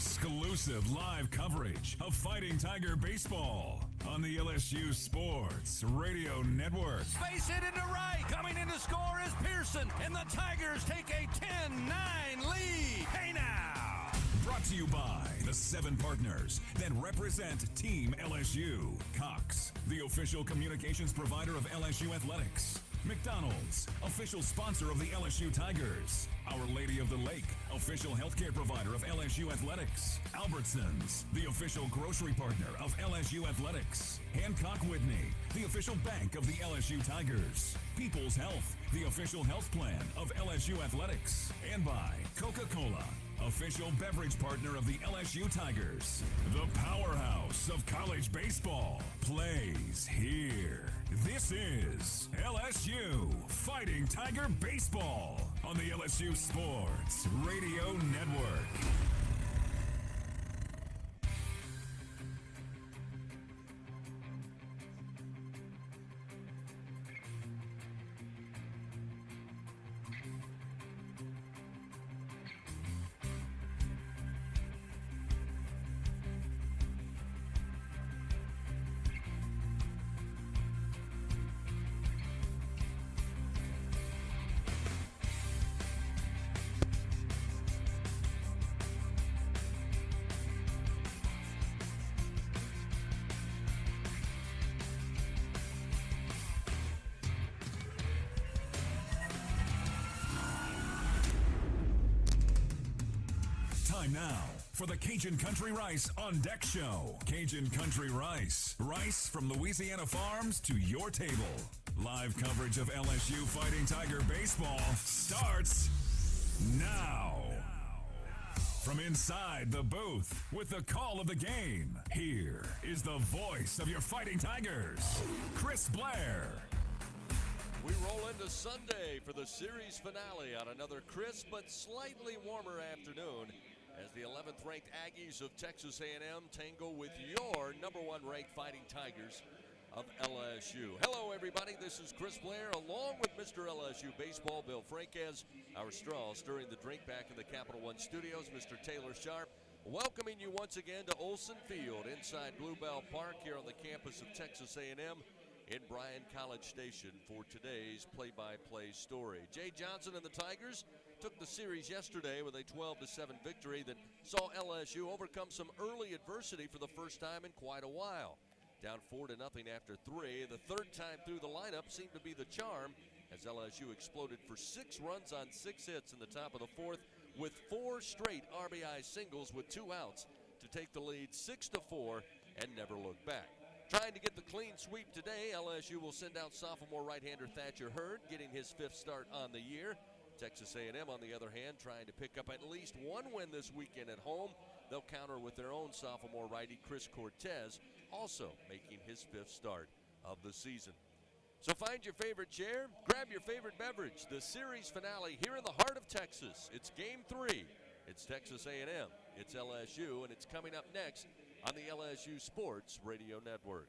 Exclusive live coverage of Fighting Tiger baseball on the LSU Sports Radio Network. Space hit into right. Coming in to score is Pearson, and the Tigers take a 10-9 lead. Hey now! Brought to you by the 7 partners that represent Team LSU. Cox, the official communications provider of LSU Athletics. McDonald's, official sponsor of the LSU Tigers. Our Lady of the Lake, official healthcare provider of LSU Athletics. Albertsons, the official grocery partner of LSU Athletics. Hancock Whitney, the official bank of the LSU Tigers. People's Health, the official health plan of LSU Athletics. And by Coca-Cola, official beverage partner of the LSU Tigers. The powerhouse of college baseball plays here. This is LSU Fighting Tiger Baseball on the LSU Sports Radio Network. Time now for the Cajun Country Rice on Deck Show. Cajun Country Rice. Rice from Louisiana farms to your table. Live coverage of LSU Fighting Tiger baseball starts now. From inside the booth with the call of the game, here is the voice of your Fighting Tigers, Chris Blair. We roll into Sunday for the series finale on another crisp but slightly warmer afternoon as the 11th ranked Aggies of Texas A&M tangle with your number 1 ranked Fighting Tigers of LSU. Hello everybody, this is Chris Blair along with Mr. LSU Baseball, Bill Franquez, our straw stirring the drink back in the Capital One studios, Mr. Taylor Sharp, welcoming you once again to Olson Field inside Bluebell Park here on the campus of Texas A&M in Bryan College Station for today's play-by-play story. Jay Johnson and the Tigers took the series yesterday with a 12-7 victory that saw LSU overcome some early adversity for the first time in quite a while. Down 4-0 after 3, the third time through the lineup seemed to be the charm as LSU exploded for 6 runs on 6 hits in the top of the 4th with 4 straight RBI singles with 2 outs to take the lead 6-4 and never look back. Trying to get the clean sweep today, LSU will send out sophomore right-hander Thatcher Hurd, getting his 5th start on the year. Texas A&M, on the other hand, trying to pick up at least 1 win this weekend at home. They'll counter with their own sophomore righty, Chris Cortez, also making his 5th start of the season. So find your favorite chair, grab your favorite beverage. The series finale here in the heart of Texas. It's Game 3. It's Texas A&M, it's LSU, and it's coming up next on the LSU Sports Radio Network.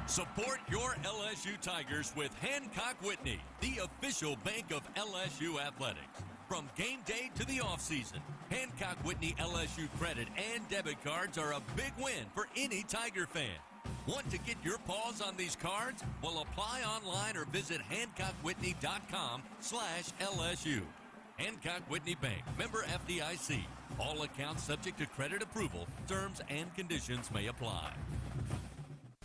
Support your LSU Tigers with Hancock Whitney, the official bank of LSU Athletics. From game day to the offseason, Hancock Whitney LSU credit and debit cards are a big win for any Tiger fan. Want to get your paws on these cards? Well, apply online or visit HancockWhitney.com/LSU. Hancock Whitney Bank, member FDIC. All accounts subject to credit approval. Terms and conditions may apply.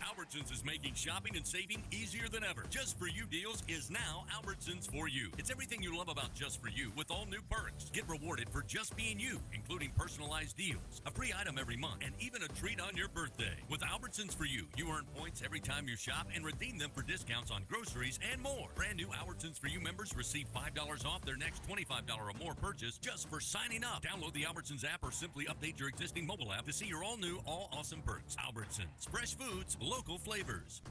Albertsons is making shopping and saving easier than ever. Just For You deals is now Albertsons For You. It's everything you love about Just For You with all new perks. Get rewarded for just being you, including personalized deals, a free item every month, and even a treat on your birthday. With Albertsons For You, you earn points every time you shop and redeem them for discounts on groceries and more. Brand new Albertsons For You members receive $5 off their next $25 or more purchase just for signing up. Download the Albertsons app or simply update your existing mobile app to see your all-new, all-awesome perks. Albertsons. Fresh foods, local flavors.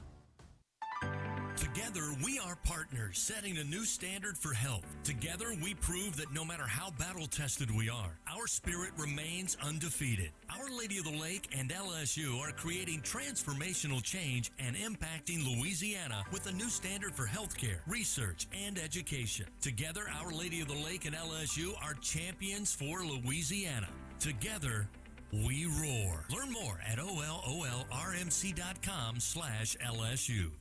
Together, we are partners, setting a new standard for health. Together, we prove that no matter how battle-tested we are, our spirit remains undefeated. Our Lady of the Lake and LSU are creating transformational change and impacting Louisiana with a new standard for healthcare, research, and education. Together, Our Lady of the Lake and LSU are champions for Louisiana. Together, we roar. Learn more at ololrmc.com/LSU.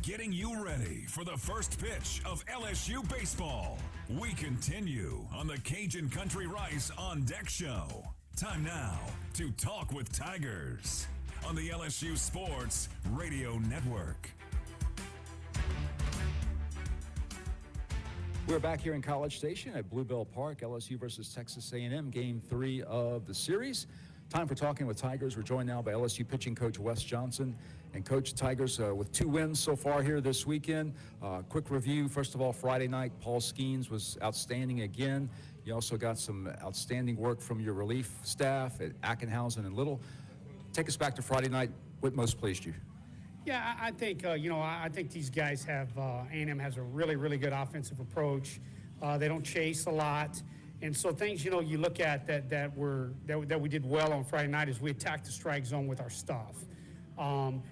Getting you ready for the first pitch of LSU baseball. We continue on the Cajun Country Rice On Deck Show. Time now to talk with Tigers on the LSU Sports Radio Network. We're back here in College Station at Bluebell Park, LSU versus Texas A&M, Game 3 of the series. Time for Talking with Tigers. We're joined now by LSU pitching coach Wes Johnson. And Coach, Tigers with 2 wins so far here this weekend. Quick review. First of all, Friday night, Paul Skeens was outstanding again. You also got some outstanding work from your relief staff at Ackenhausen and Little. Take us back to Friday night. What most pleased you? Yeah, I think, I think these guys have, A&M has a really, really good offensive approach. They don't chase a lot. And so things, you look at that we did well on Friday night is we attacked the strike zone with our stuff. Paul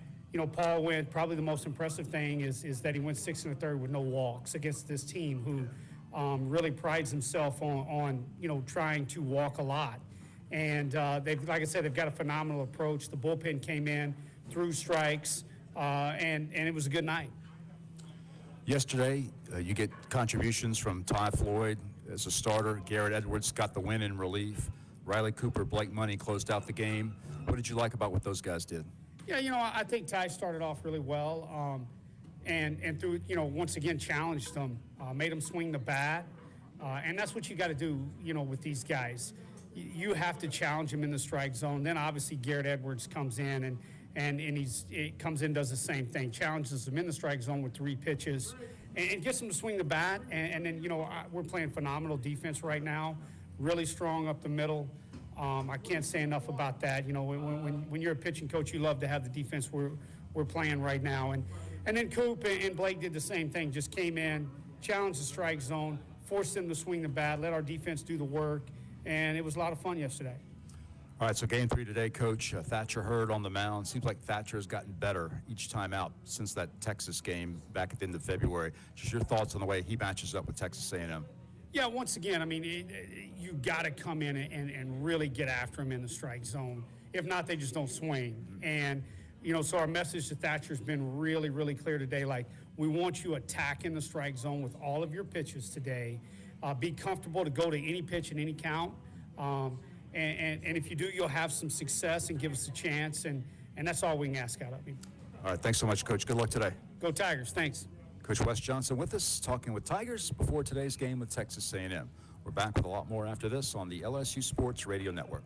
went, probably the most impressive thing is that he went 6 1/3 with no walks against this team who really prides himself on trying to walk a lot. And they've, like I said, they've got a phenomenal approach. The bullpen came in, threw strikes, and it was a good night. Yesterday, you get contributions from Ty Floyd as a starter. Garrett Edwards got the win in relief. Riley Cooper, Blake Money closed out the game. What did you like about what those guys did? Yeah, I think Ty started off really well, and through, once again challenged them, made them swing the bat, and that's what you got to do, with these guys. You have to challenge them in the strike zone. Then obviously Garrett Edwards comes in and he comes in, does the same thing, challenges them in the strike zone with 3 pitches, and gets them to swing the bat. And then we're playing phenomenal defense right now, really strong up the middle. I can't say enough about that. When you're a pitching coach, you love to have the defense we're playing right now. And then Coop and Blake did the same thing, just came in, challenged the strike zone, forced them to swing the bat, let our defense do the work, and it was a lot of fun yesterday. All right, so Game 3 today, Coach. Thatcher Hurd on the mound. Seems like Thatcher has gotten better each time out since that Texas game back at the end of February. Just your thoughts on the way he matches up with Texas A&M. Yeah, once again, you got to come in and really get after him in the strike zone. If not, they just don't swing. And, so our message to Thatcher has been really, really clear today. Like, we want you attacking the strike zone with all of your pitches today. Be comfortable to go to any pitch and any count. And if you do, you'll have some success and give us a chance. And that's all we can ask out of you. All right, thanks so much, Coach. Good luck today. Go Tigers. Thanks. Coach Wes Johnson with us, talking with Tigers before today's game with Texas A&M. We're back with a lot more after this on the LSU Sports Radio Network.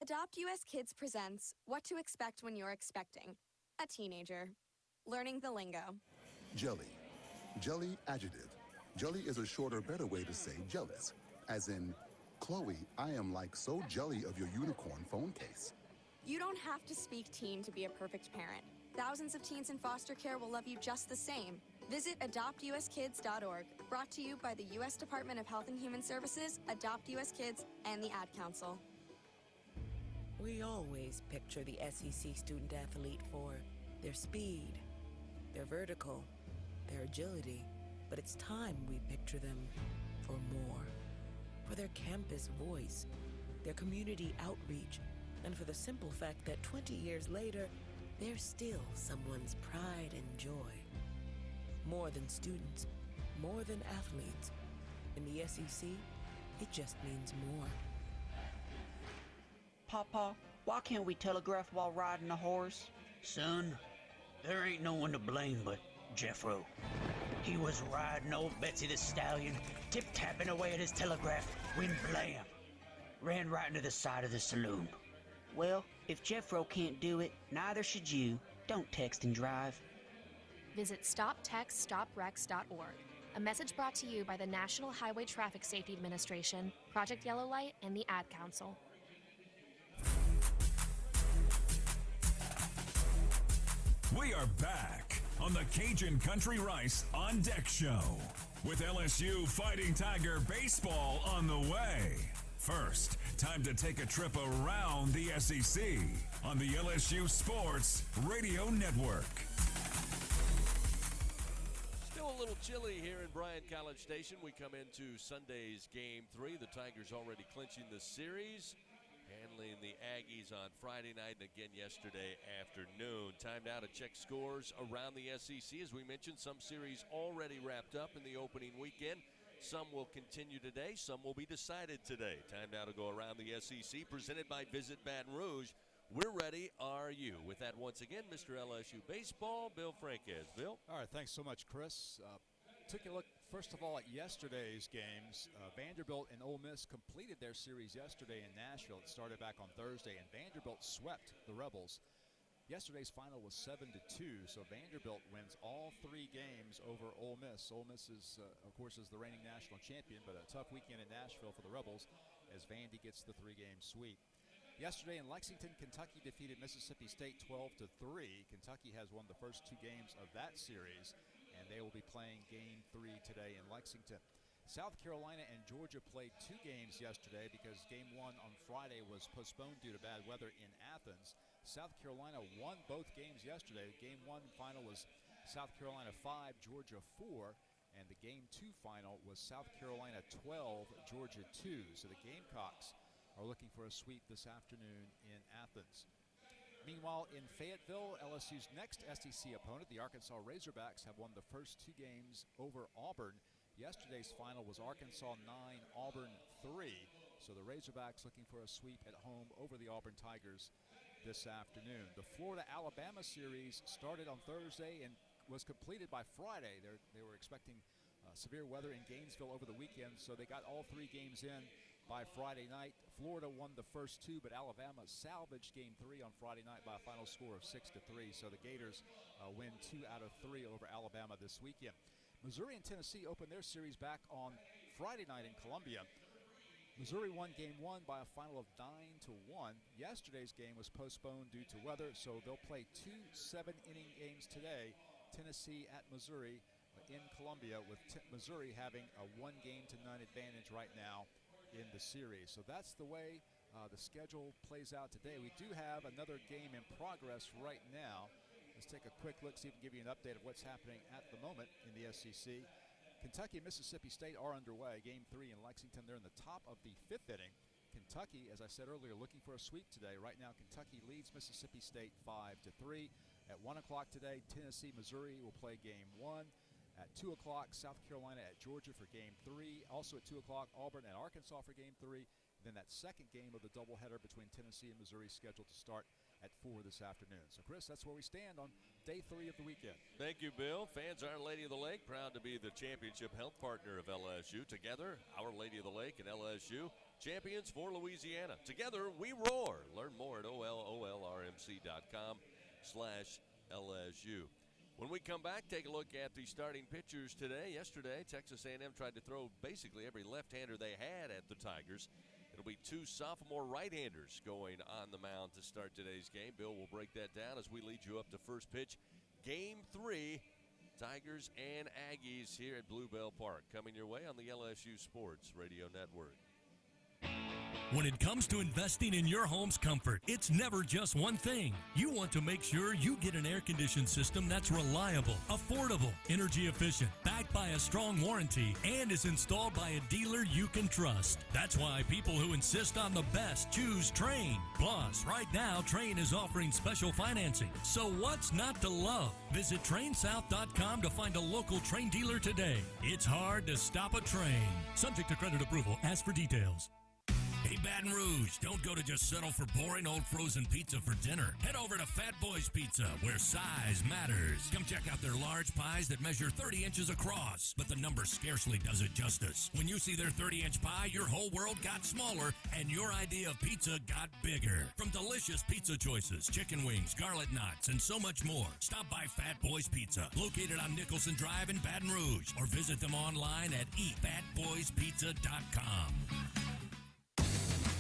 Adopt US Kids presents What to Expect When You're Expecting a Teenager. Learning the lingo. Jelly. Jelly adjective. Jelly is a shorter, better way to say jealous. As in, Chloe, I am like so jelly of your unicorn phone case. You don't have to speak teen to be a perfect parent. Thousands of teens in foster care will love you just the same. Visit adoptuskids.org, brought to you by the U.S. Department of Health and Human Services, Adopt U.S. Kids, and the Ad Council. We always picture the SEC student athlete for their speed, their vertical, their agility, but it's time we picture them for more. For their campus voice, their community outreach, and for the simple fact that 20 years later, they're still someone's pride and joy. More than students, more than athletes. In the SEC, it just means more. Papa, why can't we telegraph while riding a horse? Son, there ain't no one to blame but Jeffro. He was riding old Betsy the Stallion, tip-tapping away at his telegraph, when blam! Ran right into the side of the saloon. Well, if Jeffro can't do it, neither should you. Don't text and drive. Visit StopTextStopWrecks.org. A message brought to you by the National Highway Traffic Safety Administration, Project Yellow Light, and the Ad Council. We are back on the Cajun Country Rice On Deck Show with LSU Fighting Tiger baseball on the way. First, time to take a trip around the SEC on the LSU Sports Radio Network. Still a little chilly here in Bryan College Station. We come into Sunday's Game 3. The Tigers already clinching the series, handling the Aggies on Friday night and again yesterday afternoon. Time now to check scores around the SEC. As we mentioned, some series already wrapped up in the opening weekend. Some will continue today. Some will be decided today. Time now to go around the SEC, presented by Visit Baton Rouge. We're ready. Are you? With that, once again, Mr. LSU Baseball, Bill Franquez. Bill? All right, thanks so much, Chris. Took a look, first of all, at yesterday's games. Vanderbilt and Ole Miss completed their series yesterday in Nashville. It started back on Thursday, and Vanderbilt swept the Rebels. Yesterday's final was 7-2, so Vanderbilt wins all 3 games over Ole Miss. Ole Miss is, of course, is the reigning national champion, but a tough weekend in Nashville for the Rebels as Vandy gets the 3-game sweep. Yesterday in Lexington, Kentucky defeated Mississippi State 12-3. Kentucky has won the first 2 games of that series, and they will be playing Game 3 today in Lexington. South Carolina and Georgia played 2 games yesterday because Game 1 on Friday was postponed due to bad weather in Athens. South Carolina won both games yesterday. Game 1 final was South Carolina 5, Georgia 4, and the Game 2 final was South Carolina 12, Georgia 2. So the Gamecocks are looking for a sweep this afternoon in Athens. Meanwhile, in Fayetteville, LSU's next SEC opponent, the Arkansas Razorbacks, have won the first 2 games over Auburn. Yesterday's final was Arkansas 9, Auburn 3. So the Razorbacks looking for a sweep at home over the Auburn Tigers this afternoon. The Florida-Alabama series started on Thursday and was completed by Friday. They were expecting severe weather in Gainesville over the weekend, so they got all 3 games in by Friday night. Florida won the first 2, but Alabama salvaged Game 3 on Friday night by a final score of 6-3. So the Gators win 2 out of 3 over Alabama this weekend. Missouri and Tennessee opened their series back on Friday night in Columbia. Missouri won Game 1 by a final of 9-1. Yesterday's game was postponed due to weather, so they'll play 2 7-inning games today. Tennessee at Missouri in Columbia, with Missouri having a 1-game-0 advantage right now in the series. So that's the way the schedule plays out today. We do have another game in progress right now. Let's take a quick look, see if we can give you an update of what's happening at the moment in the SEC. Kentucky and Mississippi State are underway. Game 3 in Lexington. They're in the top of the 5th inning. Kentucky, as I said earlier, looking for a sweep today. Right now, Kentucky leads Mississippi State 5-3. At 1 o'clock today, Tennessee, Missouri will play Game 1. At 2 o'clock, South Carolina at Georgia for Game 3. Also at 2 o'clock, Auburn at Arkansas for Game 3. Then that second game of the doubleheader between Tennessee and Missouri scheduled to start at 4 this afternoon. So, Chris, that's where we stand on day 3 of the weekend. Thank you, Bill. Fans, Our Lady of the Lake, proud to be the championship health partner of LSU. Together, Our Lady of the Lake and LSU, champions for Louisiana. Together, we roar. Learn more at olrmc.com/LSU. When we come back, take a look at the starting pitchers today. Yesterday, Texas A&M tried to throw basically every left-hander they had at the Tigers. It'll be 2 sophomore right-handers going on the mound to start today's game. Bill will break that down as we lead you up to first pitch. Game 3, Tigers and Aggies here at Bluebell Park. Coming your way on the LSU Sports Radio Network. When it comes to investing in your home's comfort, it's never just one thing. You want to make sure you get an air-conditioned system that's reliable, affordable, energy efficient, backed by a strong warranty, and is installed by a dealer you can trust. That's why people who insist on the best choose Trane. Plus, right now, Trane is offering special financing. So what's not to love? Visit TraneSouth.com to find a local Trane dealer today. It's hard to stop a train. Subject to credit approval. Ask for details. Hey, Baton Rouge, don't go to just settle for boring old frozen pizza for dinner. Head over to Fat Boys Pizza, where size matters. Come check out their large pies that measure 30 inches across, but the number scarcely does it justice. When you see their 30-inch pie, your whole world got smaller, and your idea of pizza got bigger. From delicious pizza choices, chicken wings, garlic knots, and so much more, stop by Fat Boys Pizza, located on Nicholson Drive in Baton Rouge, or visit them online at eatfatboyspizza.com.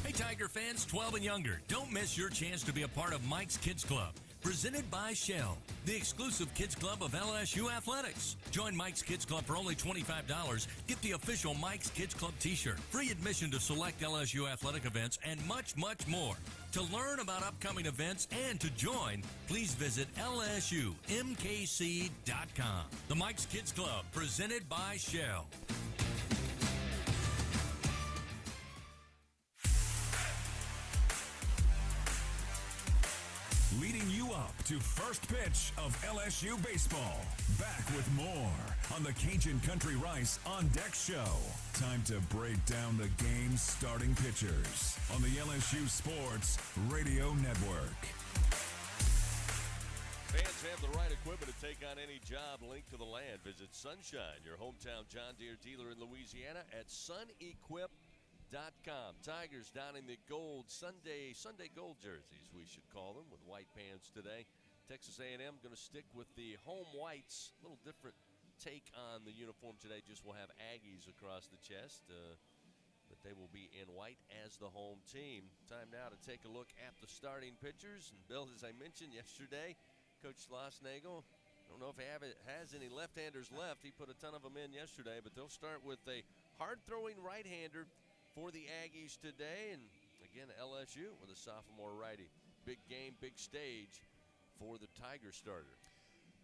Hey, Tiger fans, 12 and younger, don't miss your chance to be a part of Mike's Kids Club. presented by Shell, the exclusive kids club of LSU Athletics. Join Mike's Kids Club for only $25. Get the official Mike's Kids Club t-shirt, free admission to select LSU athletic events, and much, much more. To learn about upcoming events and to join, please visit lsumkc.com. The Mike's Kids Club, presented by Shell. Leading you up to first pitch of LSU baseball. Back with more on the Cajun Country Rice On Deck Show. Time to break down the game's starting pitchers on the LSU Sports Radio Network. Fans have the right equipment to take on any job linked to the land. Visit Sunshine, your hometown John Deere dealer in Louisiana, at sunequip.com. Tigers donning the gold Sunday gold jerseys, we should call them, with white pants today. Texas A&M going to stick with the home whites. A little different take on the uniform today. Just will have Aggies across the chest, but they will be in white as the home team. Time now to take a look at the starting pitchers. And Bill, as I mentioned yesterday, Coach Schlossnagle, I don't know if he has any left-handers left. He put a ton of them in yesterday, but they'll start with a hard-throwing right-hander for the Aggies today. And again, LSU with a sophomore righty. Big game, big stage for the Tiger starter.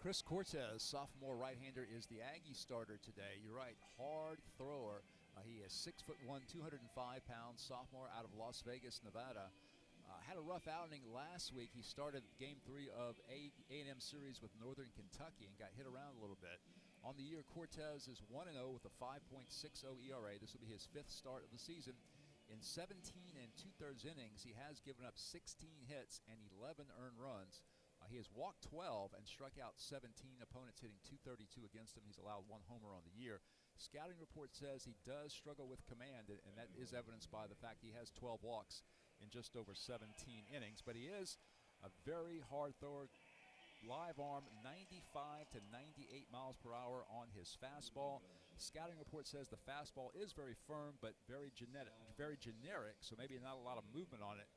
Chris Cortez, sophomore right-hander, is the Aggie starter today. You're right, hard thrower. He is 6'1", 205 pounds, sophomore out of Las Vegas, Nevada. Had a rough outing last week. He started Game 3 of A&M series with Northern Kentucky and got hit around a little bit. On the year, Cortez is 1-0 with a 5.60 ERA. This will be his 5th start of the season. In 17 2/3 innings, he has given up 16 hits and 11 earned runs. He has walked 12 and struck out 17 opponents, hitting .232 against him. He's allowed 1 homer on the year. Scouting report says he does struggle with command, and that is evidenced by the fact he has 12 walks in just over 17 innings. But he is a very hard thrower. Live arm, 95 to 98 miles per hour on his fastball. Scouting report says the fastball is very firm but very generic, so maybe not a lot of movement on it.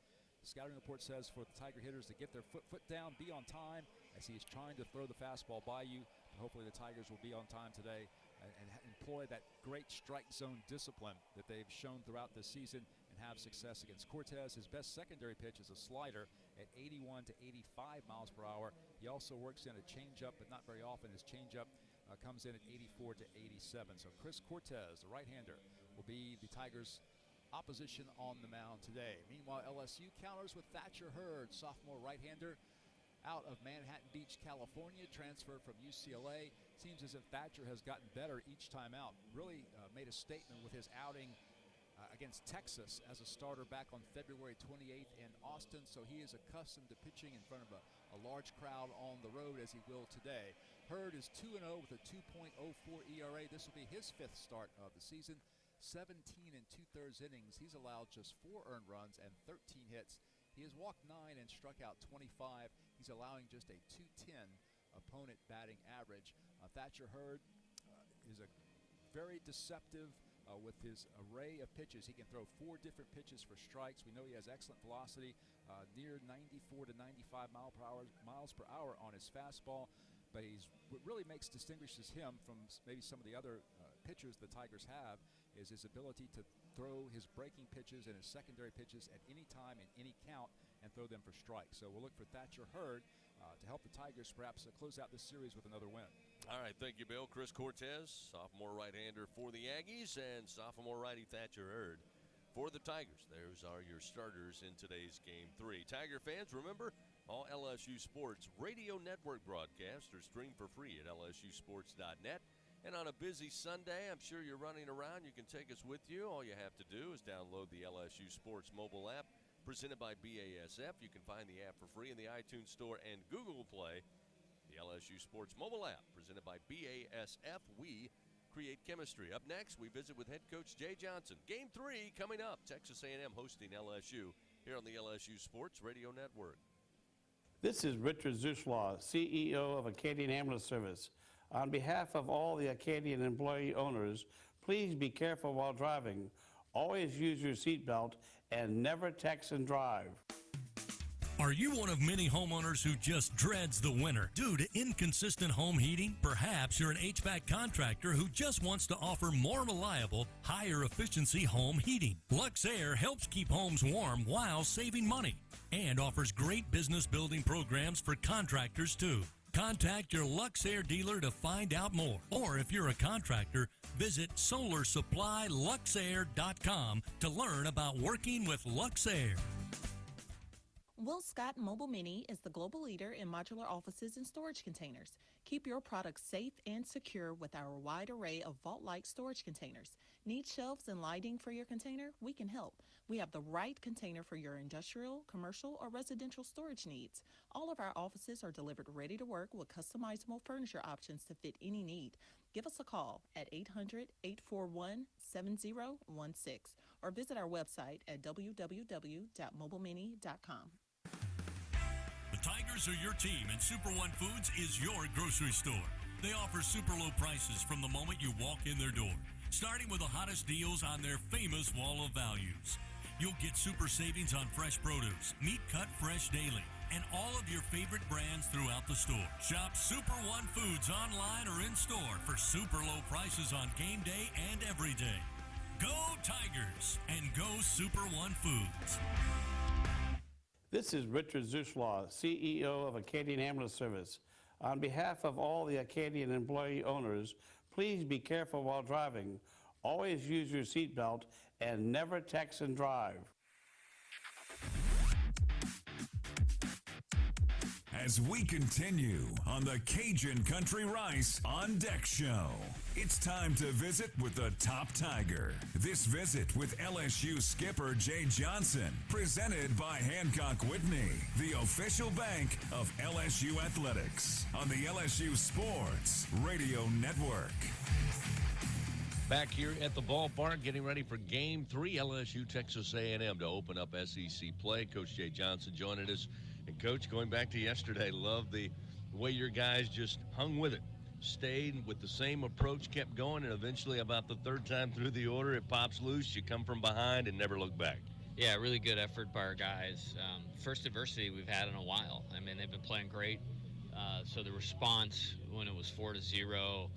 Scouting report says for the Tiger hitters to get their foot down, be on time, as he is trying to throw the fastball by you. Hopefully the Tigers will be on time today and employ that great strike zone discipline that they've shown throughout this season and have success against Cortez. His best secondary pitch is a slider at 81 to 85 miles per hour. He also works in a changeup, but not very often. His changeup comes in at 84 to 87. So Chris Cortez, the right-hander, will be the Tigers' opposition on the mound today. Meanwhile, LSU counters with Thatcher Hurd, sophomore right-hander out of Manhattan Beach, California, transferred from UCLA. Seems as if Thatcher has gotten better each time out. Really made a statement with his outing against Texas as a starter back on February 28th in Austin, so he is accustomed to pitching in front of a large crowd on the road as he will today. Hurd is 2-0 with a 2.04 ERA. This will be his 5th start of the season. 17 2/3 innings. He's allowed just 4 earned runs and 13 hits. He has walked 9 and struck out 25. He's allowing just a .210 opponent batting average. Thatcher Hurd is a very deceptive with his array of pitches. He can throw 4 different pitches for strikes. We know he has excellent velocity, near 94 to 95 miles per hour on his fastball. But what really distinguishes him from maybe some of the other pitchers the Tigers have is his ability to throw his breaking pitches and his secondary pitches at any time in any count and throw them for strikes. So we'll look for Thatcher Hurd to help the Tigers perhaps close out this series with another win. All right, thank you, Bill. Chris Cortez, sophomore right-hander for the Aggies, and sophomore righty Thatcher Hurd for the Tigers. Those are your starters in today's Game 3. Tiger fans, remember, all LSU Sports Radio Network broadcasts are streamed for free at lsusports.net. And on a busy Sunday, I'm sure you're running around. You can take us with you. All you have to do is download the LSU Sports mobile app presented by BASF. You can find the app for free in the iTunes Store and Google Play. The LSU Sports mobile app presented by BASF. We create chemistry. Up next, we visit with head coach Jay Johnson. Game 3 coming up. Texas A&M hosting LSU here on the LSU Sports Radio Network. This is Richard Zuslaw, CEO of Acadian Ambulance Service. On behalf of all the Acadian employee owners, please be careful while driving. Always use your seatbelt and never text and drive. Are you one of many homeowners who just dreads the winter due to inconsistent home heating? Perhaps you're an HVAC contractor who just wants to offer more reliable, higher efficiency home heating. Luxair helps keep homes warm while saving money and offers great business building programs for contractors too. Contact your Luxair dealer to find out more. Or if you're a contractor, visit solarsupplyluxair.com to learn about working with Luxair. Will Scott Mobile Mini is the global leader in modular offices and storage containers. Keep your products safe and secure with our wide array of vault-like storage containers. Need shelves and lighting for your container? We can help. We have the right container for your industrial, commercial, or residential storage needs. All of our offices are delivered ready to work with customizable furniture options to fit any need. Give us a call at 800-841-7016 or visit our website at www.mobilemini.com. The Tigers are your team, and Super One Foods is your grocery store. They offer super low prices from the moment you walk in their door, starting with the hottest deals on their famous wall of values. You'll get super savings on fresh produce, meat cut fresh daily, and all of your favorite brands throughout the store. Shop Super One Foods online or in store for super low prices on game day and every day. Go Tigers and go Super One Foods. This is Richard Zuslaw, CEO of Acadian Ambulance Service. On behalf of all the Acadian employee owners, please be careful while driving. Always use your seatbelt and never text and drive. As we continue on the Cajun Country Rice On Deck Show, it's time to visit with the top Tiger. This visit with LSU skipper Jay Johnson, presented by Hancock Whitney, the official bank of LSU Athletics, on the LSU Sports Radio Network. Back here at the ballpark, getting ready for Game 3, LSU Texas A&M to open up SEC play. Coach Jay Johnson joining us. And, Coach, going back to yesterday, love the way your guys just hung with it, stayed with the same approach, kept going, and eventually about the third time through the order, it pops loose. You come from behind and never look back. Yeah, really good effort by our guys. First adversity we've had in a while. I mean, they've been playing great. So the response when it was 4-0,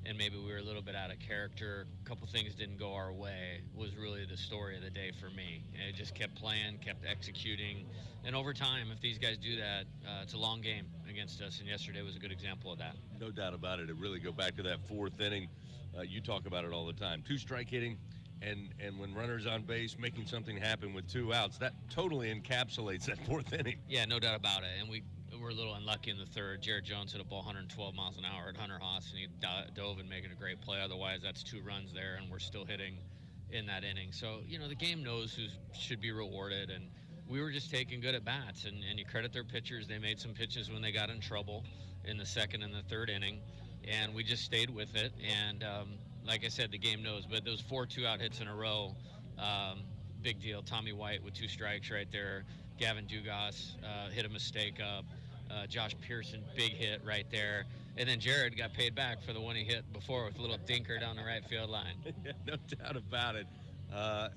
and maybe we were a little bit out of character, a couple things didn't go our way, was really the story of the day for me. And it just kept playing, kept executing. And over time, if these guys do that, it's a long game against us, and yesterday was a good example of that. No doubt about it. It really go back to that fourth inning. You talk about it all the time. Two-strike hitting, and when runners on base, making something happen with 2 outs, that totally encapsulates that fourth inning. Yeah, no doubt about it. And we were a little unlucky in the third. Jared Jones hit a ball 112 miles an hour at Hunter Haas, and he dove and making a great play. Otherwise, that's 2 runs there, and we're still hitting in that inning. So, the game knows who should be rewarded, and we were just taking good at-bats, and you credit their pitchers. They made some pitches when they got in trouble in the second and the third inning, and we just stayed with it. And like I said, the game knows. But those 4 2-out hits in a row, big deal. Tommy White with 2 strikes right there. Gavin Dugas hit a mistake up. Josh Pearson, big hit right there. And then Jared got paid back for the one he hit before with a little dinker down the right field line. No doubt about it.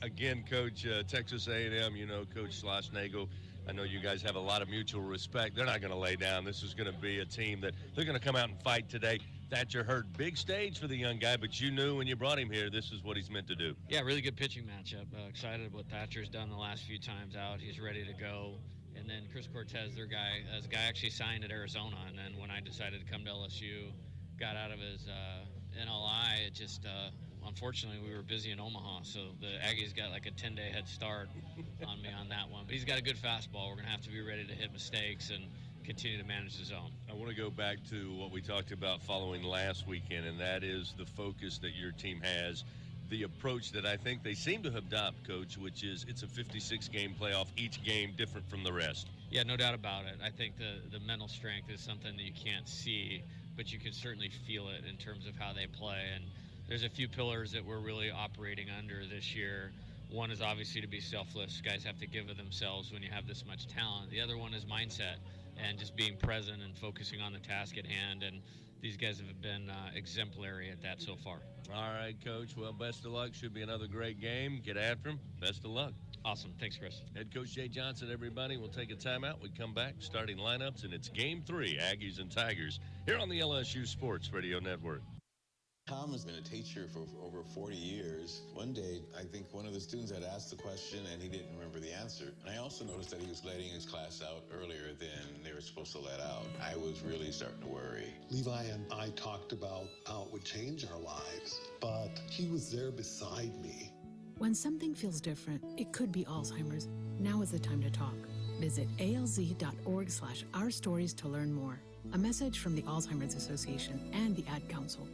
Again, Coach, Texas A&M, Coach Schlossnagel, I know you guys have a lot of mutual respect. They're not going to lay down. This is going to be a team that they're going to come out and fight today. Thatcher Hurd, big stage for the young guy, but you knew when you brought him here, this is what he's meant to do. Yeah, really good pitching matchup. Excited what Thatcher's done the last few times out. He's ready to go. And then Chris Cortez, their guy, this guy actually signed at Arizona. And then when I decided to come to LSU, got out of his NLI, it just, unfortunately, we were busy in Omaha. So the Aggies got like a 10-day head start on me on that one. But he's got a good fastball. We're going to have to be ready to hit mistakes and continue to manage the zone. I want to go back to what we talked about following last weekend, and that is the focus that your team has, the approach that I think they seem to have adopted, Coach, which is it's a 56-game playoff, each game different from the rest. Yeah, no doubt about it. I think the mental strength is something that you can't see, but you can certainly feel it in terms of how they play. And there's a few pillars that we're really operating under this year. One is obviously to be selfless. Guys have to give of themselves when you have this much talent. The other one is mindset and just being present and focusing on the task at hand. And these guys have been exemplary at that so far. All right, Coach. Well, best of luck. Should be another great game. Get after them. Best of luck. Awesome. Thanks, Chris. Head coach Jay Johnson, everybody. We'll take a timeout. We come back, starting lineups, and it's Game 3, Aggies and Tigers, here on the LSU Sports Radio Network. Tom has been a teacher for over 40 years. One day, I think one of the students had asked the question and he didn't remember the answer. And I also noticed that he was letting his class out earlier than they were supposed to let out. I was really starting to worry. Levi and I talked about how it would change our lives, but he was there beside me. When something feels different, it could be Alzheimer's. Now is the time to talk. Visit alz.org/ourstories to learn more. A message from the Alzheimer's Association and the Ad Council.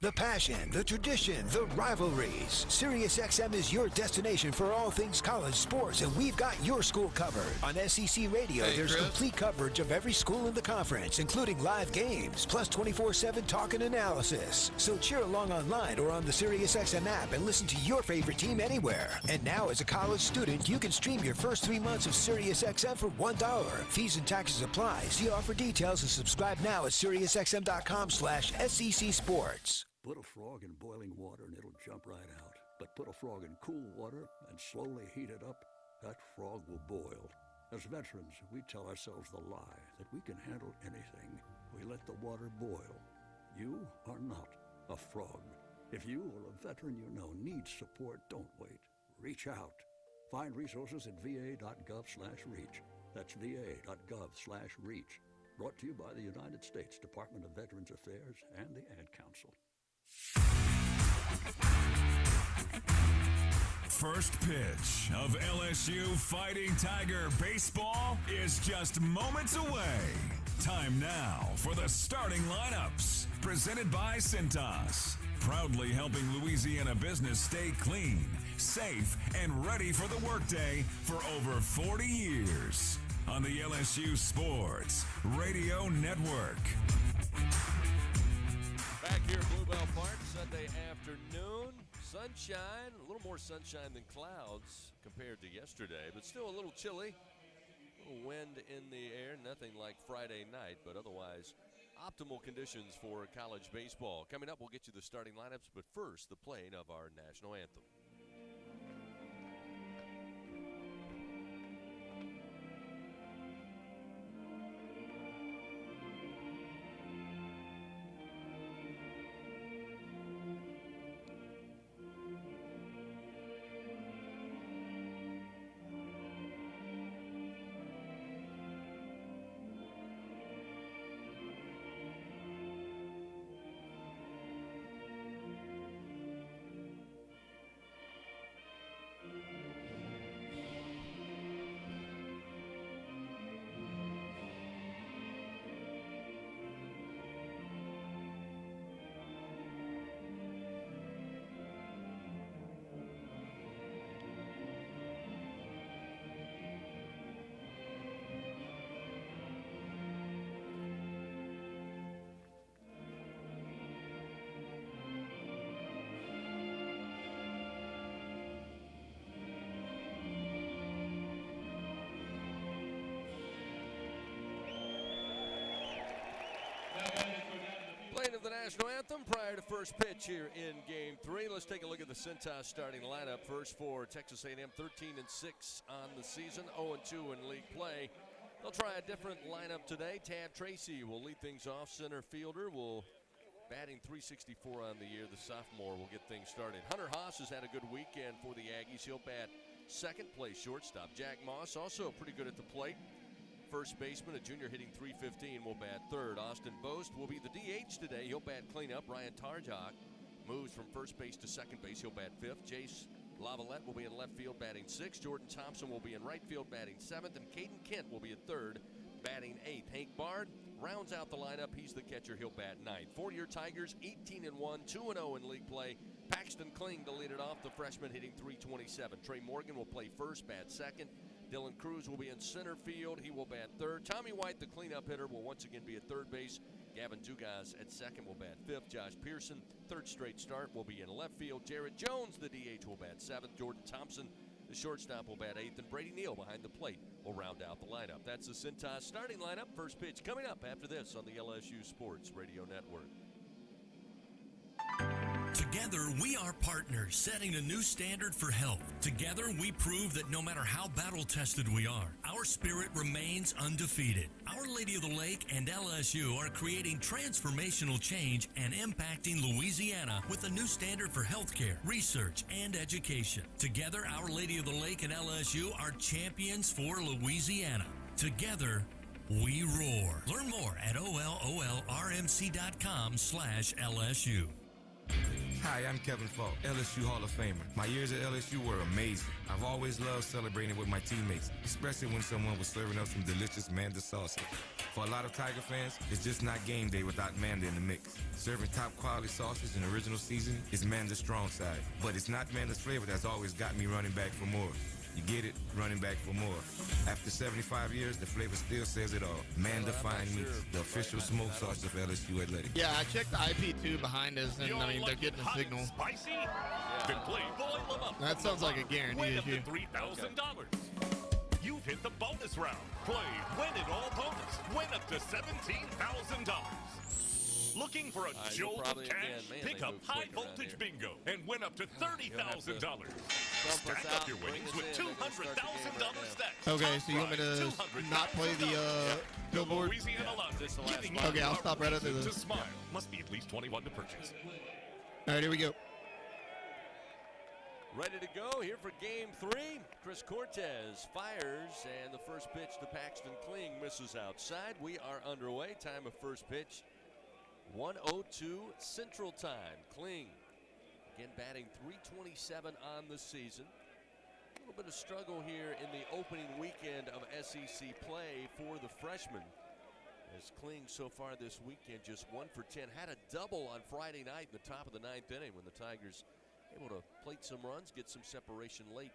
The passion, the tradition, the rivalries. SiriusXM is your destination for all things college sports, and we've got your school covered. On SEC Radio, there's complete coverage of every school in the conference, including live games, plus 24/7 talk and analysis. So cheer along online or on the SiriusXM app and listen to your favorite team anywhere. And now, as a college student, you can stream your first 3 months of SiriusXM for $1. Fees and taxes apply. See offer details and subscribe now at SiriusXM.com/SEC Sports. Put a frog in boiling water and it'll jump right out. But put a frog in cool water and slowly heat it up, that frog will boil. As veterans, we tell ourselves the lie that we can handle anything. We let the water boil. You are not a frog. If you or a veteran you know needs support, don't wait. Reach out. Find resources at va.gov/reach. That's va.gov/reach. Brought to you by the United States Department of Veterans Affairs and the Ad Council. First pitch of LSU Fighting Tiger baseball is just moments away. Time now for the starting lineups. Presented by Cintas. Proudly helping Louisiana business stay clean, safe, and ready for the workday for over 40 years. On the LSU Sports Radio Network. Back here at Bluebell Park, Sunday afternoon. Sunshine, a little more sunshine than clouds compared to yesterday, but still a little chilly. A little wind in the air, nothing like Friday night, but otherwise optimal conditions for college baseball. Coming up, we'll get you the starting lineups, but first, the playing of our national anthem. Playing of the national anthem prior to first pitch here in Game 3. Let's take a look at the Cintas starting lineup. First for Texas A&M, 13-6 on the season, 0-2 in league play. They'll try a different lineup today. Tad Tracy will lead things off. Center fielder will batting .364 on the year. The sophomore will get things started. Hunter Haas has had a good weekend for the Aggies. He'll bat second place shortstop. Jack Moss also pretty good at the plate. First baseman, a junior hitting .315, will bat third. Austin Boast will be the DH today. He'll bat cleanup. Ryan Tarjok moves from first base to second base. He'll bat fifth. Jace Lavalette will be in left field batting sixth. Jordan Thompson will be in right field batting seventh. And Caden Kent will be at third batting eighth. Hank Bard rounds out the lineup. He's the catcher. He'll bat ninth. Four-year Tigers, 18-1, 2-0 in league play. Paxton Kling to lead it off. The freshman hitting .327. Trey Morgan will play first, bat second. Dylan Cruz will be in center field. He will bat third. Tommy White, the cleanup hitter, will once again be at third base. Gavin Dugas at second will bat fifth. Josh Pearson, third straight start, will be in left field. Jared Jones, the DH, will bat seventh. Jordan Thompson, the shortstop, will bat eighth. And Brady Neal behind the plate will round out the lineup. That's the Cintas starting lineup. First pitch coming up after this on the LSU Sports Radio Network. Together, we are partners, setting a new standard for health. Together, we prove that no matter how battle-tested we are, our spirit remains undefeated. Our Lady of the Lake and LSU are creating transformational change and impacting Louisiana with a new standard for healthcare, research, and education. Together, Our Lady of the Lake and LSU are champions for Louisiana. Together, we roar. Learn more at ololrmc.com/LSU. Hi, I'm Kevin Falk, LSU Hall of Famer. My years at LSU were amazing. I've always loved celebrating with my teammates, especially when someone was serving up some delicious Manda salsa. For a lot of Tiger fans, it's just not game day without Manda in the mix. Serving top quality sauces and original seasoning is Manda's strong side, but it's not Manda's flavor that's always got me running back for more. You get it, running back for more. After 75 years, the flavor still says it all. Manda Fine Meats, the official smoke sauce of LSU Athletics. Yeah, I checked the IP2 behind us, and I mean, they're getting a signal. Spicy? Then play Boil 'em Up. That sounds like a guarantee Win up to issue. $3,000. You've hit the bonus round. Play Win It All bonus. Win up to $17,000. Looking for a jolt of cash? Pick up High Voltage Bingo and win up to $30,000. Stack up your winnings with $200,000 stacks. Okay, so you want me to not play the billboard? Louisiana Lottery, giving you Okay, I'll stop right after to this. smile. Must be at least 21 to purchase. All right, here we go. Ready to go here for game 3. Chris Cortez fires, and the first pitch to Paxton Kling misses outside. We are underway. Time of first pitch, 1:02 Central Time. Kling again batting .327 on the season. A little bit of struggle here in the opening weekend of SEC play for the freshman, as Kling so far this weekend just 1 for 10. Had a double on Friday night in the top of the 9th inning when the Tigers able to plate some runs, get some separation late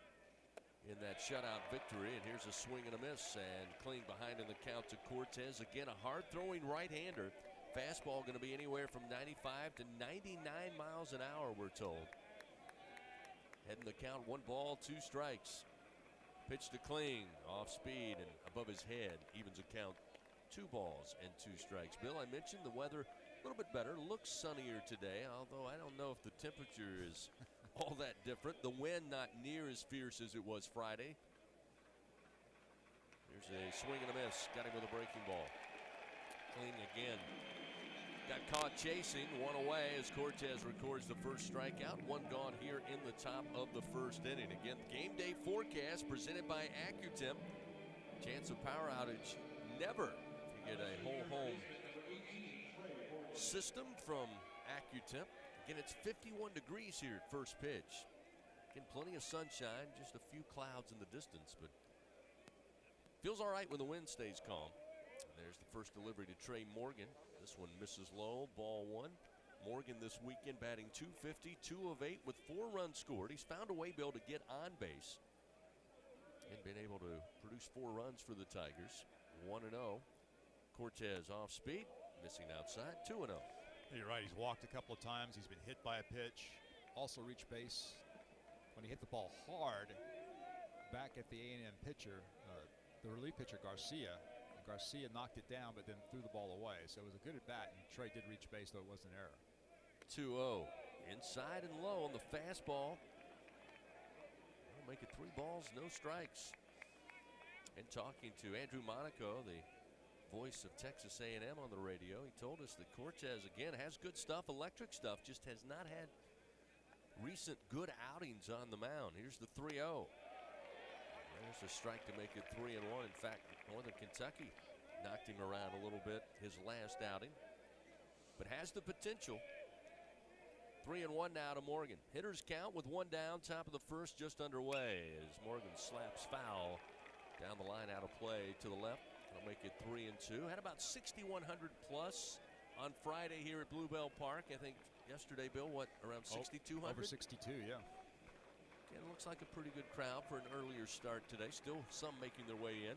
in that shutout victory. And here's a swing and a miss, and Kling behind in the count to Cortez. Again, a hard-throwing right-hander. Fastball going to be anywhere from 95 to 99 miles an hour, we're told. Heading the count, 1 ball, 2 strikes. Pitch to Kling, off speed and above his head, evens a count, 2 balls and 2 strikes. Bill, I mentioned the weather a little bit better, looks sunnier today, although I don't know if the temperature is all that different. The wind not near as fierce as it was Friday. Here's a swing and a miss, got him with a breaking ball. Kling again. Got caught chasing, 1 away as Cortez records the first strikeout. 1 gone here in the top of the first inning. Again, game day forecast presented by AccuTemp. Chance of power outage never. If you get a whole home system from AccuTemp. Again, it's 51 degrees here at first pitch. Again, plenty of sunshine, just a few clouds in the distance, but feels all right when the wind stays calm. There's the first delivery to Trey Morgan. This one misses low, ball 1. Morgan this weekend batting .250, 2 of 8 with 4 runs scored. He's found a way, Bill, to get on base and been able to produce 4 runs for the Tigers. 1-0. Cortez off speed, missing outside, 2-0. You're right, he's walked a couple of times. He's been hit by a pitch. Also reached base when he hit the ball hard back at the A&M pitcher, the relief pitcher Garcia. Garcia knocked it down, but then threw the ball away. So it was a good at bat, and Trey did reach base, though it was an error. 2-0. Inside and low on the fastball. We'll make it 3 balls, no strikes. And talking to Andrew Monaco, the voice of Texas A&M on the radio, he told us that Cortez, again, has good stuff, electric stuff, just has not had recent good outings on the mound. Here's the 3-0. There's a strike to make it 3-1. In fact, Northern Kentucky knocked him around a little bit his last outing, but has the potential. 3-1 now to Morgan. Hitters count with 1 down, top of the first just underway as Morgan slaps foul down the line out of play to the left. That'll make it 3-2. Had about 6,100 plus on Friday here at Bluebell Park. I think yesterday, Bill, what, around 6,200? Over 62, yeah. It looks like a pretty good crowd for an earlier start today. Still some making their way in.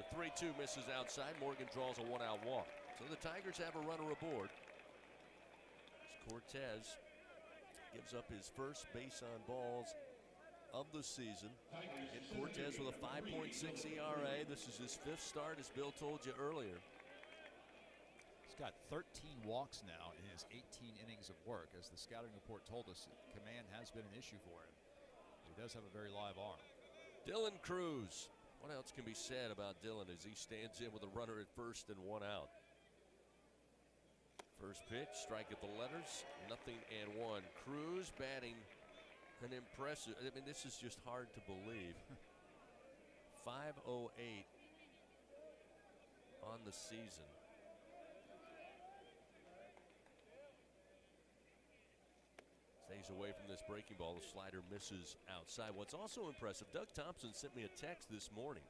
The 3-2 misses outside. Morgan draws a 1-out walk. So the Tigers have a runner aboard. As Cortez gives up his first base on balls of the season. And Cortez with a 5.6 ERA. This is his 5th start, as Bill told you earlier. He's got 13 walks now in his 18 innings of work. As the scouting report told us, command has been an issue for him. He does have a very live arm. Dylan Cruz. What else can be said about Dylan as he stands in with a runner at first and one out? First pitch, strike at the letters, 0-1. Cruz batting an impressive, I mean, this is just hard to believe. 508 on the season. Stays away from this breaking ball. The slider misses outside. What's also impressive, Doug Thompson sent me a text this morning.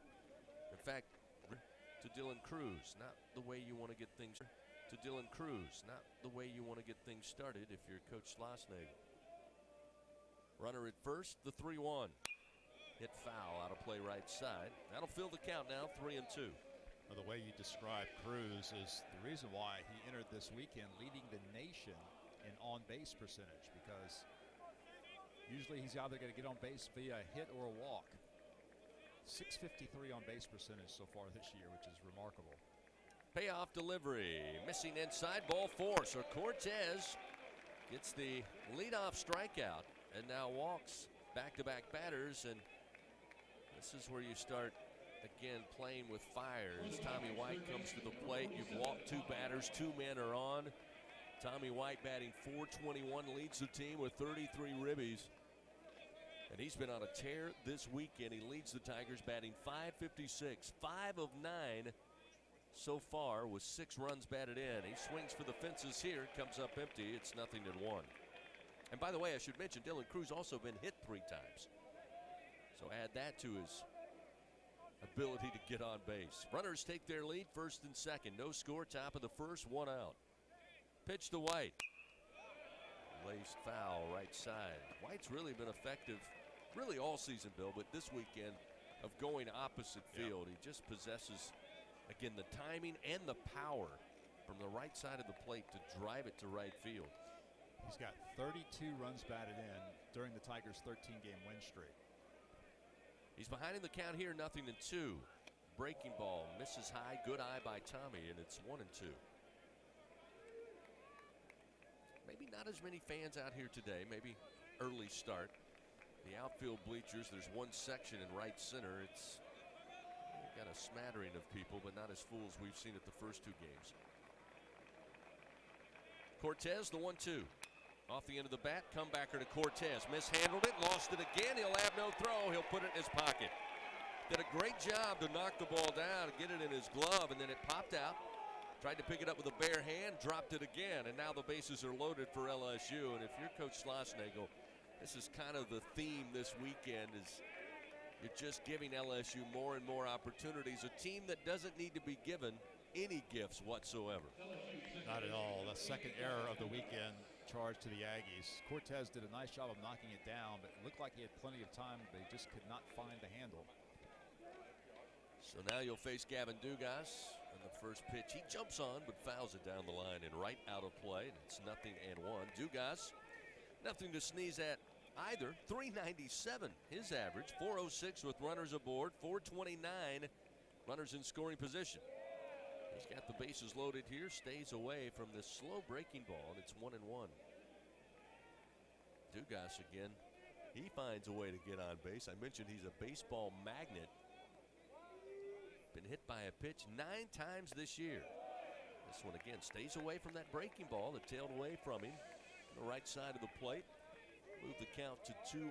In fact, to Dylan Cruz, not the way you want to get things. To Dylan Cruz, not the way you want to get things started if you're Coach Schlossnagle. Runner at first, the 3-1. Hit foul, out of play right side. That'll fill the count now, 3-2. Well, the way you describe Cruz is the reason why he entered this weekend leading the nation in on-base percentage, because usually he's either going to get on base via a hit or a walk. 653 on-base percentage so far this year, which is remarkable. Payoff delivery, missing inside, ball 4. So Cortez gets the leadoff strikeout and now walks back-to-back batters, and this is where you start again playing with fire. As Tommy White comes to the plate, you've walked 2 batters, 2 men are on. Tommy White batting .421, leads the team with 33 ribbies. And he's been on a tear this weekend. He leads the Tigers batting .556, 5 of 9 so far with 6 runs batted in. He swings for the fences here, comes up empty. It's 0-1. And by the way, I should mention Dylan Cruz also been hit 3 times. So add that to his ability to get on base. Runners take their lead, first and second. No score, top of the first, 1 out. Pitch to White. Laced foul, right side. White's really been effective, really all season, Bill, but this weekend of going opposite field. He just possesses, again, the timing and the power from the right side of the plate to drive it to right field. He's got 32 runs batted in during the Tigers' 13-game win streak. He's behind in the count here, 0-2. Breaking ball, misses high, good eye by Tommy, and it's 1-2. Maybe not as many fans out here today, maybe early start. The outfield bleachers, there's one section in right center. It's got a smattering of people, but not as full as we've seen at the first 2 games. Cortez, the 1-2. Off the end of the bat, comebacker to Cortez. Mishandled it, lost it again. He'll have no throw. He'll put it in his pocket. Did a great job to knock the ball down, get it in his glove, and then it popped out. Tried to pick it up with a bare hand, dropped it again, and now the bases are loaded for LSU. And if you're Coach Schlossnagle, this is kind of the theme this weekend, is you're just giving LSU more and more opportunities. A team that doesn't need to be given any gifts whatsoever. Not at all. The second error of the weekend charged to the Aggies. Cortez did a nice job of knocking it down, but it looked like he had plenty of time, but he just could not find the handle. So now you'll face Gavin Dugas on the first pitch. He jumps on, but fouls it down the line and right out of play. It's 0-1. Dugas, nothing to sneeze at either. .397 his average. .406 with runners aboard. .429 runners in scoring position. He's got the bases loaded here. Stays away from this slow breaking ball, and it's 1-1. Dugas again. He finds a way to get on base. I mentioned he's a baseball magnet. Been hit by a pitch 9 times this year. This one again stays away from that breaking ball that tailed away from him. On the right side of the plate. Move the count to 2-1.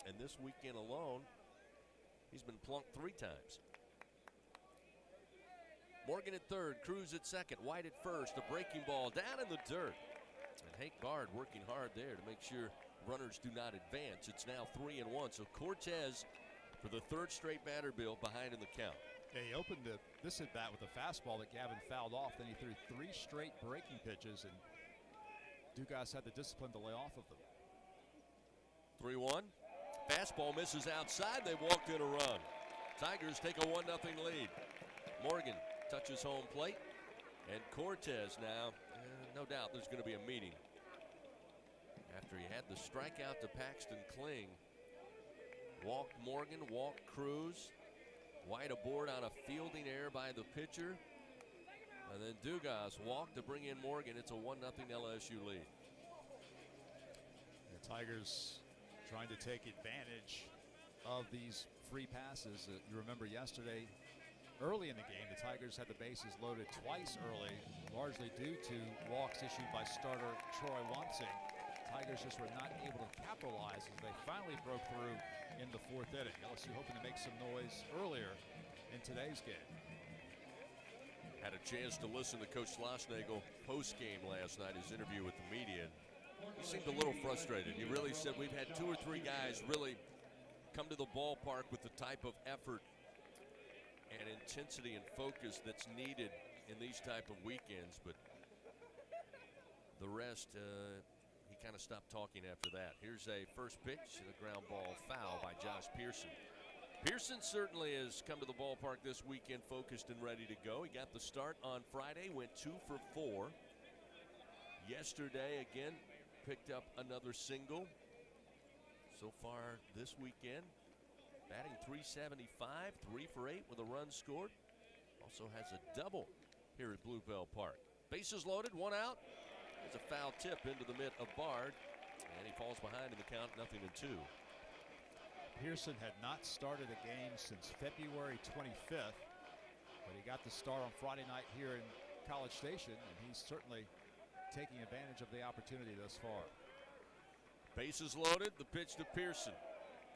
And this weekend alone, he's been plunked 3 times. Morgan at third, Cruz at second, White at first. A breaking ball down in the dirt. And Hank Bard working hard there to make sure runners do not advance. It's now 3-1. So Cortez, for the 3rd straight batter, Bill, behind in the count. Yeah, he opened this at bat with a fastball that Gavin fouled off. Then he threw 3 straight breaking pitches, and Dugas had the discipline to lay off of them. 3-1. Fastball misses outside. They walked in a run. Tigers take a 1-0 lead. Morgan touches home plate, and Cortez now, no doubt there's going to be a meeting. After he had the strikeout to Paxton Kling, walked Morgan, walked Cruz. White aboard on a fielding error by the pitcher. And And Dugas walked to bring in Morgan. It's a 1-0 LSU lead. The Tigers trying to take advantage of these free passes. You remember yesterday, early in the game, the Tigers had the bases loaded twice early, largely due to walks issued by starter Troy Wansing. Tigers just were not able to capitalize as they finally broke through in the 4th inning. LSU hoping to make some noise earlier in today's game. Had a chance to listen to Coach Schlossnagle post-game last night, his interview with the media. He seemed a little frustrated. He really said we've had 2 or 3 guys really come to the ballpark with the type of effort and intensity and focus that's needed in these type of weekends, but the rest, he kind of stopped talking after that. Here's a first pitch and a ground ball foul by Josh Pearson. Pearson certainly has come to the ballpark this weekend focused and ready to go. He got the start on Friday, went 2 for 4. Yesterday, again, picked up another single. So far this weekend, batting .375, 3 for 8 with a run scored. Also has a double here at Bluebell Park. Bases loaded, 1 out. There's a foul tip into the mitt of Bard, and he falls behind in the count, 0-2. Pearson had not started a game since February 25th, but he got the start on Friday night here in College Station, and he's certainly taking advantage of the opportunity thus far. Bases loaded, the pitch to Pearson.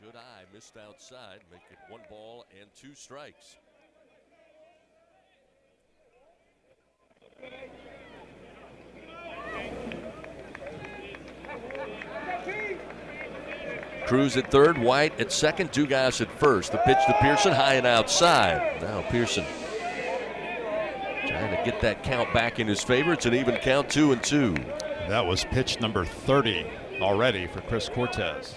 Good eye, missed outside, make it 1 ball and 2 strikes. Cruz at third, White at second, Dugas at first. The pitch to Pearson, high and outside. Now Pearson trying to get that count back in his favor. It's an even count, 2-2. That was pitch number 30 already for Chris Cortez.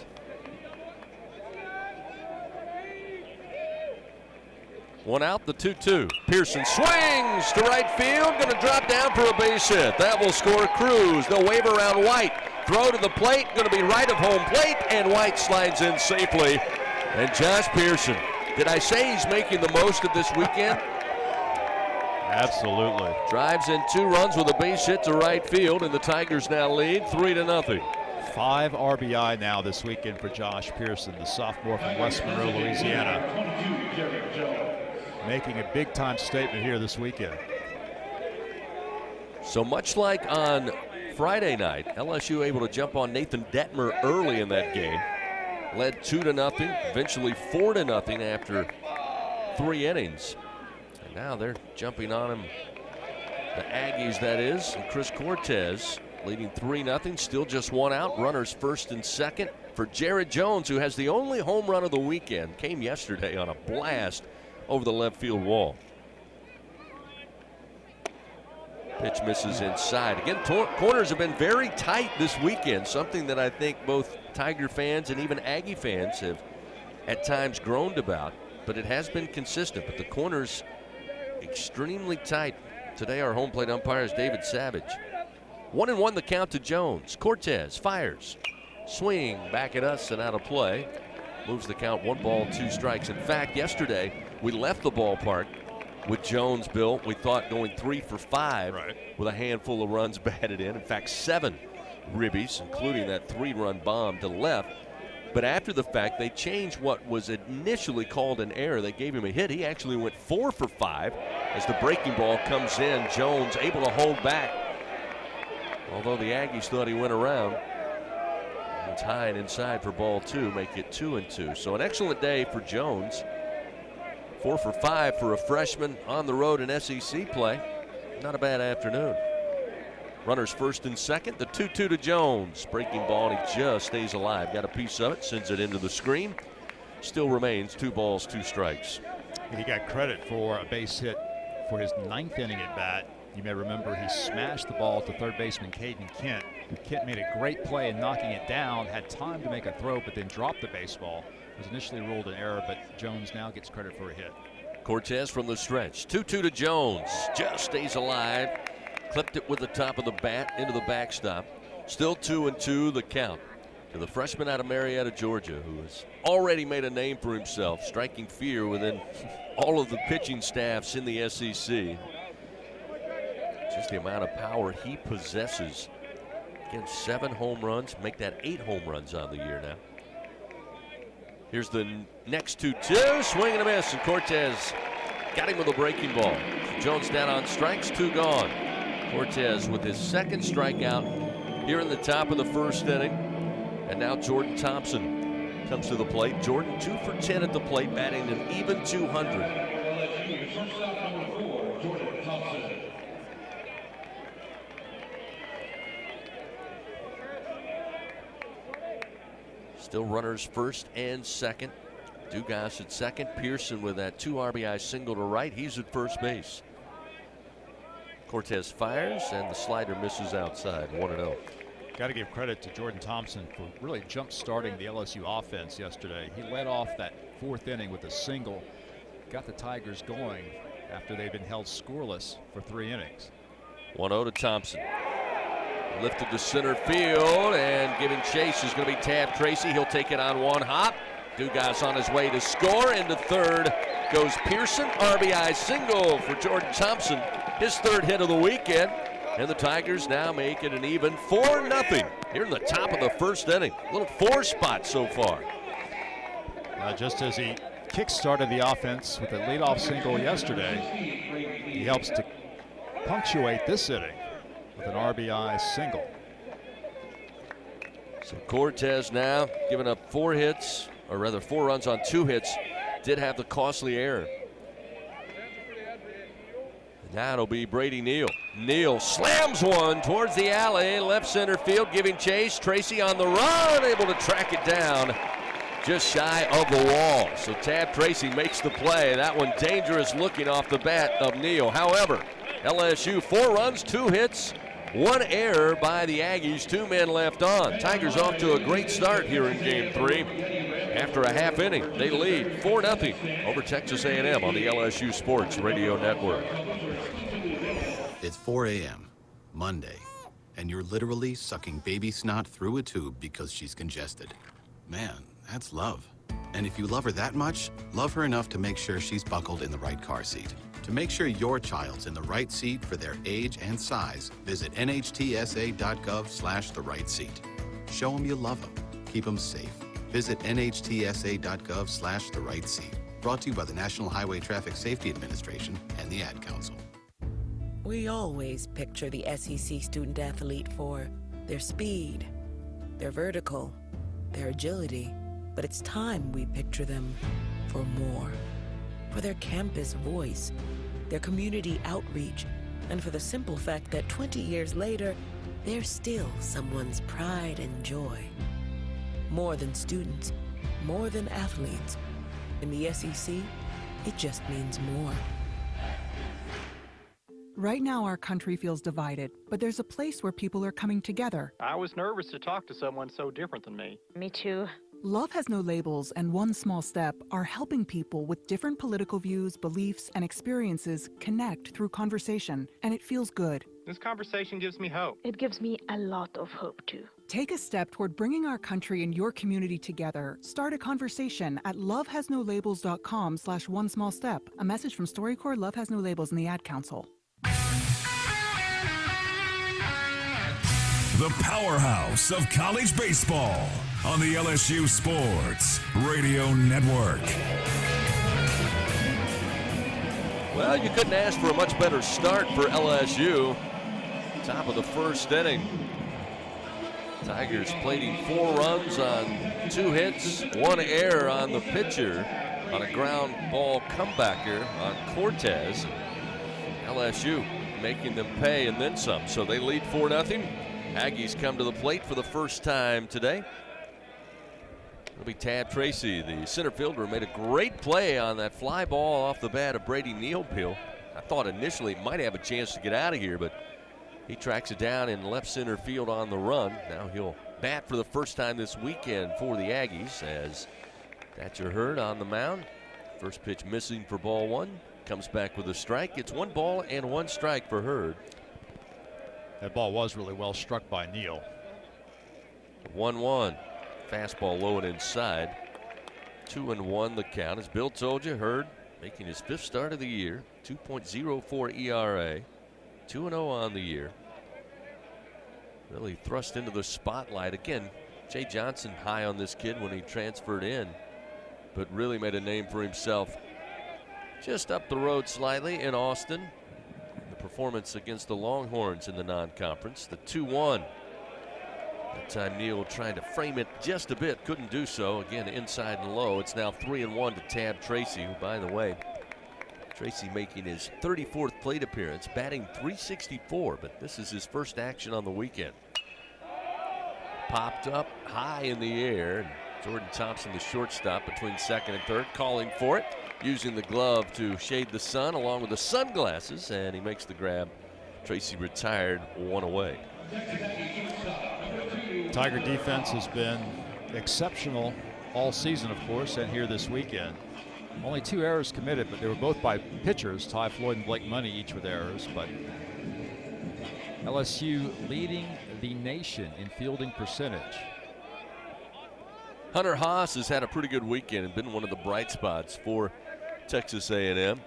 One out, the 2-2. Pearson swings to right field, going to drop down for a base hit. That will score Cruz. They'll wave around White. Throw to the plate, going to be right of home plate, and White slides in safely. And Josh Pearson, did I say he's making the most of this weekend? Absolutely. Drives in 2 runs with a base hit to right field, and the Tigers now lead 3-0. 5 RBI now this weekend for Josh Pearson, the sophomore from West Monroe, Louisiana. Making a big-time statement here this weekend. So much like on Friday night, LSU able to jump on Nathan Detmer early in that game. Led 2-0, eventually 4-0 after 3 innings. And now they're jumping on him. The Aggies, that is, and Chris Cortez leading 3-0, still just 1 out. Runners first and second for Jared Jones, who has the only home run of the weekend. Came yesterday on a blast over the left field wall. Pitch misses inside. Again, corners have been very tight this weekend, something that I think both Tiger fans and even Aggie fans have at times groaned about, but it has been consistent. But the corners extremely tight. Today our home plate umpire is David Savage. 1-1 the count to Jones. Cortez fires. Swing back at us and out of play. Moves the count 1 ball, 2 strikes. In fact, yesterday we left the ballpark with Jones, Bill. We thought going 3 for 5 with a handful of runs batted in. In fact, 7 ribbies, including that 3-run bomb to left. But after the fact, they changed what was initially called an error. They gave him a hit. He actually went 4 for 5 as the breaking ball comes in. Jones able to hold back, although the Aggies thought he went around. It's high and inside for ball 2, make it 2-2. So an excellent day for Jones. 4 for 5 for a freshman on the road in SEC play. Not a bad afternoon. Runners first and second, the 2-2 to Jones. Breaking ball, and he just stays alive. Got a piece of it, sends it into the screen. Still remains 2 balls, 2 strikes. He got credit for a base hit for his 9th inning at bat. You may remember he smashed the ball to third baseman Caden Kent. Kent made a great play in knocking it down, had time to make a throw, but then dropped the baseball. It was initially ruled an error, but Jones now gets credit for a hit. Cortez from the stretch. 2-2 to Jones. Just stays alive. Clipped it with the top of the bat into the backstop. Still 2-2 the count to the freshman out of Marietta, Georgia, who has already made a name for himself, striking fear within all of the pitching staffs in the SEC. realize the amount of power he possesses. Again, 7 home runs, make that 8 home runs on the year now. Here's the next 2-2, swing and a miss, and Cortez got him with a breaking ball. Jones down on strikes, 2 gone. Cortez with his second strikeout here in the top of the first inning. And now Jordan Thompson comes to the plate. Jordan 2 for 10 at the plate, batting an even 200. Still runners first and second. Dugas at second. Pearson with that 2 RBI single to right. He's at first base. Cortez fires, and the slider misses outside. 1-0. Got to give credit to Jordan Thompson for really jump-starting the LSU offense yesterday. He led off that 4th inning with a single, got the Tigers going after they've been held scoreless for 3 innings. 1-0 to Thompson. Lifted to center field, and giving chase is going to be Tab Tracy. He'll take it on 1 hop. Dugas on his way to score. Into third goes Pearson. RBI single for Jordan Thompson. His 3rd hit of the weekend. And the Tigers now make it an even 4-0 here in the top of the first inning. A little 4 spot so far. Just as he kick-started the offense with a leadoff single yesterday, he helps to punctuate this inning with an RBI single. So Cortez now giving up 4 hits, or rather 4 runs on 2 hits. Did have the costly error. Now it'll be Brady Neal. Neal slams one towards the alley, left center field, giving chase. Tracy on the run, able to track it down just shy of the wall. So Tab Tracy makes the play. That one dangerous looking off the bat of Neal. However, LSU 4 runs, 2 hits, 1 error by the Aggies, 2 men left on. Tigers off to a great start here in Game 3. After a half inning, they lead 4-0 over Texas A&M on the LSU Sports Radio Network. It's 4 a.m., Monday, and you're literally sucking baby snot through a tube because she's congested. Man, that's love. And if you love her that much, love her enough to make sure she's buckled in the right car seat. To make sure your child's in the right seat for their age and size, visit nhtsa.gov/the right seat. Show them you love them. Keep them safe. Visit nhtsa.gov/the right seat. Brought to you by the National Highway Traffic Safety Administration and the Ad Council. We always picture the SEC student athlete for their speed, their vertical, their agility. But it's time we picture them for more. For their campus voice, their community outreach, and for the simple fact that 20 years later, they're still someone's pride and joy. More than students, more than athletes. In the SEC, it just means more. Right now, our country feels divided, but there's a place where people are coming together. I was nervous to talk to someone so different than me. Me too. Love Has No Labels and One Small Step are helping people with different political views, beliefs, and experiences connect through conversation, and it feels good. This conversation gives me hope. It gives me a lot of hope, too. Take a step toward bringing our country and your community together. Start a conversation at lovehasnolabels.com/one small step. A message from StoryCorps, Love Has No Labels, and the Ad Council. The powerhouse of college baseball on the LSU Sports Radio Network. Well, you couldn't ask for a much better start for LSU. Top of the first inning. Tigers plating 4 runs on 2 hits, 1 error on the pitcher on a ground ball comebacker on Cortez. LSU making them pay and then some. So they lead 4-0. Aggies come to the plate for the first time today. It'll be Tab Tracy, the center fielder, made a great play on that fly ball off the bat of Brady Neal. I thought initially he might have a chance to get out of here, but he tracks it down in left center field on the run. Now he'll bat for the first time this weekend for the Aggies as Thatcher Hurd on the mound. First pitch missing for ball 1. Comes back with a strike. It's 1 ball and 1 strike for Hurd. That ball was really well struck by Neal. 1-1. Fastball low and inside. 2-1 the count. As Bill told you, Hurd making his 5th start of the year. 2.04 ERA. 2-0 on the year. Really thrust into the spotlight. Again, Jay Johnson high on this kid when he transferred in, but really made a name for himself just up the road slightly in Austin. The performance against the Longhorns in the non-conference, the 2-1. That time Neal trying to frame it just a bit, couldn't do so. Again, inside and low. It's now 3-1 to Tab Tracy, who, by the way, Tracy making his 34th plate appearance, batting .364, but this is his first action on the weekend. Popped up high in the air, and Jordan Thompson, the shortstop between second and third, calling for it, using the glove to shade the sun along with the sunglasses, and he makes the grab. Tracy retired, 1 away. Tiger defense has been exceptional all season, of course, and here this weekend. Only 2 errors committed, but they were both by pitchers. Ty Floyd and Blake Money each with errors, but LSU leading the nation in fielding percentage. Hunter Haas has had a pretty good weekend and been one of the bright spots for Texas A&M.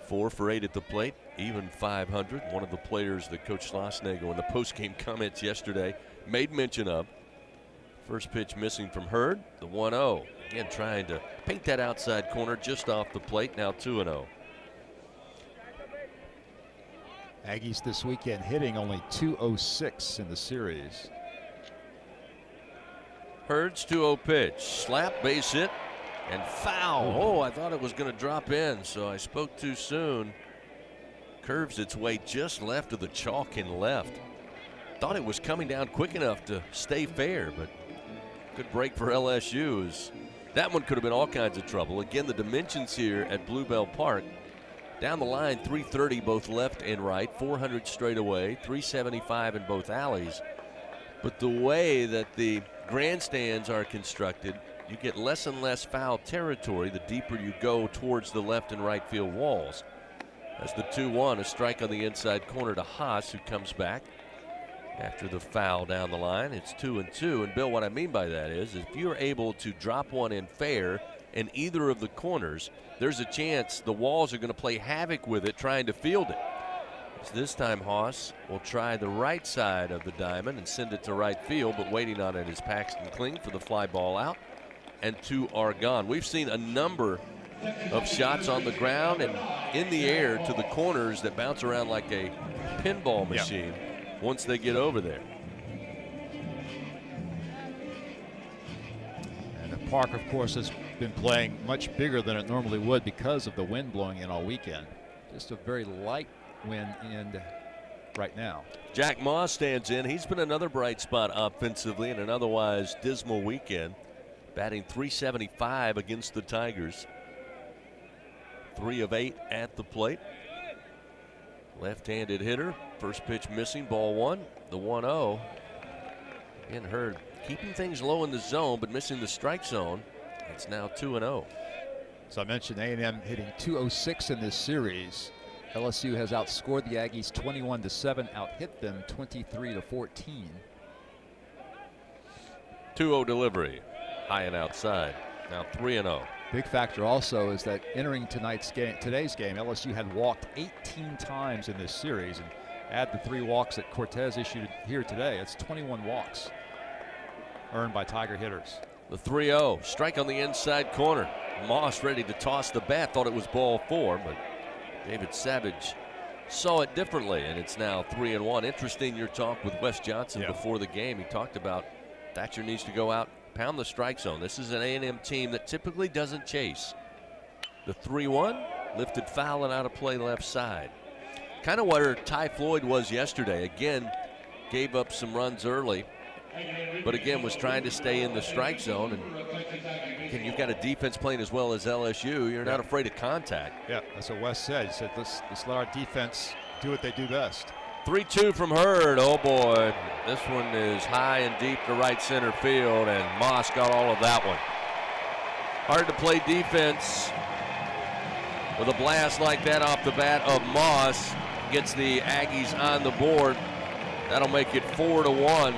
4 for 8 at the plate, even 500. One of the players that Coach Schlossnagle in the postgame comments yesterday made mention of. First pitch missing from Hurd, the 1-0. Again, trying to paint that outside corner just off the plate, now 2-0. Aggies this weekend hitting only .206 in the series. Hurd's 2-0 pitch, slap, base hit, and foul. Oh, I thought it was going to drop in, so I spoke too soon. Curves its way just left of the chalk and left. Thought it was coming down quick enough to stay fair, but good break for LSU. That one could have been all kinds of trouble. Again, the dimensions here at Bluebell Park. Down the line, 330 both left and right, 400 straight away, 375 in both alleys. But the way that the grandstands are constructed, you get less and less foul territory the deeper you go towards the left and right field walls. As the 2-1, a strike on the inside corner to Haas, who comes back after the foul down the line. It's 2-2. And Bill, what I mean by that is if you're able to drop one in fair in either of the corners, there's a chance the walls are going to play havoc with it trying to field it. So this time Haas will try the right side of the diamond and send it to right field, but waiting on it is Paxton Kling for the fly ball out, and 2 are gone. We've seen a number of shots on the ground and in the air to the corners that bounce around like a pinball machine once they get over there. And the park, of course, has been playing much bigger than it normally would because of the wind blowing in all weekend. Just a very light wind in right now. Jack Moss stands in. He's been another bright spot offensively in an otherwise dismal weekend, batting .375 against the Tigers. 3 of 8 at the plate. Left-handed hitter. First pitch missing, ball 1. The 1-0. Again, Hurd keeping things low in the zone, but missing the strike zone. It's now 2-0. So I mentioned A&M hitting .206 in this series. LSU has outscored the Aggies 21-7, out-hit them 23-14. 2-0 delivery, high and outside. Now 3-0. Big factor also is that entering today's game, LSU had walked 18 times in this series, and add the 3 walks that Cortez issued here today. It's 21 walks earned by Tiger hitters. The 3-0, strike on the inside corner. Moss ready to toss the bat, thought it was ball 4, but David Savage saw it differently, and it's now 3-1. Interesting your talk with Wes Johnson before the game. He talked about Thatcher needs to go out, pound the strike zone. This is an A&M team that typically doesn't chase. The 3-1, lifted foul and out of play left side. Kind of where Ty Floyd was yesterday. Again, gave up some runs early, but again was trying to stay in the strike zone. And again, you've got a defense playing as well as LSU. You're not afraid of contact. Yeah, that's what Wes said. He said, let's let our defense do what they do best. 3-2 from Hurd. Oh boy, this one is high and deep to right center field, and Moss got all of that one. Hard to play defense with a blast like that off the bat of Moss. Gets the Aggies on the board. That'll make it 4-1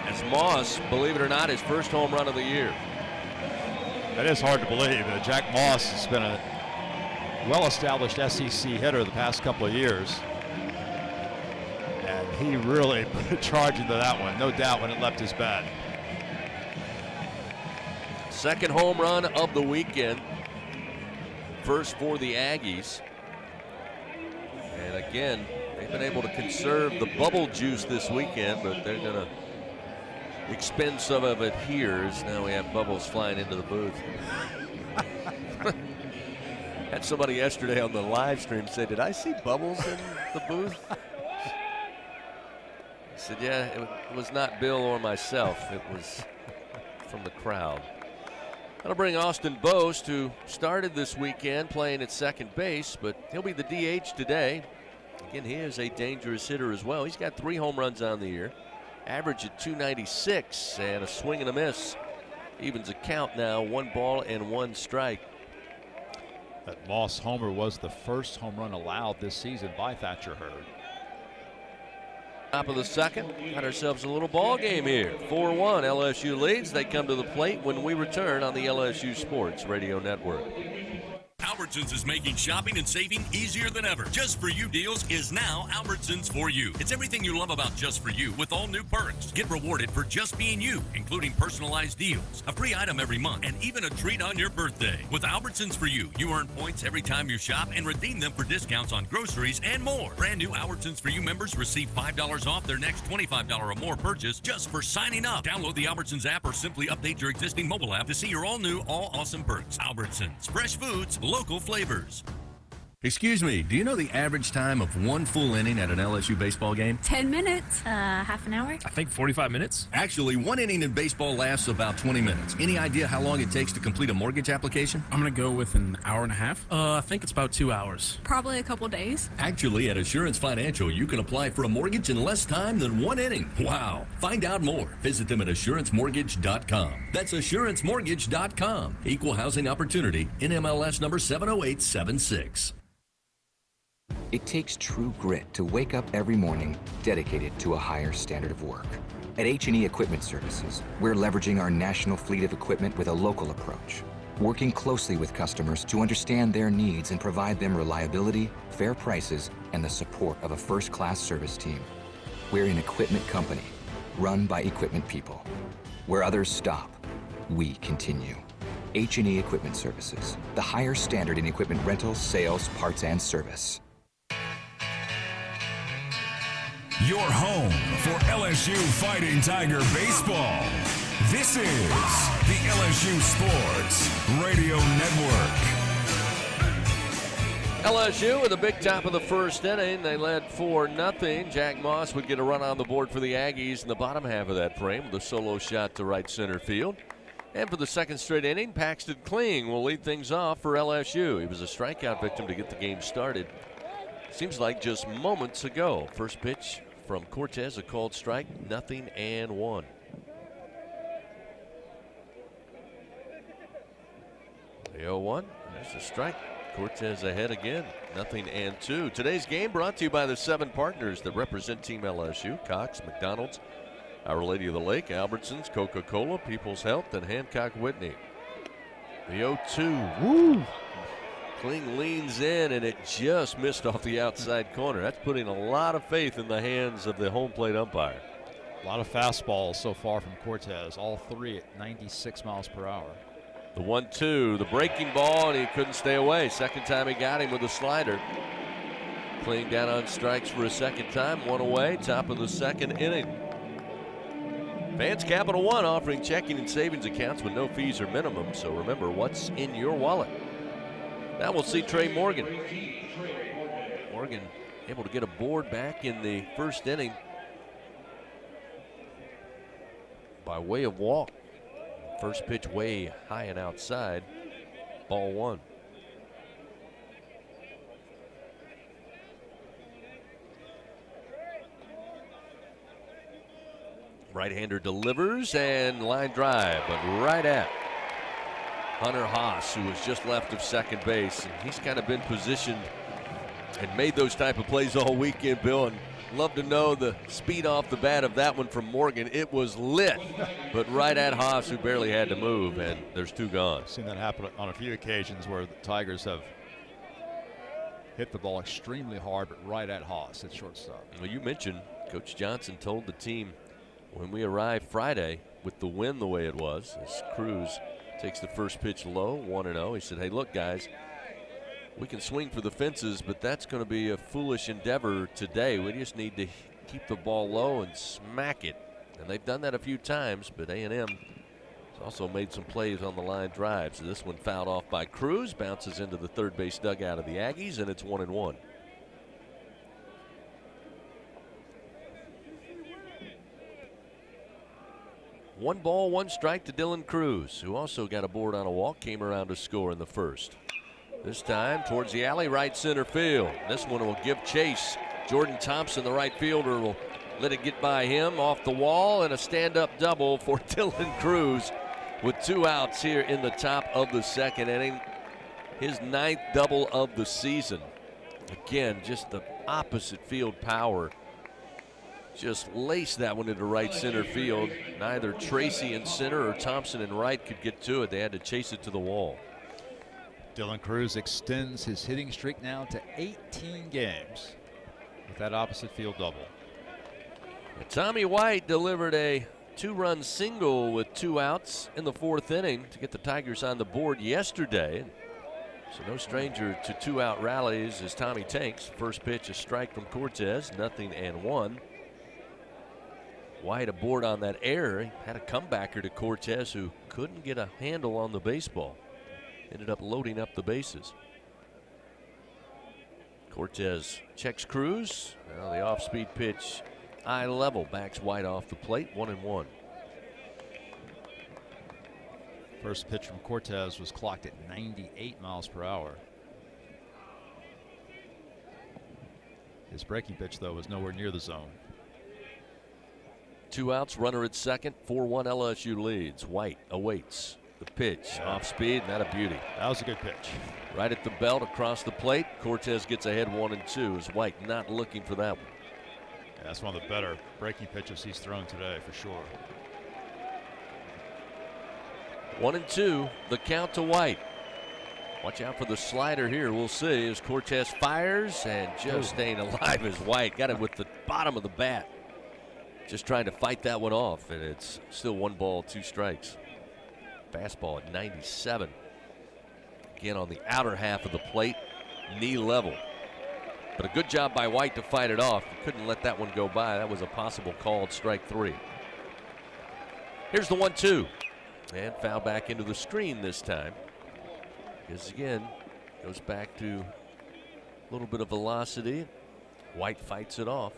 as Moss, believe it or not, his first home run of the year. That is hard to believe. Jack Moss has been a well-established SEC hitter the past couple of years. And he really charged into that one, no doubt, when it left his bat. Second home run of the weekend. First for the Aggies. And again, they've been able to conserve the bubble juice this weekend, but they're going to expend some of it here as now we have bubbles flying into the booth. Had somebody yesterday on the live stream say, "Did I see bubbles in the booth?" I said, "Yeah, it was not Bill or myself. It was from the crowd." That'll bring Austin Boast, who started this weekend playing at second base, but he'll be the DH today. Again, he is a dangerous hitter as well. He's got 3 home runs on the year, average at .296, and a swing and a miss. Evens a count now, 1 ball and 1 strike. That Moss homer was the first home run allowed this season by Thatcher Hurd. Top of the second, got ourselves a little ball game here. 4-1, LSU leads. They come to the plate when we return on the LSU Sports Radio Network. Albertsons is making shopping and saving easier than ever. Just For You deals is now Albertsons For You. It's everything you love about Just For You with all new perks. Get rewarded for just being you, including personalized deals, a free item every month, and even a treat on your birthday. With Albertsons For You, you earn points every time you shop and redeem them for discounts on groceries and more. Brand new Albertsons For You members receive $5 off their next $25 or more purchase just for signing up. Download the Albertsons app or simply update your existing mobile app to see your all new, all awesome perks. Albertsons, fresh foods, local flavors. Excuse me, do you know the average time of one full inning at an LSU baseball game? 10 minutes. Half an hour? I think 45 minutes. Actually, one inning in baseball lasts about 20 minutes. Any idea how long it takes to complete a mortgage application? I'm going to go with an hour and a half. I think it's about 2 hours. Probably a couple days. Actually, at Assurance Financial, you can apply for a mortgage in less time than 1 inning. Wow. Find out more. Visit them at AssuranceMortgage.com. That's AssuranceMortgage.com. Equal housing opportunity. NMLS number 70876. It takes true grit to wake up every morning dedicated to a higher standard of work. At H&E Equipment Services, we're leveraging our national fleet of equipment with a local approach, working closely with customers to understand their needs and provide them reliability, fair prices, and the support of a first-class service team. We're an equipment company, run by equipment people. Where others stop, we continue. H&E Equipment Services, the higher standard in equipment rentals, sales, parts, and service. Your home for LSU Fighting Tiger baseball. This is the LSU Sports Radio Network. LSU with a big top of the first inning. They led 4-0. Jack Moss would get a run on the board for the Aggies in the bottom half of that frame with a solo shot to right center field. And for the second straight inning, Paxton Kling will lead things off for LSU. He was a strikeout victim to get the game started. Seems like just moments ago. First pitch from Cortez, a called strike, 0-1. The 0-1, there's a strike. Cortez ahead again, 0-2. Today's game brought to you by the 7 partners that represent Team LSU: Cox, McDonald's, Our Lady of the Lake, Albertsons, Coca-Cola, People's Health, and Hancock Whitney. The 0-2. Woo! Kling leans in, and it just missed off the outside corner. That's putting a lot of faith in the hands of the home plate umpire. A lot of fastballs so far from Cortez, all 3 at 96 miles per hour. The 1-2, the breaking ball, and he couldn't stay away. Second time he got him with a slider. Kling down on strikes for a second time, 1 away, top of the second inning. Vance Capital One offering checking and savings accounts with no fees or minimum, so remember what's in your wallet. Now we'll see Trey Morgan. Morgan able to get a board back in the first inning by way of walk. First pitch way high and outside. Ball 1. Right-hander delivers and line drive, but right at Hunter Haas, who was just left of second base. And he's kind of been positioned and made those type of plays all weekend, Bill. And love to know the speed off the bat of that one from Morgan. It was lit, but right at Haas, who barely had to move, and there's 2 gone. I've seen that happen on a few occasions where the Tigers have hit the ball extremely hard, but right at Haas at shortstop. Well, you mentioned Coach Johnson told the team when we arrived Friday with the wind the way it was, as Cruz takes the first pitch low, 1-0. He said, hey, look, guys, we can swing for the fences, but that's going to be a foolish endeavor today. We just need to keep the ball low and smack it. And they've done that a few times, but A&M has also made some plays on the line drive. So this one fouled off by Cruz, bounces into the third base dugout of the Aggies, and it's 1-1. One ball, one strike to Dylan Cruz, who also got aboard on a walk, came around to score in the first. This time towards the alley, right center field. This one will give chase. Jordan Thompson, the right fielder, will let it get by him off the wall, and a stand-up double for Dylan Cruz with 2 outs here in the top of the second inning. His 9th double of the season. Again, just the opposite field power. Just laced that one into right center field. Neither Tracy in center or Thompson in right could get to it. They had to chase it to the wall. Dylan Cruz extends his hitting streak now to 18 games with that opposite field double. And Tommy White delivered a 2-run single with 2 outs in the 4th inning to get the Tigers on the board yesterday. So no stranger to 2-out rallies as Tommy takes. First pitch, a strike from Cortez, 0-1. White aboard on that error. He had a comebacker to Cortez, who couldn't get a handle on the baseball. Ended up loading up the bases. Cortez checks Cruz. Now the off-speed pitch, eye level, backs White off the plate, 1-1. First pitch from Cortez was clocked at 98 miles per hour. His breaking pitch, though, was nowhere near the zone. 2 outs, runner at second, 4-1 LSU leads. White awaits the pitch, off speed, and that a beauty. That was a good pitch. Right at the belt across the plate. Cortez gets ahead 1-2 as White not looking for that one. Yeah, that's one of the better breaking pitches he's thrown today for sure. 1-2, the count to White. Watch out for the slider here. We'll see as Cortez fires, and just staying alive as White got it with the bottom of the bat. Just trying to fight that one off, and it's still 1 ball, 2 strikes. Fastball at 97. Again on the outer half of the plate, knee level. But a good job by White to fight it off. Couldn't let that one go by. That was a possible called strike 3. Here's the 1-2. And foul back into the screen this time. Because again, goes back to a little bit of velocity. White fights it off.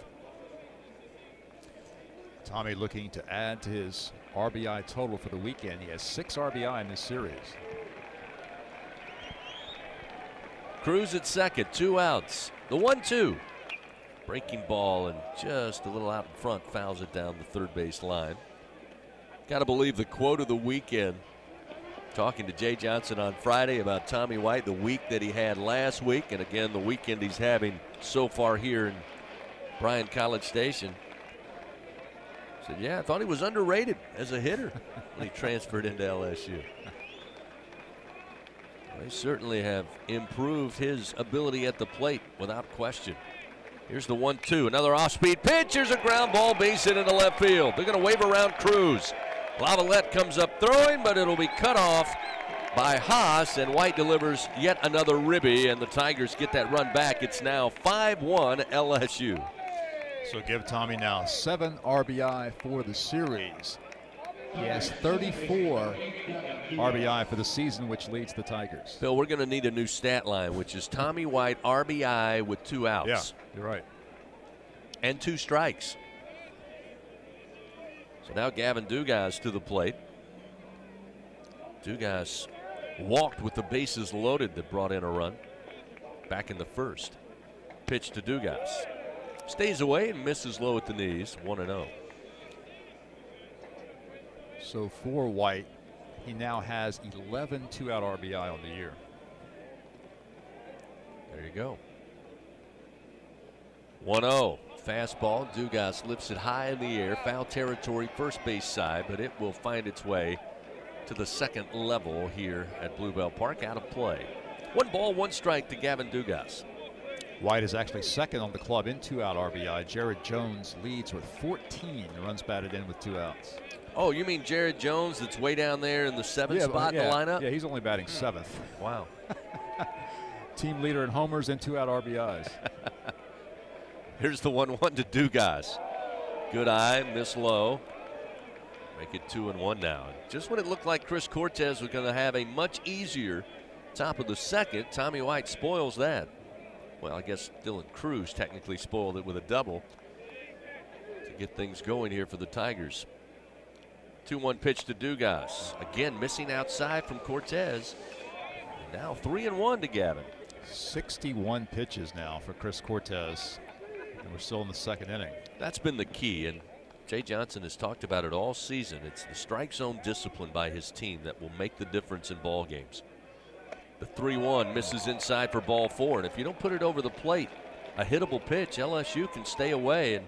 Tommy looking to add to his RBI total for the weekend. He has 6 RBI in this series. Cruz at second, 2 outs. The 1-2. Breaking ball and just a little out in front, fouls it down the third base line. Got to believe the quote of the weekend. Talking to Jay Johnson on Friday about Tommy White, the week that he had last week, and again the weekend he's having so far here in Bryan College Station. Said, yeah, I thought he was underrated as a hitter when he transferred into LSU. They certainly have improved his ability at the plate without question. Here's the 1-2, another off-speed pitch. Here's a ground ball, base hit into left field. They're going to wave around Cruz. Lavalette comes up throwing, but it'll be cut off by Haas, and White delivers yet another ribby, and the Tigers get that run back. It's now 5-1 LSU. So give Tommy now 7 RBI for the series. He has 34 RBI for the season, which leads the Tigers. Bill, we're going to need a new stat line, which is Tommy White RBI with 2 outs. Yeah, you're right. And 2 strikes. So now Gavin Dugas to the plate. Dugas walked with the bases loaded that brought in a run back in the first. Pitch to Dugas. Stays away and misses low at the knees, 1-0. So for White, he now has 11 2-out RBI on the year. There you go. 1-0. Fastball. Dugas lifts it high in the air. Foul territory, first base side, but it will find its way to the second level here at Bluebell Park. Out of play. 1 ball, 1 strike to Gavin Dugas. White is actually second on the club in 2-out RBI. Jared Jones leads with 14 runs batted in with 2 outs. Oh, you mean Jared Jones that's way down there in the 7th spot in the lineup? Yeah, he's only batting 7th. Wow. Team leader in homers and 2-out RBIs. Here's the 1-1 to Dugas. Good eye, miss low. Make it 2-1 now. Just when it looked like Chris Cortez was going to have a much easier top of the second, Tommy White spoils that. Well, I guess Dylan Cruz technically spoiled it with a double to get things going here for the Tigers. 2-1 pitch to Dugas. Again, missing outside from Cortez. And now 3-1 to Gavin. 61 pitches now for Chris Cortez. And we're still in the second inning. That's been the key, and Jay Johnson has talked about it all season. It's the strike zone discipline by his team that will make the difference in ball games. The 3-1 misses inside for ball 4, and if you don't put it over the plate, a hittable pitch, LSU can stay away. And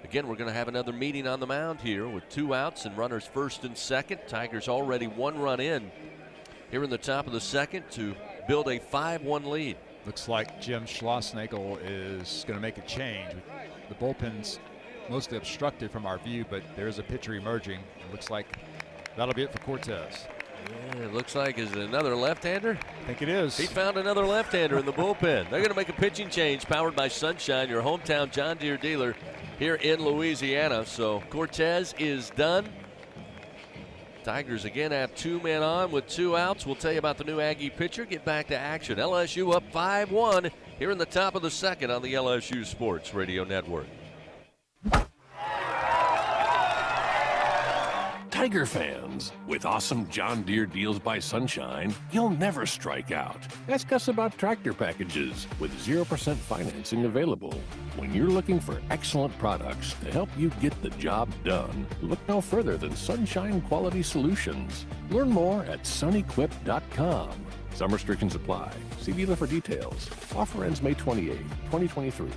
again, we're going to have another meeting on the mound here with 2 outs and runners first and second. Tigers already 1 run in here in the top of the second to build a 5-1 lead. Looks like Jim Schlossnagle is going to make a change. The bullpen's mostly obstructed from our view, but there's a pitcher emerging. It looks like that'll be it for Cortez. Yeah, it looks like, is it another left-hander? I think it is. He found another left-hander in the bullpen. They're going to make a pitching change powered by Sunshine, your hometown John Deere dealer here in Louisiana. So Cortez is done. Tigers again have 2 men on with 2 outs. We'll tell you about the new Aggie pitcher. Get back to action. LSU up 5-1 here in the top of the second on the LSU Sports Radio Network. Tiger fans, with awesome John Deere deals by Sunshine, you'll never strike out. Ask us about tractor packages with 0% financing available. When you're looking for excellent products to help you get the job done, look no further than Sunshine Quality Solutions. Learn more at sunequip.com. Some restrictions apply. See dealer for details. Offer ends May 28, 2023.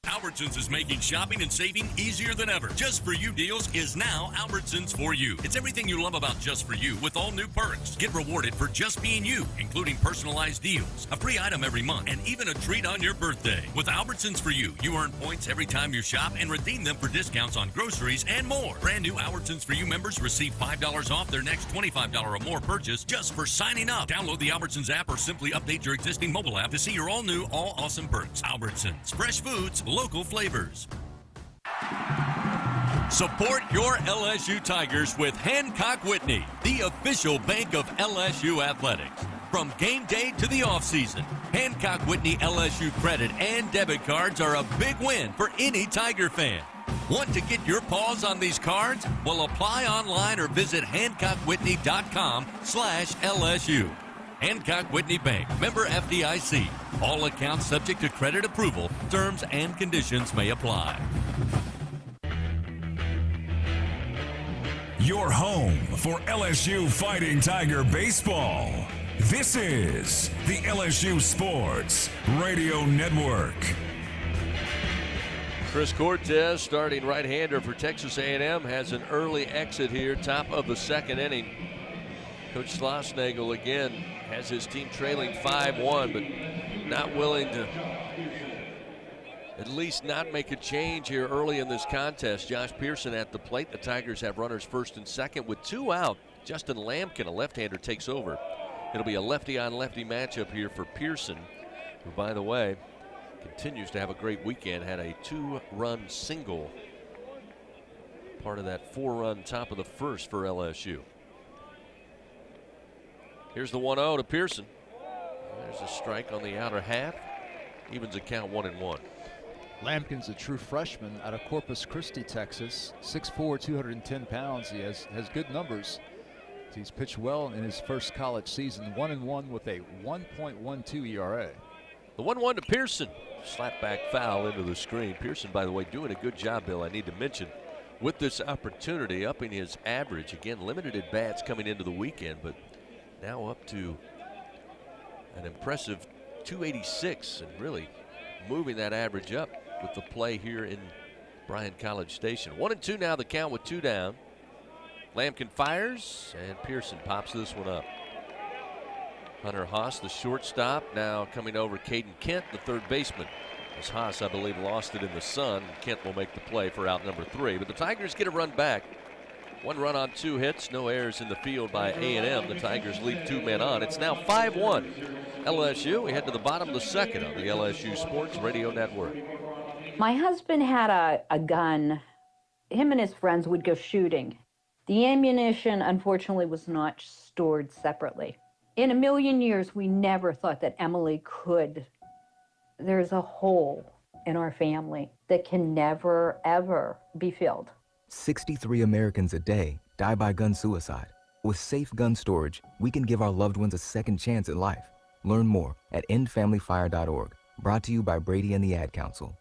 Albertsons is making shopping and saving easier than ever. Just For You deals is now Albertsons For You. It's everything you love about Just For You with all new perks. Get rewarded for just being you, including personalized deals, a free item every month, and even a treat on your birthday. With Albertsons For You, you earn points every time you shop and redeem them for discounts on groceries and more. Brand new Albertsons For You members receive $5 off their next $25 or more purchase just for signing up. Download the Albertsons app or simply update your existing mobile app to see your all new, all awesome perks. Albertsons, fresh foods, local flavors. Support your LSU Tigers with Hancock Whitney, the official bank of LSU athletics. From game day to the offseason, Hancock Whitney LSU credit and debit cards are a big win for any Tiger fan. Want to get your paws on these cards? Well, apply online or visit HancockWhitney.com/LSU. Hancock Whitney Bank, member FDIC. All accounts subject to credit approval. Terms and conditions may apply. Your home for LSU Fighting Tiger baseball. This is the LSU Sports Radio Network. Chris Cortez, starting right-hander for Texas A&M, has an early exit here, top of the second inning. Coach Schlossnagle again has his team trailing 5-1, but not willing to at least not make a change here early in this contest. Josh Pearson at the plate. The Tigers have runners first and second with 2 out. Justin Lampkin, a left-hander, takes over. It'll be a lefty-on-lefty matchup here for Pearson, who, by the way, continues to have a great weekend. Had a 2-run single, part of that 4-run top of the first for LSU. Here's the 1-0 to Pearson. There's a strike on the outer half. Evens the count 1-1. Lampkin's a true freshman out of Corpus Christi, Texas. 6'4", 210 pounds. He has good numbers. He's pitched well in his first college season. 1-1 with a 1.12 ERA. The 1-1 to Pearson. Slap back foul into the screen. Pearson, by the way, doing a good job, Bill, I need to mention, with this opportunity, upping his average. Again, limited at bats coming into the weekend, but now up to an impressive 286 and really moving that average up with the play here in Bryan College Station. 1-2 now, the count with 2 down. Lampkin fires, and Pearson pops this one up. Hunter Haas, the shortstop, now coming over Caden Kent, the third baseman. As Haas, I believe, lost it in the sun. Kent will make the play for out number 3. But the Tigers get a run back. 1 run on 2 hits, no errors in the field by A&M. The Tigers lead 2 men on. It's now 5-1 LSU. We head to the bottom of the second on the LSU Sports Radio Network. My husband had a gun. Him and his friends would go shooting. The ammunition, unfortunately, was not stored separately. In a million years, we never thought that Emily could. There's a hole in our family that can never, ever be filled. 63 Americans a day die by gun suicide. With safe gun storage, we can give our loved ones a second chance at life. Learn more at endfamilyfire.org. Brought to you by Brady and the Ad Council.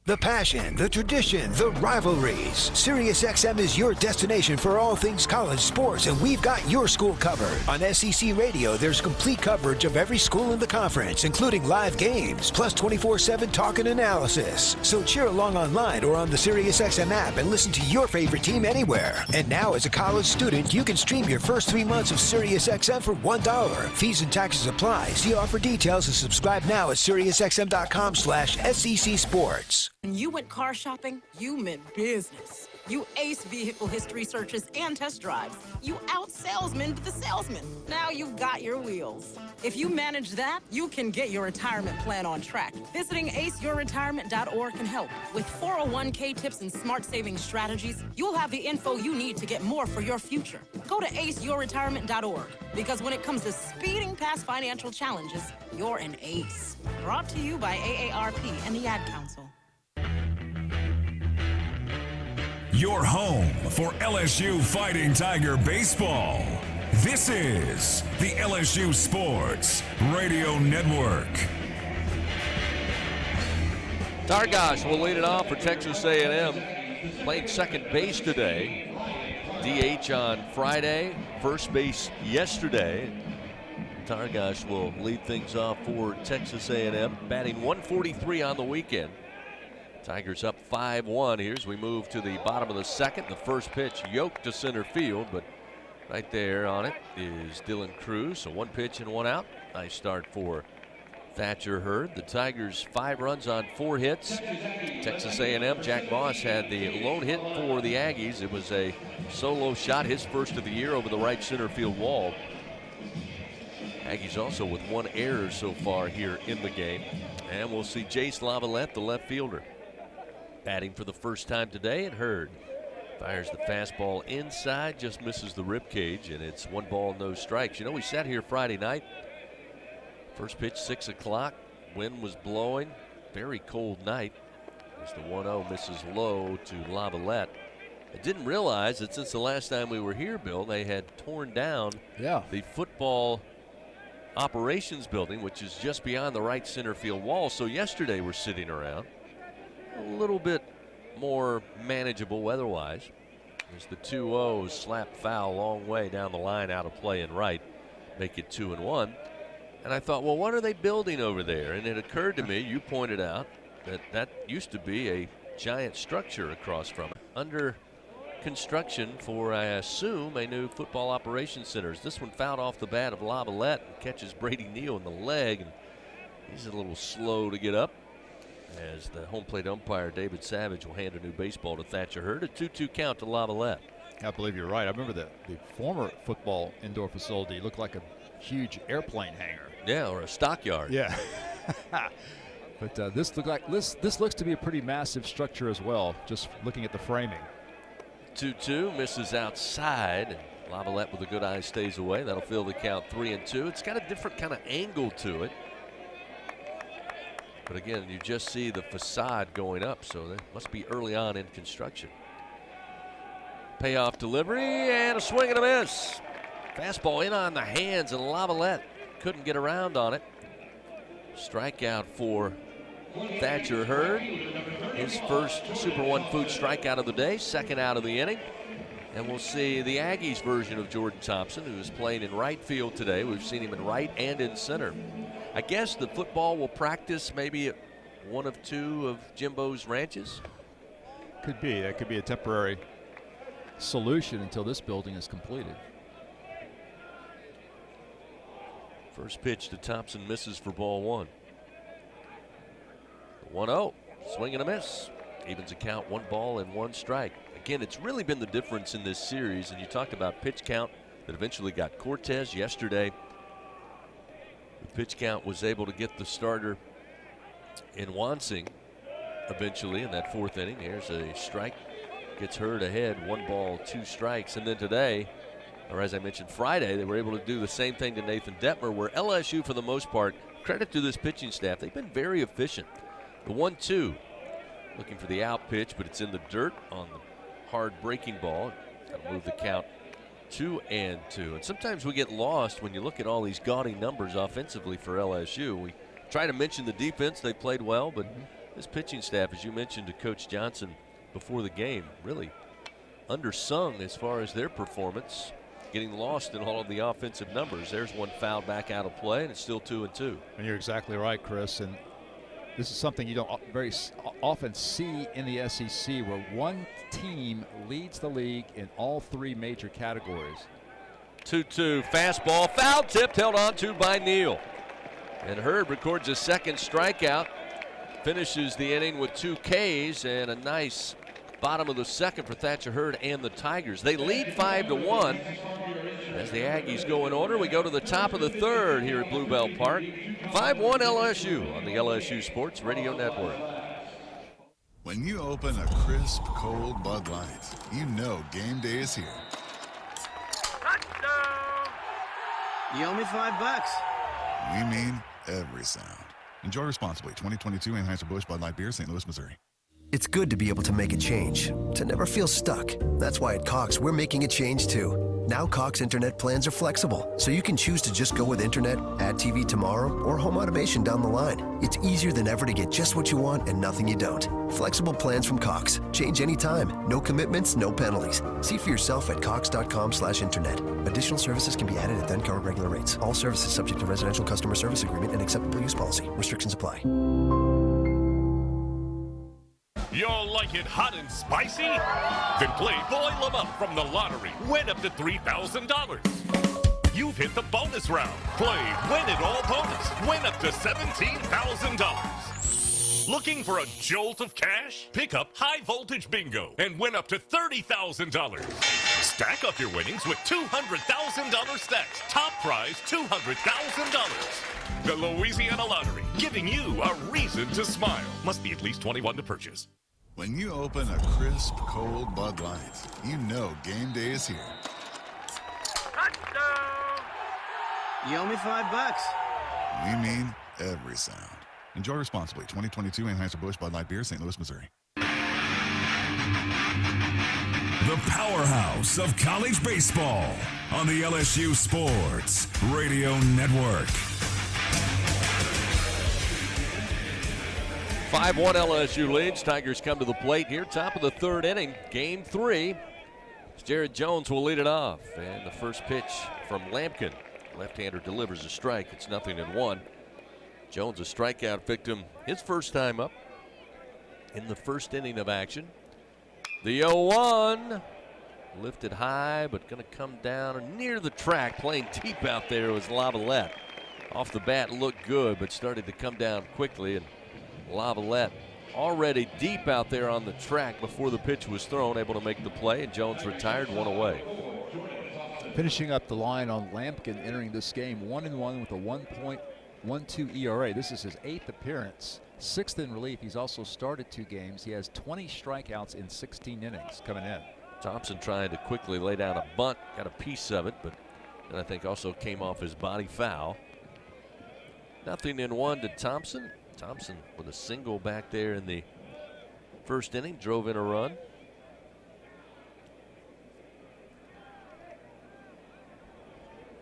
The passion, the tradition, the rivalries. SiriusXM is your destination for all things college sports, and we've got your school covered. On SEC Radio, there's complete coverage of every school in the conference, including live games, plus 24/7 talk and analysis. So cheer along online or on the SiriusXM app and listen to your favorite team anywhere. And now, as a college student, you can stream your first 3 months of SiriusXM for $1. Fees and taxes apply. See offer details and subscribe now at SiriusXM.com/SEC Sports. When you went car shopping, you meant business. You ace vehicle history searches and test drives. You out-salesmaned the salesman. Now you've got your wheels. If you manage that, you can get your retirement plan on track. Visiting aceyourretirement.org can help. With 401k tips and smart saving strategies, you'll have the info you need to get more for your future. Go to aceyourretirement.org, because when it comes to speeding past financial challenges, you're an ace. Brought to you by AARP and the Ad Council. Your home for LSU Fighting Tiger baseball. This is the LSU Sports Radio Network. Targash will lead it off for Texas A&M. Played second base today. DH on Friday, first base yesterday. Targash will lead things off for Texas A&M, batting 143 on the weekend. Tigers up 5-1 here as we move to the bottom of the second. The first pitch yoked to center field, but right there on it is Dylan Cruz. So 1 pitch and 1 out. Nice start for Thatcher Hurd. The Tigers 5 runs on 4 hits. Texas A&M, Jack Moss had the lone hit for the Aggies. It was a solo shot, his first of the year, over the right center field wall. Aggies also with 1 error so far here in the game. And we'll see Jace Lavalette, the left fielder, batting for the first time today, and Hurd fires the fastball inside, just misses the rib cage, and it's 1 ball, no strikes. You know, we sat here Friday night. First pitch, 6 o'clock. Wind was blowing. Very cold night. As the 1-0 misses low to Lavalette. I didn't realize that since the last time we were here, Bill, they had torn down the football operations building, which is just beyond the right center field wall. So yesterday we're sitting around. A little bit more manageable weather-wise, as the 2-0 slap foul long way down the line, out of play and right, make it 2-1. And I thought, well, what are they building over there? And it occurred to me, you pointed out, that used to be a giant structure across from it, under construction for, I assume, a new football operations center. This one fouled off the bat of Lavalette and catches Brady Neal in the leg, and he's a little slow to get up, as the home plate umpire, David Savage, will hand a new baseball to Thatcher Hurd. A 2-2 count to Lavalette. I believe you're right. I remember the former football indoor facility looked like a huge airplane hangar. Yeah, or a stockyard. Yeah. But this looks to be a pretty massive structure as well, just looking at the framing. 2-2, misses outside, and Lavalette with a good eye stays away. That'll fill the count 3-2. It's got a different kind of angle to it. But again, you just see the facade going up, so that must be early on in construction. Payoff delivery and a swing and a miss. Fastball in on the hands, and Lavalette couldn't get around on it. Strikeout for Thatcher Hurd. His first Super One Food strikeout of the day, second out of the inning. And we'll see the Aggies version of Jordan Thompson, who's playing in right field today. We've seen him in right and in center. I guess the football will practice maybe at 1 of 2 of Jimbo's ranches. Could be. That could be a temporary solution until this building is completed. First pitch to Thompson, misses for ball one. 1-0, swing and a miss. Evens the count, 1 ball and 1 strike. Again, it's really been the difference in this series, and you talked about pitch count that eventually got Cortez yesterday. The pitch count was able to get the starter in Wansing eventually in that 4th inning. Here's a strike, gets Hurd ahead, 1 ball, 2 strikes. And then today, or as I mentioned Friday, they were able to do the same thing to Nathan Detmer, where LSU, for the most part, credit to this pitching staff, they've been very efficient. The 1-2, looking for the out pitch, but it's in the dirt on the hard breaking ball. Got to move the count 2-2. And sometimes we get lost when you look at all these gaudy numbers offensively for LSU. We try to mention the defense, they played well, but this pitching staff, as you mentioned to Coach Johnson before the game, really undersung as far as their performance, getting lost in all of the offensive numbers. There's one foul back out of play, and it's still 2-2. And you're exactly right, Chris. And this is something you don't very often see in the SEC, where one team leads the league in all 3 major categories. 2-2, fastball, foul tipped, held on to by Neal. And Hurd records a 2nd strikeout, finishes the inning with 2 Ks and a nice bottom of the 2nd for Thatcher Hurd and the Tigers. They lead 5-1. As the Aggies go in order, we go to the top of the 3rd here at Bluebell Park. 5-1 LSU on the LSU Sports Radio Network. When you open a crisp, cold Bud Light, you know game day is here. Touchdown! You owe me $5. We mean every sound. Enjoy responsibly. 2022 Anheuser-Busch Bud Light Beer, St. Louis, Missouri. It's good to be able to make a change, to never feel stuck. That's why at Cox, we're making a change too. Now Cox Internet plans are flexible, so you can choose to just go with Internet, add TV tomorrow, or home automation down the line. It's easier than ever to get just what you want and nothing you don't. Flexible plans from Cox. Change anytime. No commitments, no penalties. See for yourself at cox.com/internet. Additional services can be added at then current regular rates. All services subject to residential customer service agreement and acceptable use policy. Restrictions apply. You'll like it hot and spicy? Then play Boil 'em Up from the lottery. Win up to $3,000. You've hit the bonus round. Play Win It All bonus. Win up to $17,000. Looking for a jolt of cash? Pick up High Voltage Bingo and win up to $30,000. Stack up your winnings with $200,000 stacks. Top prize $200,000. The Louisiana Lottery, giving you a reason to smile. Must be at least 21 to purchase. When you open a crisp, cold Bud Light, you know game day is here. Touchdown! You owe me $5. We mean every sound. Enjoy responsibly. 2022 Anheuser-Busch Bud Light Beer, St. Louis, Missouri. The powerhouse of college baseball on the LSU Sports Radio Network. 5-1 LSU leads. Tigers come to the plate here. Top of the 3rd inning, game 3. Jared Jones will lead it off. And the first pitch from Lampkin. Left-hander delivers a strike. It's 0-1. Jones a strikeout victim his first time up in the 1st inning of action. The 0-1 lifted high, but going to come down near the track. Playing deep out there was Lavalette. Off the bat looked good, but started to come down quickly. And Lavalette already deep out there on the track before the pitch was thrown, able to make the play, and Jones retired, 1 away. Finishing up the line on Lampkin entering this game, 1-1 with a 1.12 ERA. This is his 8th appearance, 6th in relief. He's also started 2 games. He has 20 strikeouts in 16 innings coming in. Thompson trying to quickly lay down a bunt, got a piece of it, but then I think also came off his body foul. 0-1 to Thompson. Thompson with a single back there in the 1st inning, drove in a run.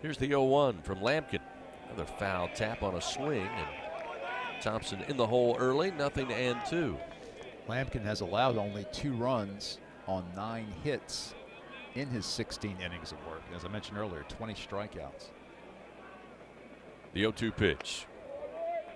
Here's the 0-1 from Lampkin. Another foul tap on a swing, and Thompson in the hole early, 0-2. Lampkin has allowed only 2 runs on 9 hits in his 16 innings of work. As I mentioned earlier, 20 strikeouts. The 0-2 pitch.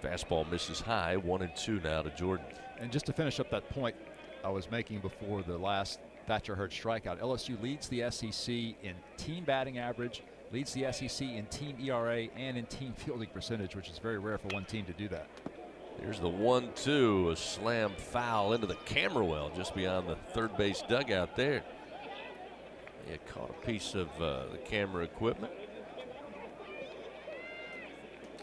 Fastball misses high, 1-2 now to Jordan. And just to finish up that point I was making before the last Thatcher Hurd strikeout, LSU leads the SEC in team batting average, Leads the SEC in team ERA and in team fielding percentage, which is very rare for one team to do that. Here's the 1-2, a slam foul into the camera well just beyond the third base dugout there. He had caught a piece of the camera equipment.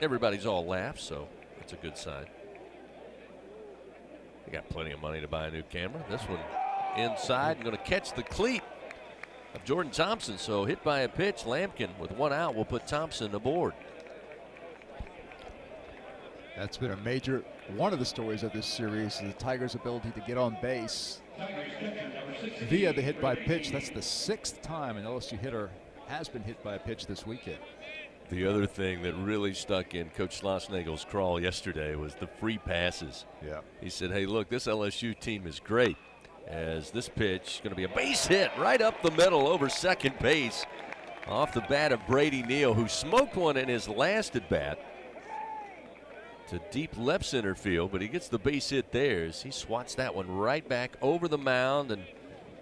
Everybody's all laughs, so that's a good sign. They got plenty of money to buy a new camera. This one inside and going to catch the cleat of Jordan Thompson. So hit by a pitch, Lampkin with one out will put Thompson aboard. That's been a major, one of the stories of this series, is the Tigers' ability to get on base via the hit by pitch. That's the 6th time an LSU hitter has been hit by a pitch this weekend. The other thing that really stuck in Coach Schlossnagel's crawl yesterday was the free passes. Yeah. He said, hey, look, this LSU team is great, as this pitch is going to be a base hit right up the middle over second base off the bat of Brady Neal, who smoked one in his last at bat to deep left center field, but he gets the base hit there as he swats that one right back over the mound and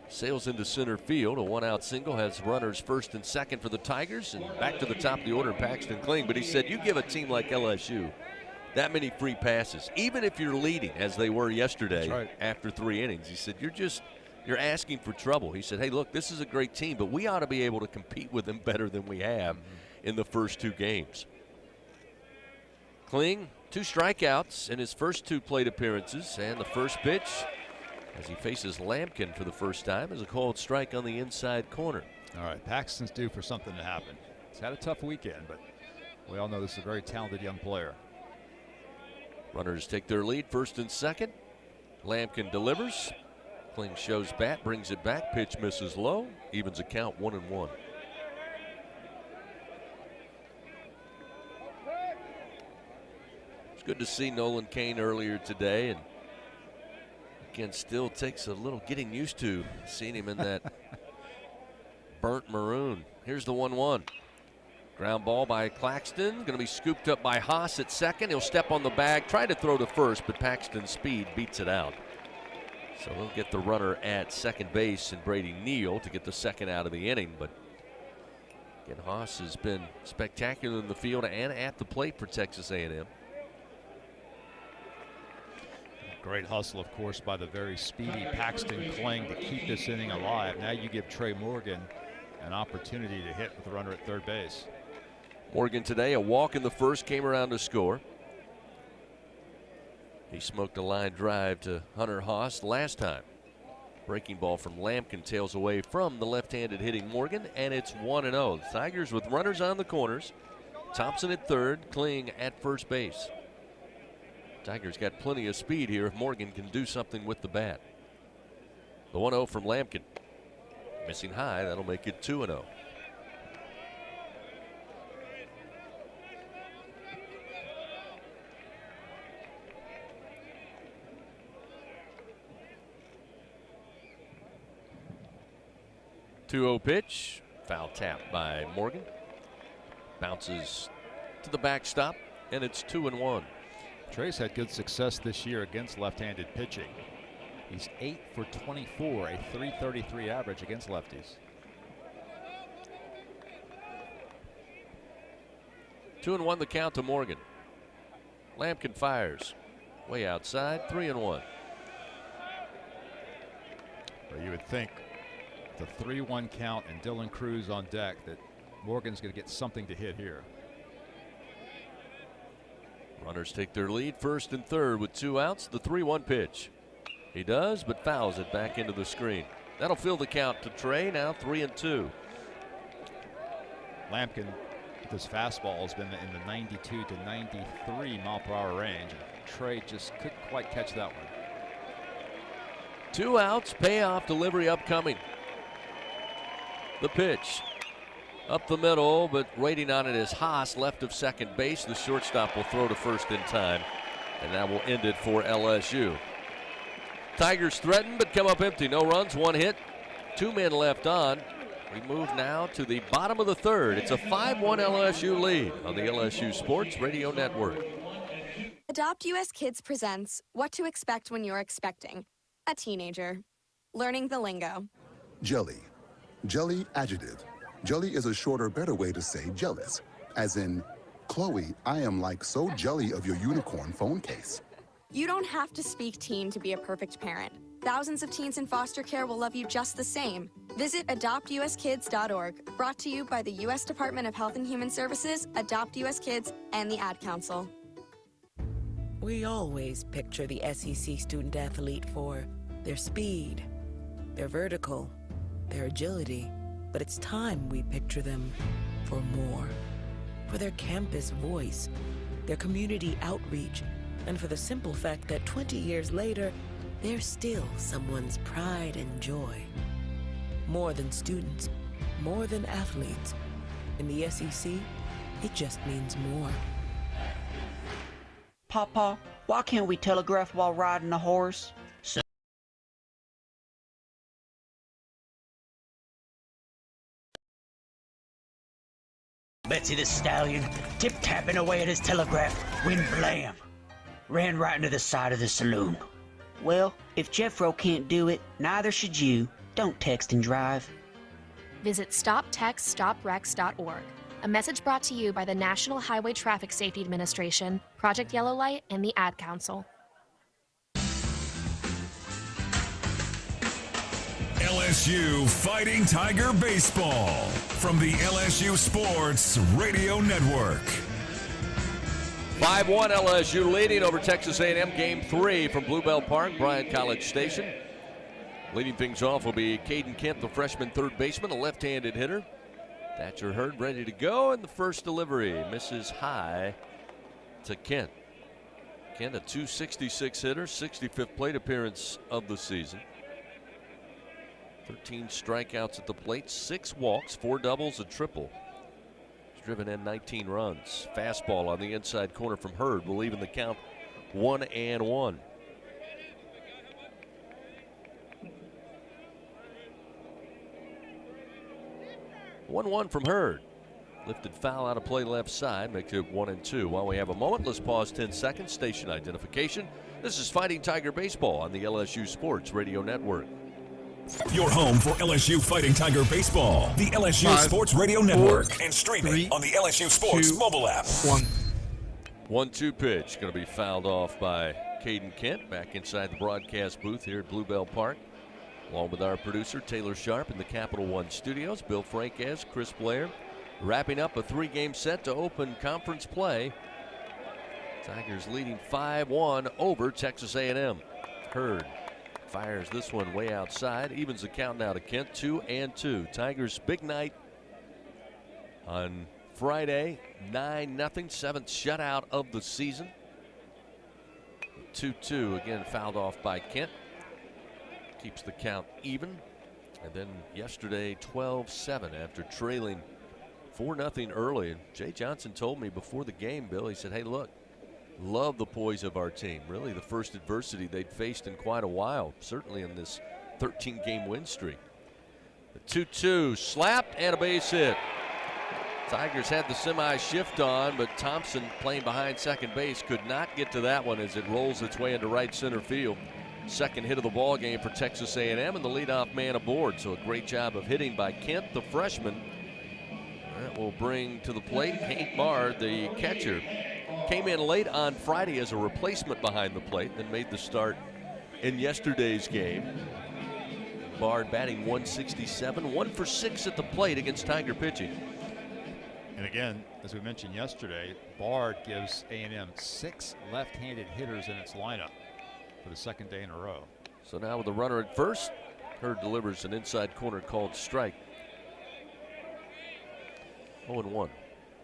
sails into center field. A one-out single has runners first and second for the Tigers, and back to the top of the order, Paxton Kling. But he said, you give a team like LSU that many free passes, even if you're leading, as they were yesterday after 3 innings. He said, you're asking for trouble. He said, hey, look, this is a great team, but we ought to be able to compete with them better than we have in the first 2 games. Kling, 2 strikeouts in his first 2 plate appearances, and the first pitch, as he faces Lampkin for the first time, is a called strike on the inside corner. All right, Paxton's due for something to happen. He's had a tough weekend, but we all know this is a very talented young player. Runners take their lead, first and second. Lampkin delivers. Kling shows bat, brings it back. Pitch misses low. Evens a count 1-1. It's good to see Nolan Cain earlier today, and again, still takes a little getting used to seeing him in that burnt maroon. Here's the 1-1. Ground ball by Claxton, going to be scooped up by Haas at second. He'll step on the bag, try to throw to first, but Paxton's speed beats it out. So they'll get the runner at second base and Brady Neal to get the second out of the inning. But again, Haas has been spectacular in the field and at the plate for Texas A&M. Great hustle, of course, by the very speedy Paxton Kling to keep this inning alive. Now you give Trey Morgan an opportunity to hit with the runner at third base. Morgan today, a walk in the first, came around to score. He smoked a line drive to Hunter Haas last time. Breaking ball from Lampkin tails away from the left-handed hitting Morgan, and it's 1-0. The Tigers with runners on the corners. Thompson at third, Kling at first base. Tigers got plenty of speed here if Morgan can do something with the bat. The 1-0 from Lampkin. Missing high, that'll make it 2-0. Two-0 pitch, foul tap by Morgan. Bounces to the backstop, and it's 2-1. Trey's had good success this year against left-handed pitching. He's 8 for 24, a .333 average against lefties. 2-1 the count to Morgan. Lampkin fires. Way outside, 3-1. Well, you would think the 3-1 count and Dylan Cruz on deck that Morgan's going to get something to hit here. Runners take their lead, first and third with 2 outs. The 3-1 pitch. He does, but fouls it back into the screen. That'll fill the count to Trey, now 3-2. Lampkin, with his fastball, has been in the 92 to 93 mile per hour range. Trey just couldn't quite catch that one. 2 outs, payoff delivery upcoming. The pitch. Up the middle, but waiting on it is Haas, left of second base. The shortstop will throw to first in time, and that will end it for LSU. Tigers threaten, but come up empty. No runs, 1 hit, 2 men left on. We move now to the bottom of the third. It's a 5-1 LSU lead on the LSU Sports Radio Network. Adopt US Kids presents What to Expect When You're Expecting a Teenager. Learning the lingo. Jelly. Jelly adjective. Jelly is a shorter, better way to say jealous. As in, Chloe, I am like so jelly of your unicorn phone case. You don't have to speak teen to be a perfect parent. Thousands of teens in foster care will love you just the same. Visit adoptuskids.org, brought to you by the U.S. Department of Health and Human Services, Adopt U.S. Kids, and the Ad Council. We always picture the SEC student athlete for their speed, their vertical, their agility, but it's time we picture them for more. For their campus voice, their community outreach, and for the simple fact that 20 years later, they're still someone's pride and joy. More than students, more than athletes. In the SEC, it just means more. Papa, why can't we telegraph while riding a horse? Betsy the Stallion, tip-tapping away at his telegraph, when blam, ran right into the side of the saloon. Well, if Jeffro can't do it, neither should you. Don't text and drive. Visit StopTextStopWrecks.org. A message brought to you by the National Highway Traffic Safety Administration, Project Yellow Light, and the Ad Council. LSU Fighting Tiger Baseball from the LSU Sports Radio Network. 5-1 LSU leading over Texas A&M, Game 3 from Bluebell Park, Bryant College Station. Leading things off will be Caden Kent, the freshman third baseman, a left-handed hitter. Thatcher Hurd ready to go, and the first delivery misses high to Kent. Kent, a .266 hitter, 65th plate appearance of the season. 13 strikeouts at the plate, 6 walks, 4 doubles, a triple. Driven in 19 runs. Fastball on the inside corner from Hurd will even the count 1-1. One from Hurd. Lifted foul out of play left side, makes it 1-2. While we have a moment, let's pause 10 seconds. Station identification. This is Fighting Tiger Baseball on the LSU Sports Radio Network. Your home for LSU Fighting Tiger Baseball, the LSU Sports Radio Network, and streaming on the LSU Sports mobile app. 1-2 pitch, going to be fouled off by Caden Kent back inside the broadcast booth here at Bluebell Park, along with our producer Taylor Sharp in the Capital One studios, Bill Franquez, Chris Blair, wrapping up a 3-game set to open conference play. Tigers leading 5-1 over Texas A&M. Hurd fires this one way outside, evens the count now to Kent, 2-2. Tigers big night on Friday, 9-0, 7th shutout of the season. 2-2 again fouled off by Kent. Keeps the count even. And then yesterday 12-7 after trailing 4-0 early. And Jay Johnson told me before the game, Bill, he said, hey, look, love the poise of our team. Really the first adversity they'd faced in quite a while, certainly in this 13-game win streak. The 2-2 slapped and a base hit. Tigers had the semi shift on, but Thompson, playing behind second base, could not get to that one as it rolls its way into right center field. Second hit of the ball game for Texas A&M, and the leadoff man aboard. So a great job of hitting by Kent, the freshman. That will bring to the plate Hank Bard, the catcher. Came in late on Friday as a replacement behind the plate, then made the start in yesterday's game. Bard batting .167, 1 for 6 at the plate against Tiger pitching. And again, as we mentioned yesterday, Bard gives A&M 6 left-handed hitters in its lineup for the second day in a row. So now with the runner at first, Hurd delivers an inside corner called strike. 0-1.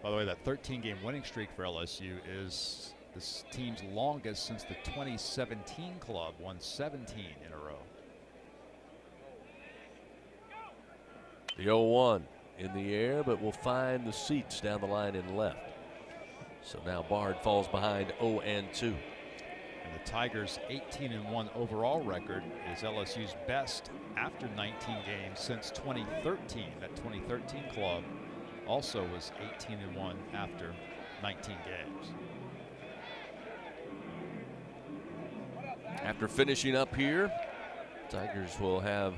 By the way, that 13-game winning streak for LSU is this team's longest since the 2017 club won 17 in a row. The 0-1 in the air, but will find the seats down the line in left. So now Bard falls behind 0-2. And the Tigers' 18-1 overall record is LSU's best after 19 games since 2013. That 2013 club also was 18-1 after 19 games. After finishing up here, Tigers will have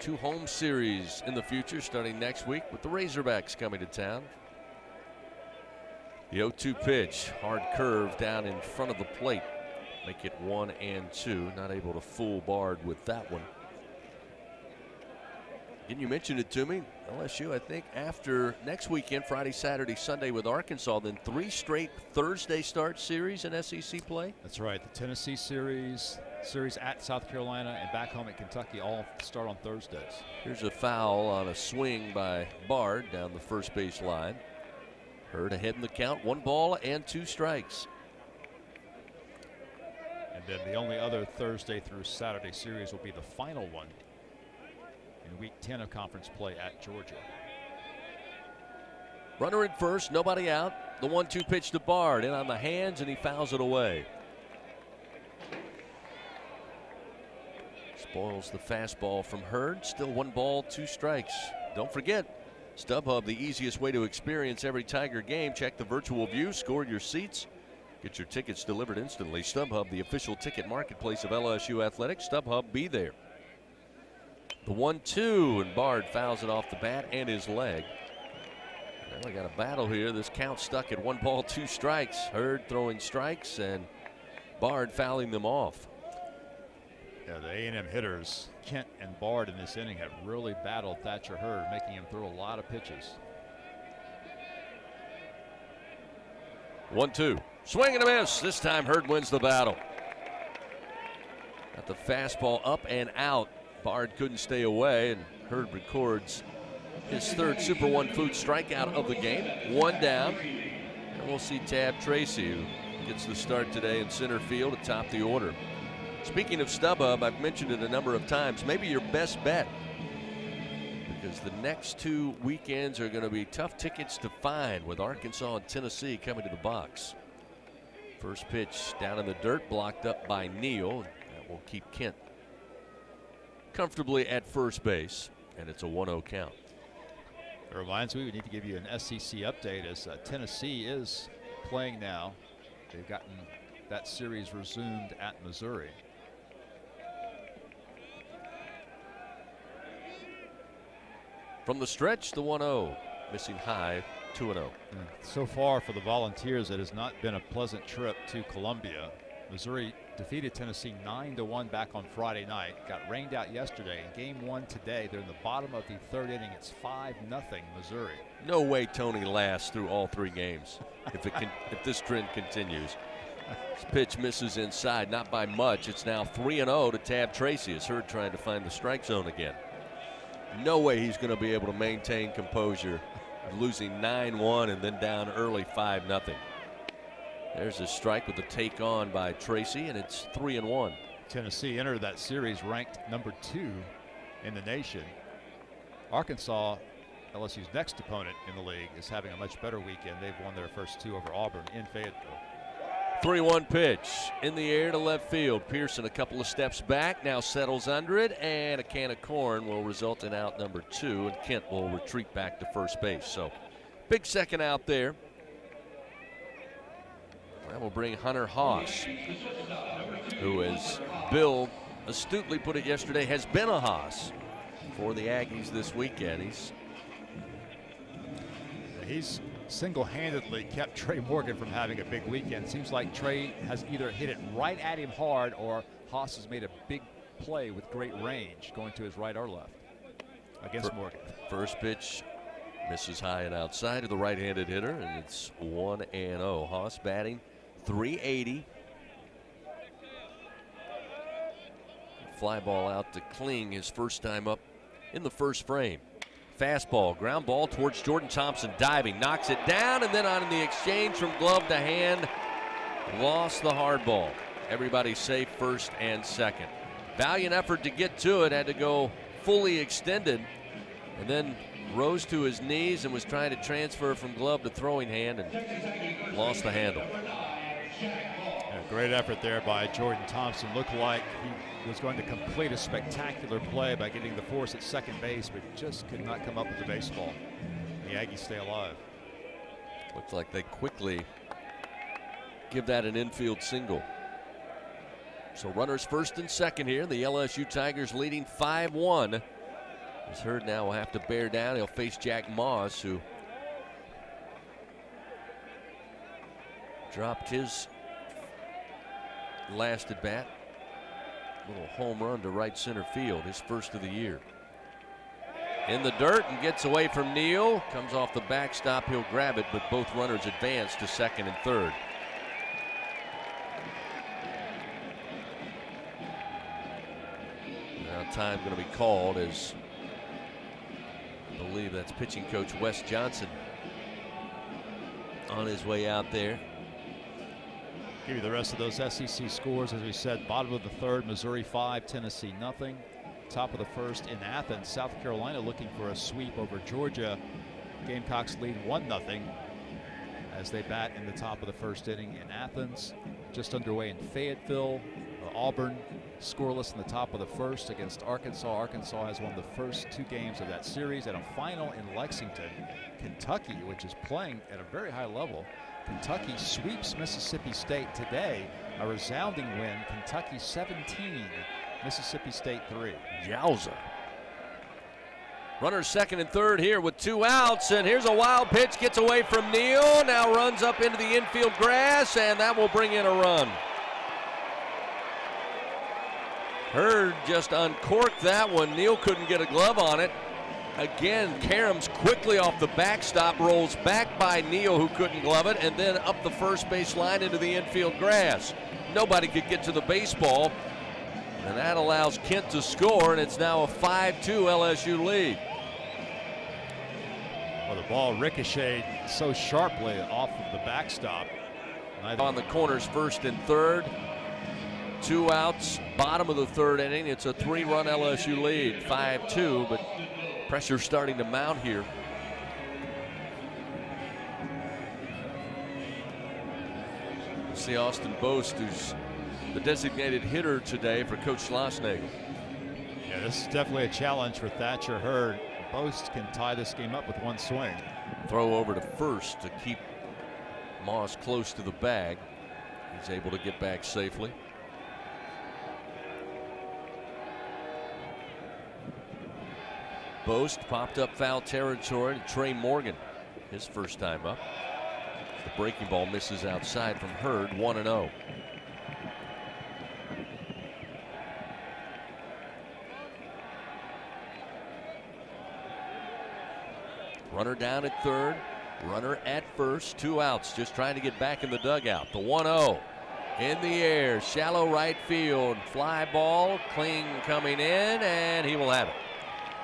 2 home series in the future starting next week with the Razorbacks coming to town. The 0-2 pitch, hard curve down in front of the plate. Make it 1-2. Not able to fool Bard with that one. Again, you mentioned it to me. LSU, I think, after next weekend, Friday, Saturday, Sunday with Arkansas, then 3 straight Thursday start series in SEC play. That's right. The Tennessee series at South Carolina, and back home at Kentucky all start on Thursdays. Here's a foul on a swing by Bard down the first base line. Hurd ahead in the count, 1 ball and 2 strikes. And then the only other Thursday through Saturday series will be the final one in week 10 of conference play at Georgia. Runner at first, nobody out. The 1-2 pitch to Bard, in on the hands, and he fouls it away. Spoils the fastball from Hurd. Still 1 ball, 2 strikes. Don't forget, StubHub, the easiest way to experience every Tiger game. Check the virtual view, score your seats, get your tickets delivered instantly. StubHub, the official ticket marketplace of LSU Athletics. StubHub, be there. The 1-2, and Bard fouls it off the bat and his leg. Well, we got a battle here. This count stuck at 1 ball, 2 strikes. Hurd throwing strikes and Bard fouling them off. Yeah, the A&M hitters, Kent and Bard in this inning, have really battled Thatcher Hurd, making him throw a lot of pitches. 1-2. Swing and a miss. This time Hurd wins the battle. Got the fastball up and out. Bard couldn't stay away, and Hurd records his 3rd Super One Food strikeout of the game. 1 down. And we'll see Tab Tracy, who gets the start today in center field atop the order. Speaking of StubHub, I've mentioned it a number of times, maybe your best bet, because the next 2 weekends are going to be tough tickets to find with Arkansas and Tennessee coming to the box. First pitch down in the dirt, blocked up by Neal. That will keep Kent comfortably at first base, and it's a 1-0 count. It reminds me we need to give you an SEC update as Tennessee is playing now. They've gotten that series resumed at Missouri. From the stretch, the 1-0, missing high, 2-0. So far for the Volunteers, it has not been a pleasant trip to Columbia. Missouri defeated Tennessee 9-1 back on Friday night. Got rained out yesterday. In game 1 today, they're in the bottom of the 3rd inning. It's 5-0 Missouri. No way Tony lasts through all 3 games if this trend continues. This pitch misses inside, not by much. It's now 3-0 to Tab Tracy as Hurd trying to find the strike zone again. No way he's going to be able to maintain composure, losing 9-1 and then down early 5-0. There's a strike with the take on by Tracy, and it's 3-1. Tennessee entered that series ranked number 2 in the nation. Arkansas, LSU's next opponent in the league, is having a much better weekend. They've won their first 2 over Auburn in Fayetteville. 3-1 pitch in the air to left field. Pearson a couple of steps back, now settles under it, and a can of corn will result in out number 2, and Kent will retreat back to first base. So big second out there. That will bring Hunter Haas, who, as Bill astutely put it yesterday, has been a Haas for the Aggies this weekend. He's single-handedly kept Trey Morgan from having a big weekend. Seems like Trey has either hit it right at him hard, or Haas has made a big play with great range going to his right or left against Morgan. First pitch misses high and outside to the right-handed hitter, and it's 1-0. Haas batting .380. Fly ball out to Kling, his first time up in the first frame. Fastball, ground ball towards Jordan Thompson, diving, knocks it down, and then on the exchange from glove to hand, lost the hard ball. Everybody safe first and second. Valiant effort to get to it, had to go fully extended, and then rose to his knees and was trying to transfer from glove to throwing hand and lost the handle. Yeah, great effort there by Jordan Thompson. Looked like he was going to complete a spectacular play by getting the force at second base, but just could not come up with the baseball. The Aggies stay alive. Looks like they quickly give that an infield single. So runners first and second here. The LSU Tigers leading 5-1 As Hurd now will have to bear down. He'll face Jack Moss, who dropped his last at bat. Little home run to right center field, his first of the year. In the dirt and gets away from Neal. Comes off the backstop, he'll grab it, but both runners advance to second and third. Now time going to be called as I believe that's pitching coach Wes Johnson on his way out there. Give you the rest of those SEC scores. As we said, bottom of the third, Missouri 5, Tennessee nothing. Top of the first in Athens, South Carolina looking for a sweep over Georgia. Gamecocks lead 1-0 as they bat in the top of the first inning in Athens. Just underway in Fayetteville. Auburn scoreless in the top of the first against Arkansas. Arkansas has won the first 2 games of that series. And a final in Lexington. Kentucky, which is playing at a very high level. Kentucky sweeps Mississippi State today. A resounding win. Kentucky 17, Mississippi State 3. Yowza. Runners second and third here with 2 outs, and here's a wild pitch, gets away from Neal, now runs up into the infield grass, and that will bring in a run. Hurd just uncorked that one. Neal couldn't get a glove on it. Again, Karams quickly off the backstop, rolls back by Neal, who couldn't glove it, and then up the first base line into the infield grass. Nobody could get to the baseball, and that allows Kent to score, and it's now a 5-2 LSU lead. Well, the ball ricocheted so sharply off of the backstop. On the corners, first and third. 2 outs, bottom of the third inning. It's a 3-run LSU lead, 5-2, but pressure starting to mount here. See Austin Boast, who's the designated hitter today for Coach Schlossnagle. Yeah, this is definitely a challenge for Thatcher Hurd. Boast can tie this game up with 1 swing. Throw over to first to keep Moss close to the bag. He's able to get back safely. Boast popped up foul territory to Trey Morgan, his first time up. The breaking ball misses outside from Hurd, 1-0. Runner down at third, runner at first, 2 outs, just trying to get back in the dugout. The 1-0 in the air, shallow right field, fly ball, Kling coming in, and he will have it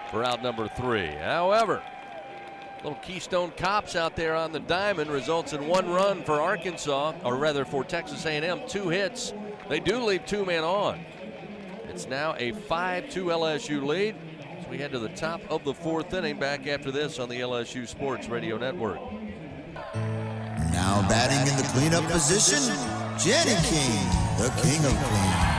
for out number 3. However, little Keystone Cops out there on the diamond results in 1 run for Arkansas, or rather for Texas A&M, 2 hits. They do leave 2 men on. It's now a 5-2 LSU lead. We head to the top of the 4th inning, back after this on the LSU Sports Radio Network. Now batting in the cleanup position, Jenny King, the king of clean.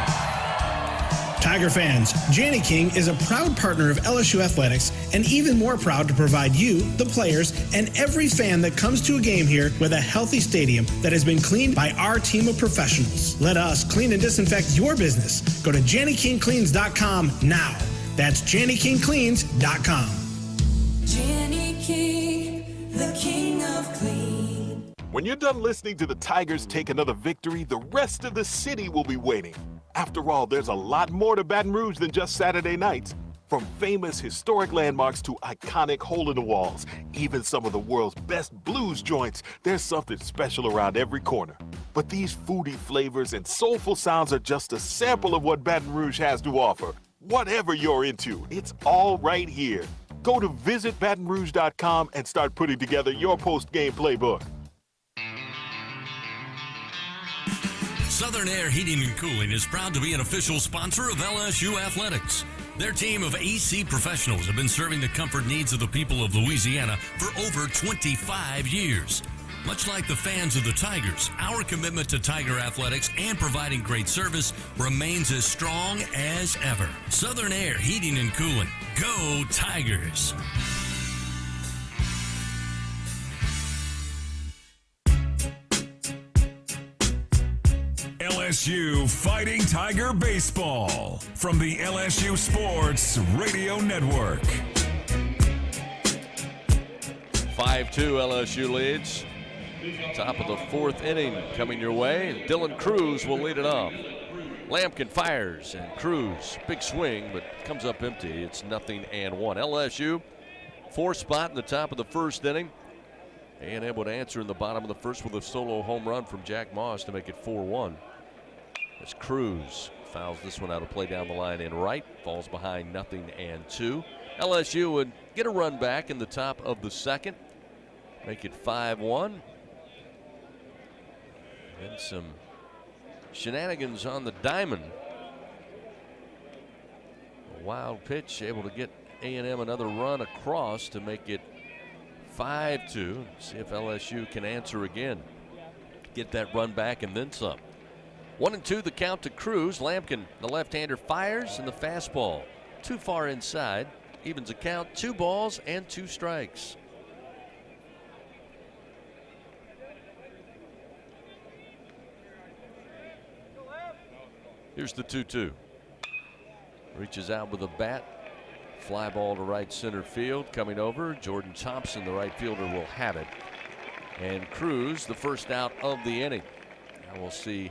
Tiger fans, Janny King is a proud partner of LSU Athletics and even more proud to provide you, the players, and every fan that comes to a game here with a healthy stadium that has been cleaned by our team of professionals. Let us clean and disinfect your business. Go to JannyKingCleans.com now. That's JannyKingCleans.com. Janny King, the king of clean. When you're done listening to the Tigers take another victory, the rest of the city will be waiting. After all, there's a lot more to Baton Rouge than just Saturday nights. From famous historic landmarks to iconic hole-in-the-walls, even some of the world's best blues joints, there's something special around every corner. But these foodie flavors and soulful sounds are just a sample of what Baton Rouge has to offer. Whatever you're into, it's all right here. Go to visitbatonrouge.com and start putting together your post-game playbook. Southern Air Heating and Cooling is proud to be an official sponsor of LSU Athletics. Their team of AC professionals have been serving the comfort needs of the people of Louisiana for over 25 years. Much like the fans of the Tigers, our commitment to Tiger Athletics and providing great service remains as strong as ever. Southern Air Heating and Cooling. Go Tigers! LSU Fighting Tiger Baseball from the LSU Sports Radio Network. 5-2 LSU leads. Top of the fourth inning coming your way. Dylan Cruz will lead it off. Lampkin fires, and Cruz, big swing, but comes up empty. It's 0-1. LSU, fourth spot in the top of the first inning. And able to answer in the bottom of the first with a solo home run from Jack Moss to make it 4-1. As Cruz fouls this one out of play down the line in right. Falls behind 0-2. LSU would get a run back in the top of the second. Make it 5-1. And some shenanigans on the diamond. A wild pitch, able to get A&M another run across to make it 5-2. See if LSU can answer again. Get that run back and then some. 1-2 the count to Cruz. Lampkin, the left-hander, fires, and the fastball too far inside. Evens the count, 2 balls and 2 strikes. Here's the 2-2. Reaches out with a bat. Fly ball to right center field. Coming over, Jordan Thompson, the right fielder, will have it. And Cruz, the first out of the inning. Now we'll see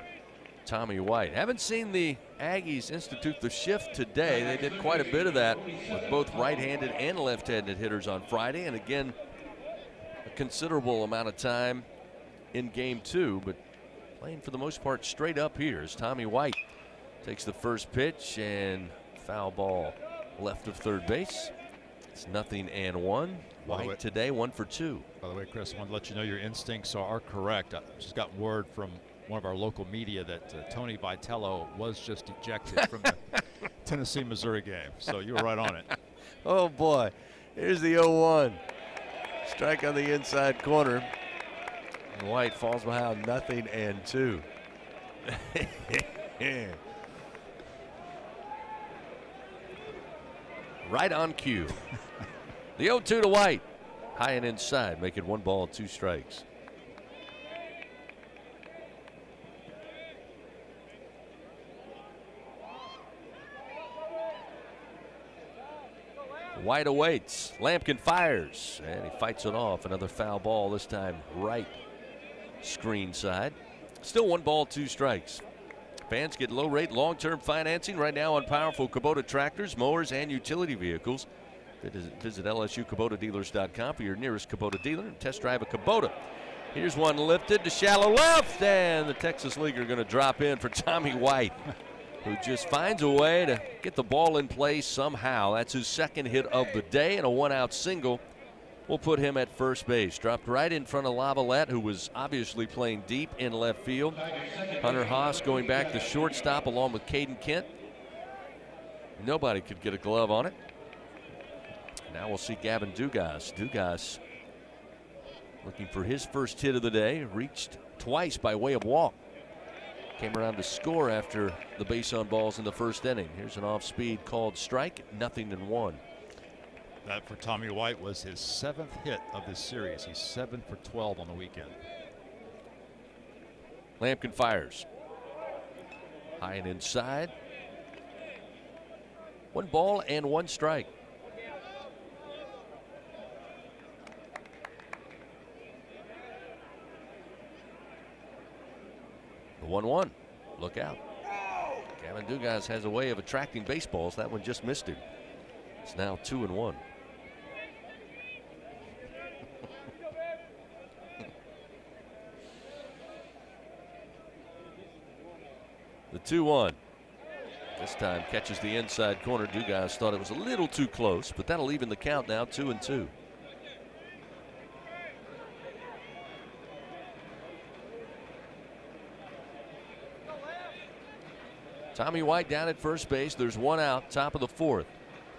Tommy White. Haven't seen the Aggies institute the shift today. They did quite a bit of that with both right-handed and left-handed hitters on Friday. And again, a considerable amount of time in game 2, but playing for the most part straight up here as Tommy White takes the first pitch, and foul ball left of third base. It's 0-1. White today 1 for 2. By the way, Chris, I want to let you know your instincts are correct. I just got word from one of our local media that Tony Vitello was just ejected from the Tennessee-Missouri game. So you were right on it. Oh, boy. Here's the 0-1. Strike on the inside corner. And White falls behind 0-2. Right on cue. The 0-2 to White. High and inside, make it 1 ball, 2 strikes. White awaits. Lampkin fires, and he fights it off. Another foul ball, this time right screen side. Still 1 ball, 2 strikes. Fans get low rate long-term financing right now on powerful Kubota tractors, mowers, and utility vehicles. Visit LSUKubotaDealers.com for your nearest Kubota dealer and test drive a Kubota. Here's one lifted to shallow left, and the Texas Leaguer going to drop in for Tommy White, who just finds a way to get the ball in play somehow. That's his second hit of the day, and a 1-out single will put him at first base. Dropped right in front of Lavalette, who was obviously playing deep in left field. Hunter Haas going back to shortstop along with Caden Kent. Nobody could get a glove on it. Now we'll see Gavin Dugas. Dugas looking for his first hit of the day. Reached twice by way of walk. Came around to score after the base on balls in the first inning. Here's an off-speed called strike, 0-1. That for Tommy White was his 7th hit of this series. He's 7 for 12 on the weekend. Lampkin fires. High and inside. 1 ball and 1 strike. The 1-1. Look out. Gavin Dugas has a way of attracting baseballs. That one just missed him. It's now 2-1. The 2-1. This time catches the inside corner. Dugas thought it was a little too close, but that'll even the count now, 2-2. Tommy White down at first base. There's 1 out, top of the 4th.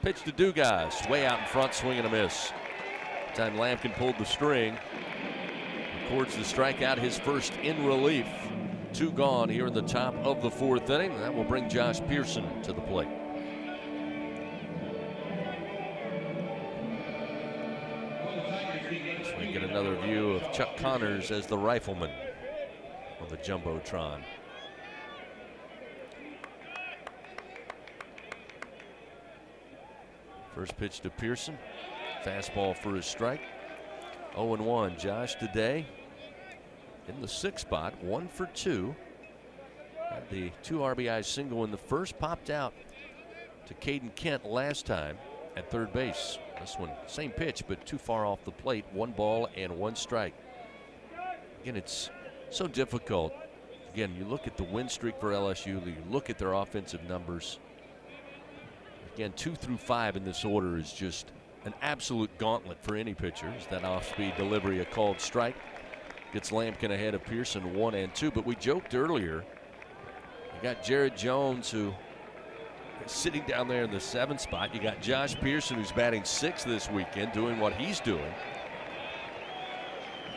Pitch to Dugas, way out in front, swing and a miss. Time Lampkin pulled the string. Records the strikeout, his first in relief. 2 gone here in the top of the 4th inning. That will bring Josh Pearson to the plate. So we get another view of Chuck Connors as the rifleman on the Jumbotron. First pitch to Pearson. Fastball for his strike. 0-1. Josh today in the 6th spot, 1 for 2. Had the 2 RBI single in the first, popped out to Caden Kent last time at third base. This one, same pitch, but too far off the plate. 1 ball and 1 strike. Again, it's so difficult. Again, you look at the win streak for LSU, you look at their offensive numbers. Again, 2 through 5 in this order is just an absolute gauntlet for any pitcher. Is that off-speed delivery a called strike? Gets Lampkin ahead of Pearson 1 and 2. But we joked earlier, you got Jared Jones, who is sitting down there in the 7th spot. You got Josh Pearson, who's batting 6th this weekend, doing what he's doing.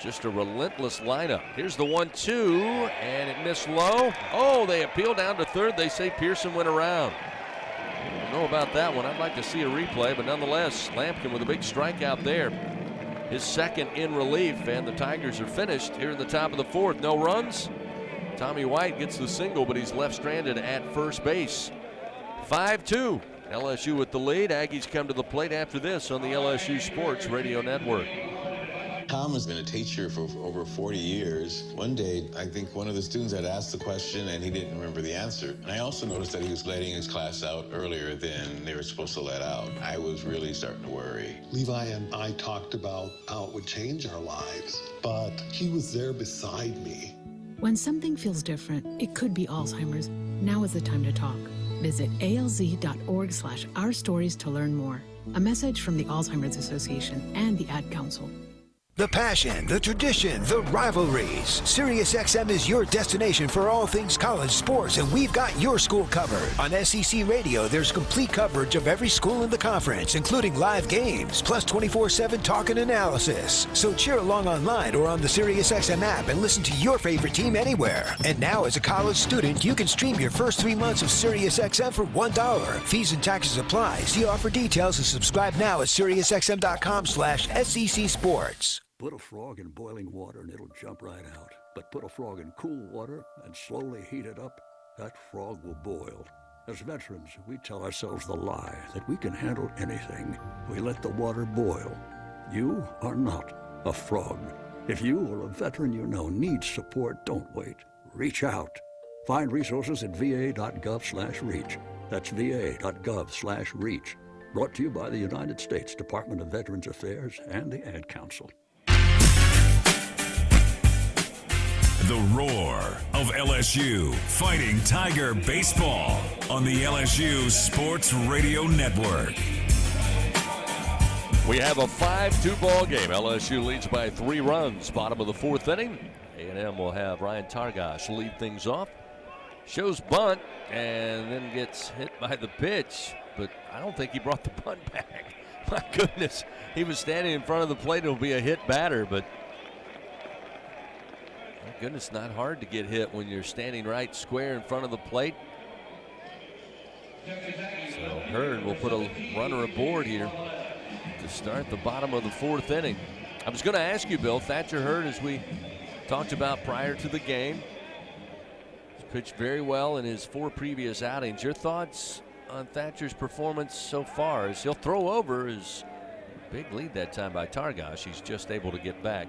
Just a relentless lineup. Here's the 1-2, and it missed low. Oh, they appeal down to third. They say Pearson went around. I don't know about that one. I'd like to see a replay, but nonetheless, Lampkin with a big strikeout there. His 2nd in relief, and the Tigers are finished here in the top of the 4th. No runs. Tommy White gets the single, but he's left stranded at first base. 5-2. LSU with the lead. Aggies come to the plate after this on the LSU Sports Radio Network. Tom has been a teacher for over 40 years. One day, I think one of the students had asked the question and he didn't remember the answer. And I also noticed that he was letting his class out earlier than they were supposed to let out. I was really starting to worry. Levi and I talked about how it would change our lives, but he was there beside me. When something feels different, it could be Alzheimer's. Now is the time to talk. Visit alz.org/ourstories to learn more. A message from the Alzheimer's Association and the Ad Council. The passion, the tradition, the rivalries. SiriusXM is your destination for all things college sports, and we've got your school covered. On SEC Radio, there's complete coverage of every school in the conference, including live games, plus 24/7 talk and analysis. So cheer along online or on the SiriusXM app and listen to your favorite team anywhere. And now, as a college student, you can stream your first 3 months of SiriusXM for $1. Fees and taxes apply. See offer details and subscribe now at SiriusXM.com/SEC Sports. Put a frog in boiling water and it'll jump right out. But put a frog in cool water and slowly heat it up, that frog will boil. As veterans, we tell ourselves the lie that we can handle anything. We let the water boil. You are not a frog. If you or a veteran you know needs support, don't wait. Reach out. Find resources at va.gov/reach. That's va.gov/reach. Brought to you by the United States Department of Veterans Affairs and the Ad Council. The roar of LSU fighting Tiger baseball on the LSU Sports Radio Network. We have a 5-2 ball game. LSU leads by 3 runs. Bottom of the 4th inning. A&M will have Ryan Targash lead things off. Shows bunt and then gets hit by the pitch, but I don't think he brought the bunt back. My goodness, he was standing in front of the plate. It'll be a hit batter, but my goodness, not hard to get hit when you're standing right square in front of the plate. So Hearn will put a runner aboard here to start the bottom of the 4th inning. I was going to ask you, Bill, Thatcher Hurd, as we talked about prior to the game, he's pitched very well in his 4 previous outings. Your thoughts on Thatcher's performance so far? As he'll throw over his big lead that time by Targash. He's just able to get back.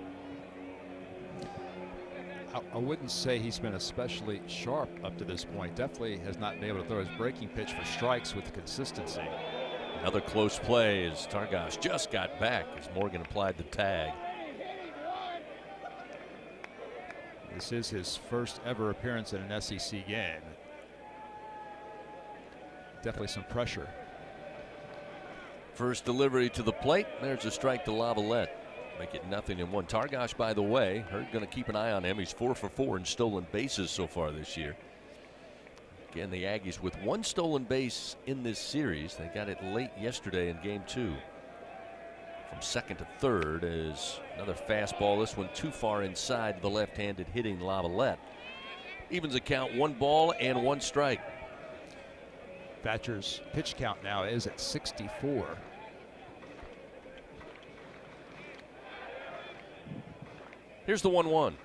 I wouldn't say he's been especially sharp up to this point. Definitely has not been able to throw his breaking pitch for strikes with consistency. Another close play as Targash just got back as Morgan applied the tag. This is his first ever appearance in an SEC game. Definitely some pressure. First delivery to the plate. There's a strike to Lavalette. Make it 0-1. Targash, by the way, Hurd going to keep an eye on him. He's 4 for 4 in stolen bases so far this year. Again, the Aggies with 1 stolen base in this series. They got it late yesterday in game 2. From 2nd to 3rd is another fastball. This one too far inside the left-handed hitting Lavalette. Evens the count, 1 ball and 1 strike. Thatcher's pitch count now is at 64. Here's the 1-1.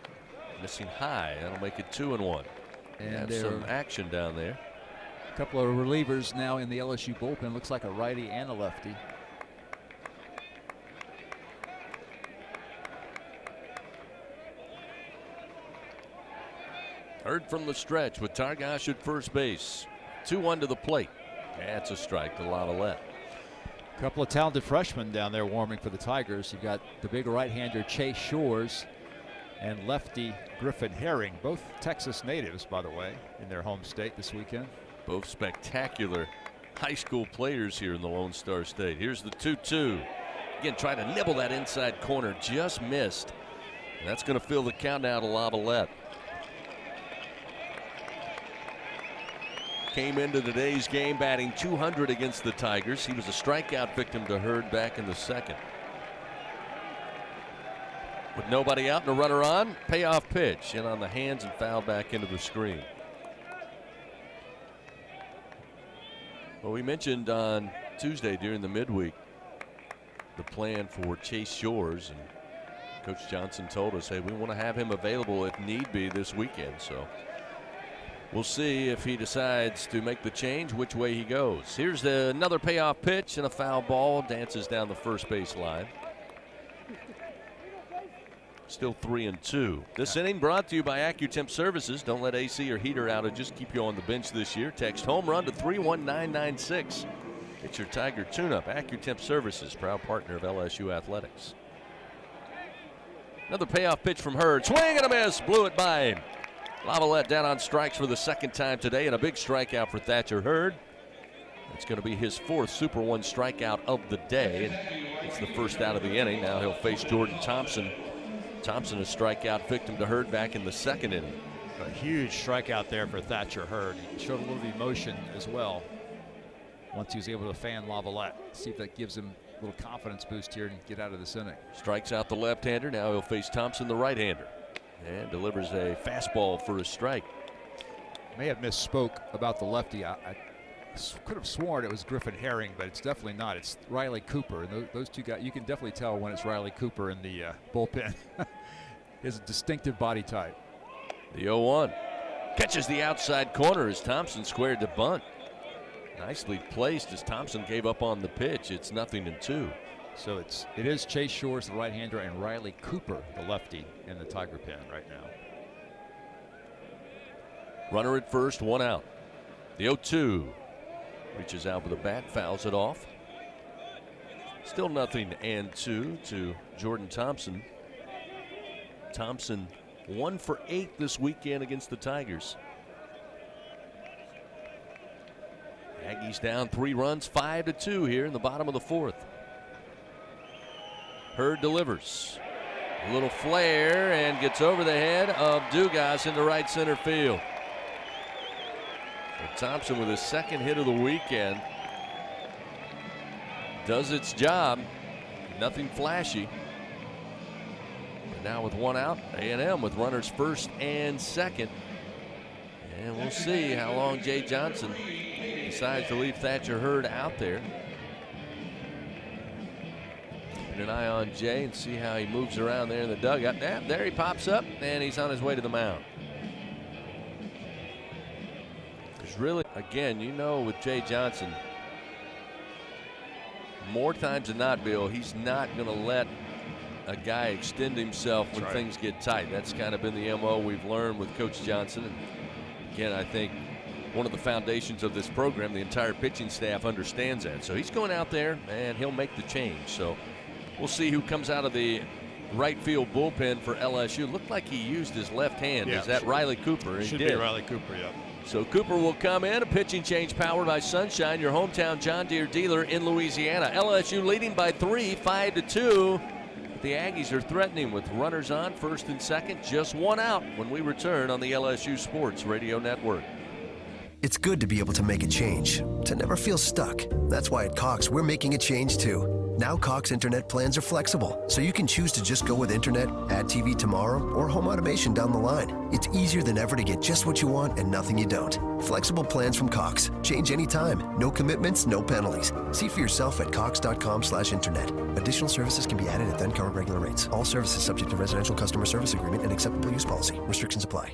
Missing high. That'll make it 2-1. And have some action down there. Couple of relievers now in the LSU bullpen. Looks like a righty and a lefty. Hurd from the stretch with Targash at first base. 2-1 to the plate. That's a strike to Lavalette. A couple of talented freshmen down there warming for the Tigers. You've got the big right-hander Chase Shores and lefty Griffin Herring, both Texas natives, by the way, in their home state this weekend. Both spectacular high school players here in the Lone Star State. Here's the 2-2. Again, trying to nibble that inside corner. Just missed. And that's going to fill the count now to Lavalette. Came into today's game batting .200 against the Tigers. He was a strikeout victim to Hurd back in the second. With nobody out and a runner on, payoff pitch. In on the hands and foul back into the screen. Well, we mentioned on Tuesday during the midweek the plan for Chase Shores, and Coach Johnson told us, hey, we want to have him available if need be this weekend. So we'll see if he decides to make the change, which way he goes. Here's another payoff pitch, and a foul ball dances down the first base line. Still 3-2. This inning brought to you by AccuTemp Services. Don't let AC or heater outages keep you on the bench this year. Text home run to 31996. It's your Tiger tune-up. AccuTemp Services, proud partner of LSU Athletics. Another payoff pitch from Hurd. Swing and a miss. Blew it by him. Lavalette down on strikes for the second time today, and a big strikeout for Thatcher Hurd. It's going to be his fourth Super 1 strikeout of the day, and it's the first out of the inning. Now he'll face Jordan Thompson. Thompson, a strikeout victim to Hurd back in the second inning. A huge strikeout there for Thatcher Hurd. He showed a little emotion as well once he was able to fan Lavalette. See if that gives him a little confidence boost here and get out of this inning. Strikes out the left-hander. Now he'll face Thompson, the right-hander, and delivers a fastball for a strike. May have misspoke about the lefty. I could have sworn it was Griffin Herring, but it's definitely not. It's Riley Cooper. And those two guys, you can definitely tell when it's Riley Cooper in the bullpen. He has a distinctive body type. The 0-1. Catches the outside corner as Thompson squared the bunt. Nicely placed as Thompson gave up on the pitch. It's 0-2. So it is Chase Shores, the right-hander, and Riley Cooper, the lefty, in the Tiger pen right now. Runner at first, one out. The 0-2. Reaches out with a bat, fouls it off. Still 0-2 to Jordan Thompson. Thompson 1 for 8 this weekend against the Tigers. Aggies down 3 runs, 5-2 here in the bottom of the fourth. Hurd delivers. A little flare and gets over the head of Dugas into right center field. And Thompson with his second hit of the weekend does its job. Nothing flashy. And now with one out, A&M with runners first and second. And we'll see how long Jay Johnson decides to leave Thatcher Hurd out there. Keeping an eye on Jay and see how he moves around there in the dugout. There he pops up, and he's on his way to the mound. Really, again, you know, with Jay Johnson, more times than not, Bill, he's not going to let a guy extend himself when things get tight. That's kind of been the MO we've learned with Coach Johnson. And again, I think one of the foundations of this program, the entire pitching staff understands that. So he's going out there, and he'll make the change. So we'll see who comes out of the right field bullpen for LSU. Looked like he used his left hand. Yeah, is that Riley Cooper? Should be Riley Cooper, yeah. So Cooper will come in. A pitching change powered by Sunshine, your hometown John Deere dealer in Louisiana. LSU leading by 3, 5-2. The Aggies are threatening with runners on first and second. Just one out when we return on the LSU Sports Radio Network. It's good to be able to make a change, to never feel stuck. That's why at Cox, we're making a change too. Now Cox Internet plans are flexible, so you can choose to just go with Internet, add TV tomorrow, or home automation down the line. It's easier than ever to get just what you want and nothing you don't. Flexible plans from Cox. Change anytime. No commitments, no penalties. See for yourself at cox.com/internet. Additional services can be added at then current regular rates. All services subject to residential customer service agreement and acceptable use policy. Restrictions apply.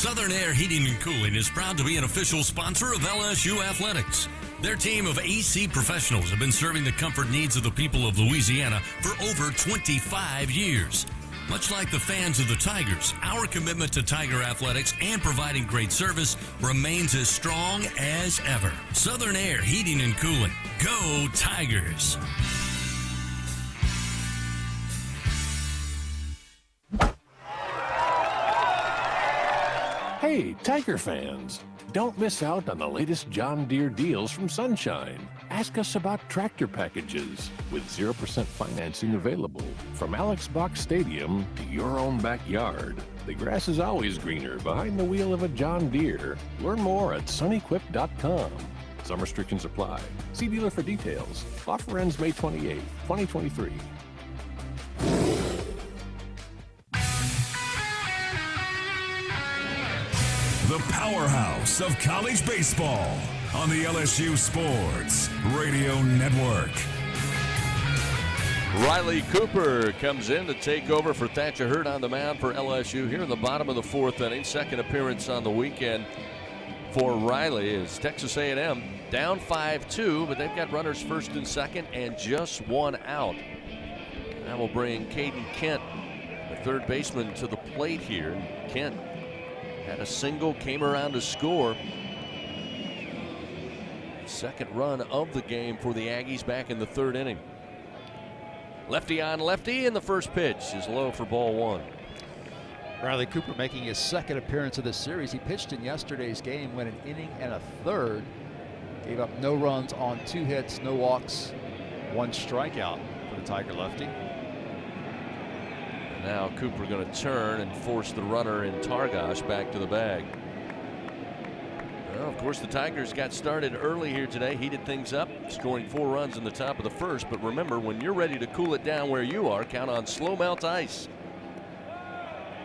Southern Air Heating and Cooling is proud to be an official sponsor of LSU Athletics. Their team of AC professionals have been serving the comfort needs of the people of Louisiana for over 25 years. Much like the fans of the Tigers, our commitment to Tiger athletics and providing great service remains as strong as ever. Southern Air Heating and Cooling. Go Tigers! Hey, Tiger fans! Don't miss out on the latest John Deere deals from Sunshine. Ask us about tractor packages with 0% financing available. From Alex Box Stadium to your own backyard, the grass is always greener behind the wheel of a John Deere. Learn more at sunequip.com. Some restrictions apply. See dealer for details. Offer ends May 28, 2023. The powerhouse of college baseball on the LSU Sports Radio Network. Riley Cooper comes in to take over for Thatcher Hurd on the mound for LSU here in the bottom of the fourth inning. Second appearance on the weekend for Riley is Texas A&M down 5-2, but they've got runners first and second and just one out. That will bring Caden Kent, the third baseman, to the plate here. Kent had a single, came around to score. Second run of the game for the Aggies back in the third inning. Lefty on lefty, and the first pitch is low for ball one. Riley Cooper making his second appearance of this series. He pitched in yesterday's game, went an inning and a third. Gave up no runs on 2 hits, no walks, 1 strikeout for the Tiger lefty. Now Cooper going to turn and force the runner in Targash back to the bag. Well, of course, the Tigers got started early here today, heated things up, scoring 4 runs in the top of the first. But remember, when you're ready to cool it down where you are, count on slow melt ice.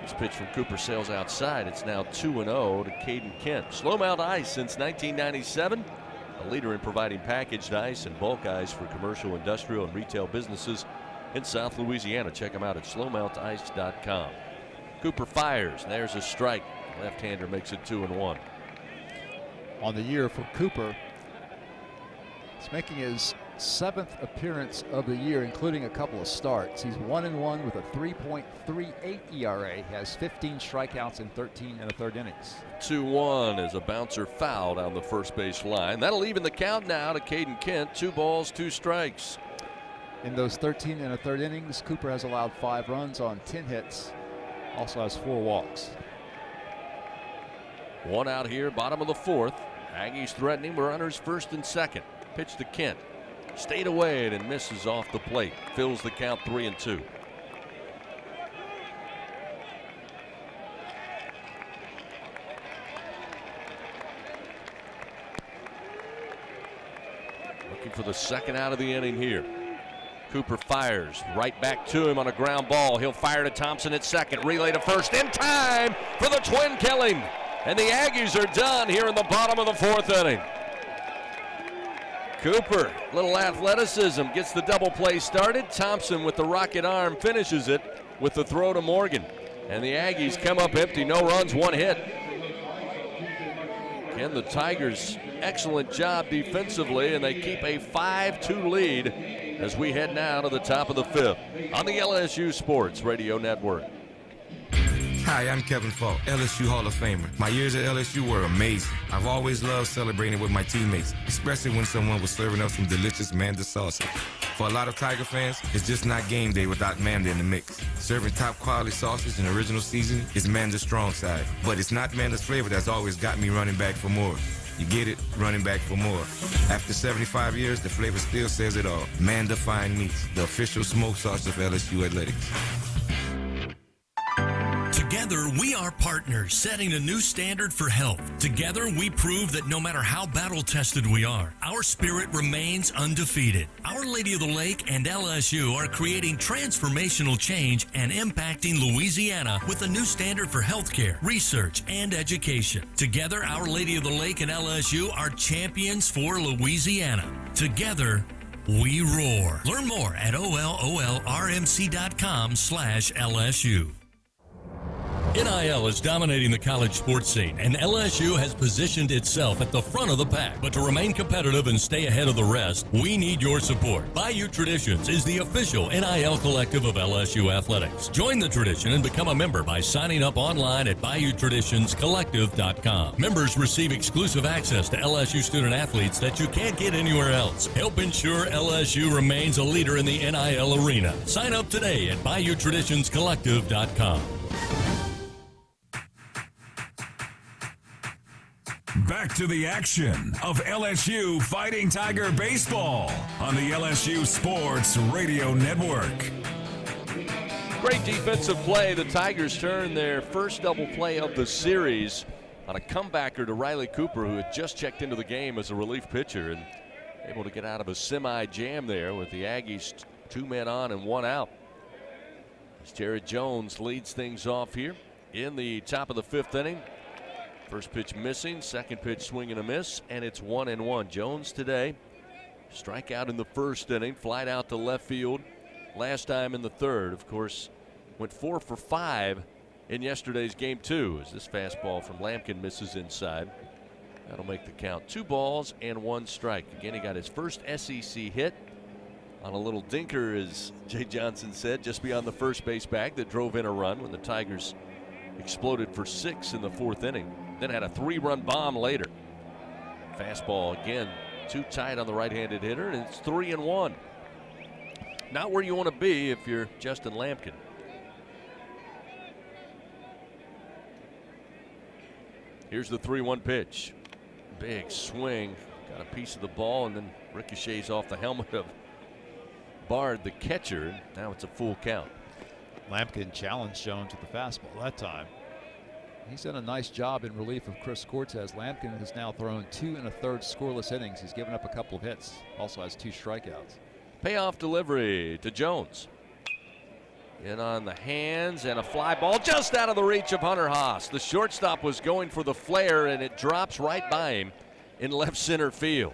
This pitch from Cooper sails outside. It's now 2-0 to Caden Kent. Slow melt ice since 1997. A leader in providing packaged ice and bulk ice for commercial, industrial, and retail businesses in South Louisiana. Check them out at slowmeltice.com. Cooper fires. There's a strike. Left-hander makes it 2-1. On the year for Cooper, he's making his 7th appearance of the year, including a couple of starts. He's 1-1 with a 3.38 ERA. He has 15 strikeouts in 13 1/3 innings. 2-1 as a bouncer foul down the first base line. That'll even the count now to Caden Kent. 2 balls, 2 strikes. In those 13 1/3 innings, Cooper has allowed 5 runs on 10 hits. Also has 4 walks. 1 out here, bottom of the fourth. Aggies threatening with runners first and second. Pitch to Kent. Stayed away and misses off the plate. Fills the count 3-2. Looking for the second out of the inning here. Cooper fires right back to him on a ground ball. He'll fire to Thompson at second. Relay to first in time for the twin killing. And the Aggies are done here in the bottom of the fourth inning. Cooper, little athleticism, gets the double play started. Thompson with the rocket arm finishes it with the throw to Morgan. And the Aggies come up empty. No runs, 1 hit. Again, the Tigers, excellent job defensively, and they keep a 5-2 lead as we head now to the top of the 5th on the LSU Sports Radio Network. Hi, I'm Kevin Falk, LSU Hall of Famer. My years at LSU were amazing. I've always loved celebrating with my teammates, especially when someone was serving up some delicious Manda salsa. For a lot of Tiger fans, it's just not game day without Manda in the mix. Serving top quality sauces and original seasoning is Manda's strong side. But it's not Manda's flavor that's always got me running back for more. You get it? Running back for more. After 75 years, the flavor still says it all. Manda Fine Meats, the official smoke sauce of LSU Athletics. Together, we are partners, setting a new standard for health. Together, we prove that no matter how battle-tested we are, our spirit remains undefeated. Our Lady of the Lake and LSU are creating transformational change and impacting Louisiana with a new standard for healthcare, research, and education. Together, Our Lady of the Lake and LSU are champions for Louisiana. Together, we roar. Learn more at ololrmc.com/LSU. NIL is dominating the college sports scene, and LSU has positioned itself at the front of the pack. But to remain competitive and stay ahead of the rest, we need your support. Bayou Traditions is the official NIL collective of LSU Athletics. Join the tradition and become a member by signing up online at BayouTraditionsCollective.com. Members receive exclusive access to LSU student athletes that you can't get anywhere else. Help ensure LSU remains a leader in the NIL arena. Sign up today at BayouTraditionsCollective.com. Back to the action of LSU Fighting Tiger Baseball on the LSU Sports Radio Network. Great defensive play. The Tigers turned their first double play of the series on a comebacker to Riley Cooper, who had just checked into the game as a relief pitcher and able to get out of a semi-jam there with the Aggies 2 men on and 1 out. As Jared Jones leads things off here in the top of the 5th inning. First pitch missing, second pitch swing and a miss, and it's 1-1. Jones today, strikeout in the first inning, flied out to left field last time in the third. Of course, went 4 for 5 in yesterday's game 2 as this fastball from Lampkin misses inside. That'll make the count 2 balls and 1 strike. Again, he got his first SEC hit on a little dinker, as Jay Johnson said, just beyond the first base bag that drove in a run when the Tigers exploded for 6 in the 4th inning. Then had a 3-run bomb later. Fastball again, too tight on the right-handed hitter, and it's 3-1. Not where you want to be if you're Justin Lampkin. Here's the 3-1 pitch. Big swing, got a piece of the ball, and then ricochets off the helmet of Bard, the catcher. Now it's a full count. Lampkin challenged Jones with the fastball that time. He's done a nice job in relief of Chris Cortez. Lampkin has now thrown 2 1/3 scoreless innings. He's given up a couple of hits. Also has 2 strikeouts. Payoff delivery to Jones. In on the hands, and a fly ball just out of the reach of Hunter Haas. The shortstop was going for the flare, and it drops right by him in left center field.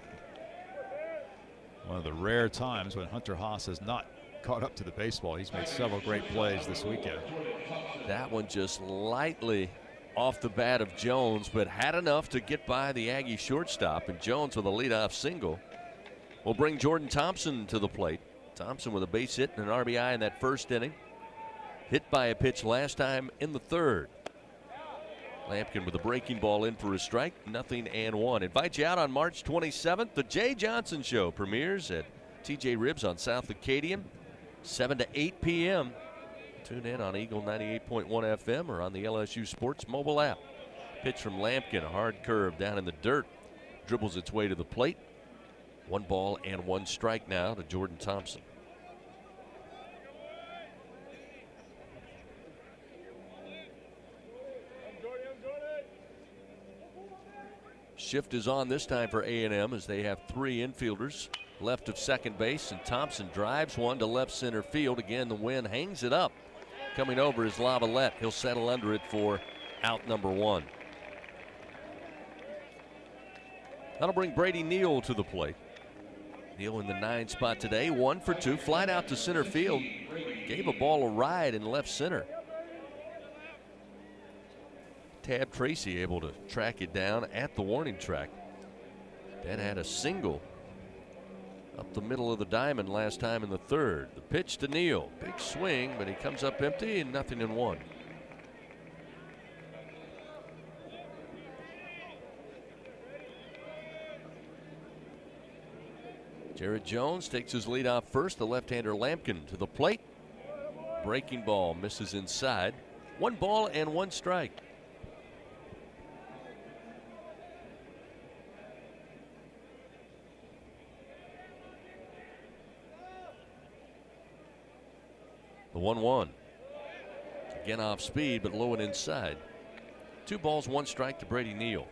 One of the rare times when Hunter Haas has not caught up to the baseball. He's made several great plays this weekend. That one just lightly off the bat of Jones, but had enough to get by the Aggie shortstop, and Jones with a leadoff single will bring Jordan Thompson to the plate. Thompson with a base hit and an RBI in that first inning. Hit by a pitch last time in the third. Lampkin with a breaking ball in for a strike, 0-1. Invite you out on March 27th. The Jay Johnson Show premieres at TJ Ribs on South Acadian, 7 to 8 p.m. Tune in on Eagle 98.1 FM or on the LSU Sports mobile app. Pitch from Lampkin, a hard curve down in the dirt. Dribbles its way to the plate. 1 ball and 1 strike now to Jordan Thompson. Shift is on this time for A&M as they have 3 infielders left of second base, and Thompson drives one to left center field. Again, the wind hangs it up. Coming over is Lavalette. He'll settle under it for out number 1. That'll bring Brady Neal to the plate. Neal in the 9 spot today, 1 for 2, flied out to center field, gave a ball a ride in left center. Tab Tracy able to track it down at the warning track. Then had a single up the middle of the diamond last time in the third. The pitch to Neal, big swing, but he comes up empty and 0-1. Jared Jones takes his lead off first. The left-hander Lampkin to the plate. Breaking ball misses inside. 1 ball and 1 strike. The 1-1. Again off speed, but low and inside. 2 balls, 1 strike to Brady Neal.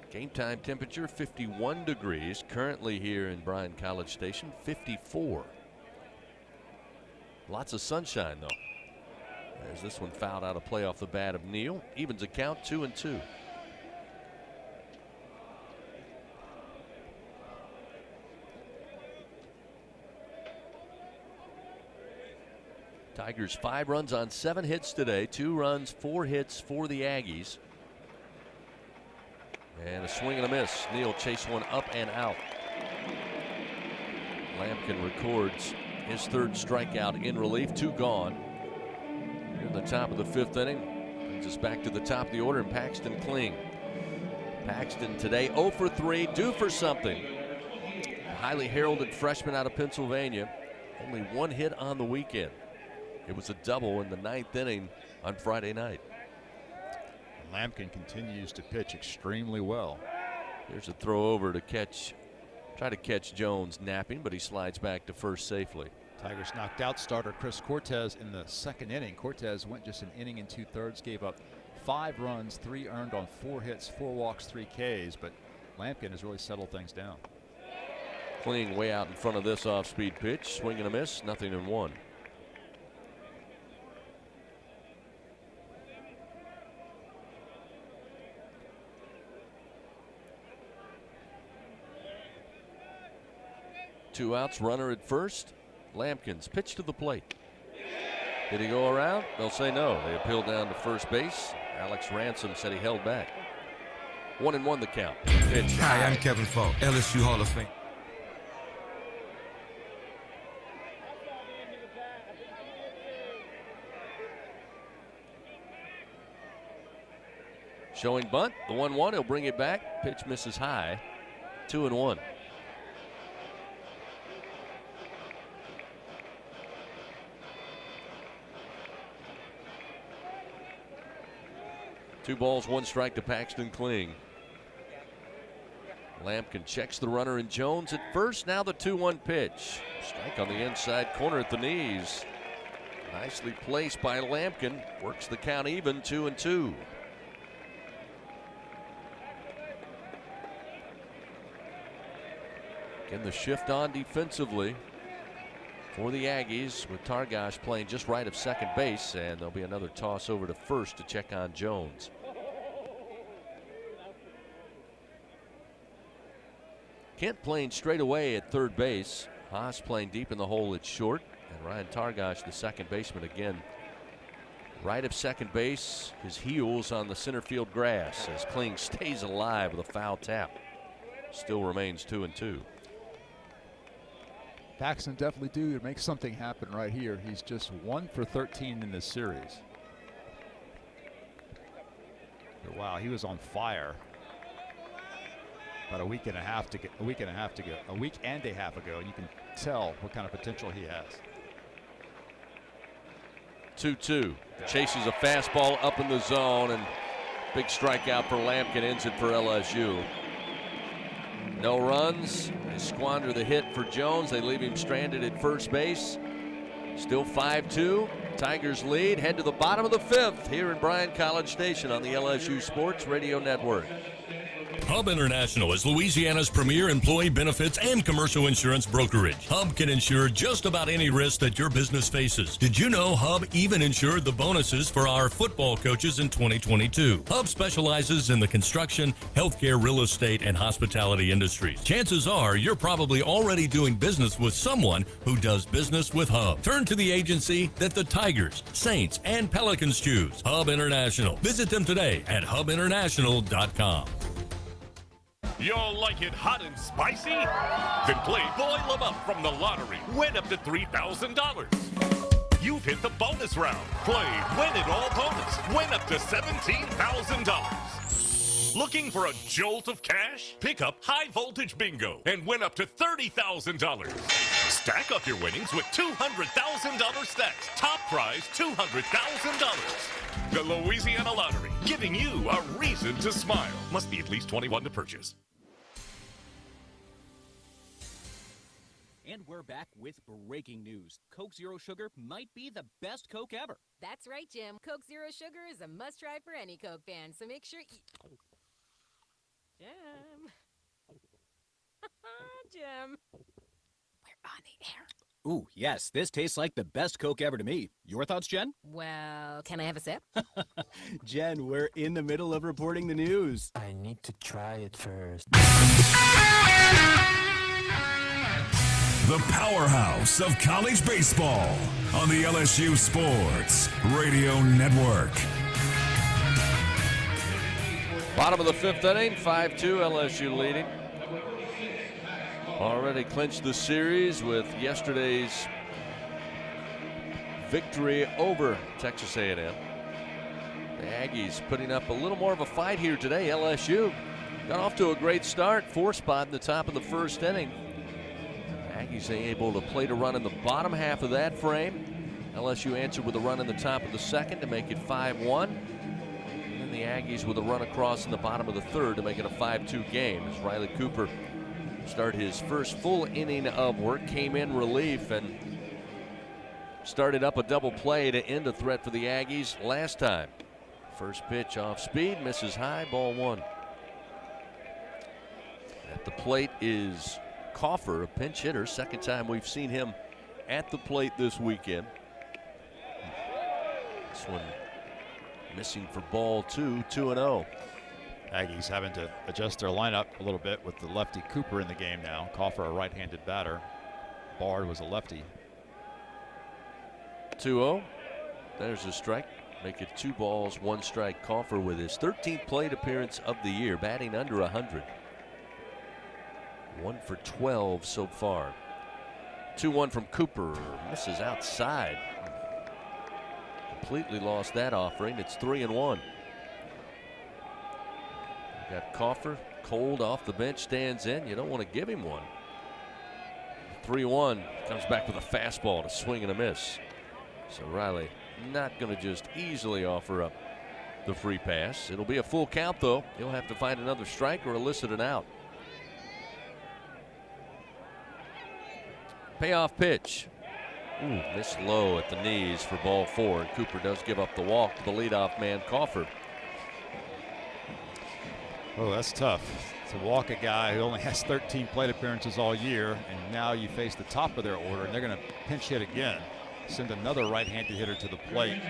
Game time temperature 51 degrees. Currently here in Bryan College Station, 54. Lots of sunshine though. As this one fouled out of play off the bat of Neal. Evens a count 2-2. Tigers 5 runs on 7 hits today. 2 runs, 4 hits for the Aggies. And a swing and a miss. Neal chased one up and out. Lampkin records his 3rd strikeout in relief. 2 gone. In the top of the 5th inning. Brings us back to the top of the order, and Paxton Kling. Paxton today 0 for 3, due for something. A highly heralded freshman out of Pennsylvania. Only 1 hit on the weekend. It was a double in the 9th inning on Friday night. Lampkin continues to pitch extremely well. Here's a throw over to try to catch Jones napping, but he slides back to first safely. Tigers knocked out starter Chris Cortez in the 2nd inning. Cortez went just an inning and 2/3, gave up 5 runs, 3 earned on 4 hits, 4 walks, 3 Ks, but Lampkin has really settled things down. Kling way out in front of this off-speed pitch. Swing and a miss, 0-1. Two outs, runner at first. Lampkin's pitch to the plate. Did he go around? They'll say no. They appeal down to first base. Alex Ransom said he held back. 1-1 the count. Pitch. Hi, I'm Kevin Falk, LSU Hall of Fame. Showing bunt. The 1-1. He'll bring it back. Pitch misses high. 2-1. Two balls, 1 strike to Paxton Kling. Lampkin checks the runner in Jones at first. Now the 2-1 pitch. Strike on the inside corner at the knees. Nicely placed by Lampkin. Works the count even, 2-2. Again, the shift on defensively for the Aggies, with Targash playing just right of second base, and there'll be another toss over to first to check on Jones. Kent playing straight away at third base. Haas playing deep in the hole at short, and Ryan Targash, the second baseman, again right of second base, his heels on the center field grass as Kling stays alive with a foul tap. Still remains 2-2. Paxton definitely due to make something happen right here. He's just 1 for 13 in this series. But wow, he was on fire about a week and a half ago, and you can tell what kind of potential he has. 2-2. Chases a fastball up in the zone, and big strikeout for Lampkin ends it for LSU. No runs. They squander the hit for Jones. They leave him stranded at first base. Still 5-2. Tigers lead. Head to the bottom of the 5th here in Bryan College Station on the LSU Sports Radio Network. Hub International is Louisiana's premier employee benefits and commercial insurance brokerage. Hub can insure just about any risk that your business faces. Did you know Hub even insured the bonuses for our football coaches in 2022? Hub specializes in the construction, healthcare, real estate, and hospitality industries. Chances are you're probably already doing business with someone who does business with Hub. Turn to the agency that the Tigers, Saints, and Pelicans choose. Hub International. Visit them today at hubinternational.com. You'll like it hot and spicy? Then play Boil 'em Up from the lottery. Win up to $3,000. You've hit the bonus round. Play Win It All bonus. Win up to $17,000. Looking for a jolt of cash? Pick up High Voltage Bingo and win up to $30,000. Stack up your winnings with $200,000 stacks. Top prize $200,000. The Louisiana Lottery, giving you a reason to smile. Must be at least 21 to purchase. And we're back with breaking news. Coke Zero Sugar might be the best Coke ever. That's right, Jim. Coke Zero Sugar is a must-try for any Coke fan, so make sure you... Jim. Jim. We're on the air. Ooh, yes, this tastes like the best Coke ever to me. Your thoughts, Jen? Well, can I have a sip? Jen, we're in the middle of reporting the news. I need to try it first. the powerhouse of college baseball on the LSU Sports Radio Network. Bottom of the 5th inning, 5-2, LSU leading. Already clinched the series with yesterday's victory over Texas A&M. The Aggies putting up a little more of a fight here today. LSU got off to a great start, 4 spot in the top of the 1st inning. Aggies able to plate a run in the bottom half of that frame. LSU answered with a run in the top of the 2nd to make it 5-1. And then the Aggies with a run across in the bottom of the 3rd to make it a 5-2 game as Riley Cooper started his first full inning of work, came in relief and started up a double play to end a threat for the Aggies last time. First pitch off speed, misses high, ball 1. At the plate is Coffer, a pinch hitter. Second time we've seen him at the plate this weekend. This one missing for ball 2, 2-0. Aggies having to adjust their lineup a little bit with the lefty Cooper in the game now. Coffer, a right-handed batter. Bard was a lefty. 2-0. There's a strike. Make it 2 balls, 1 strike. Coffer with his 13th plate appearance of the year, batting under 100. 1 for 12 so far. 2-1 from Cooper. Misses outside. Completely lost that offering. It's 3-1. Got Coffer cold off the bench, stands in. You don't want to give him one. 3-1, comes back with a fastball to swing and a miss. So Riley not going to just easily offer up the free pass. It'll be a full count though. He'll have to find another strike or elicit an out. Payoff pitch. Missed low at the knees for ball 4. And Cooper does give up the walk to the leadoff man, Coffer. Oh, that's tough to walk a guy who only has 13 plate appearances all year, and now you face the top of their order, and they're going to pinch hit again. Send another right-handed hitter to the plate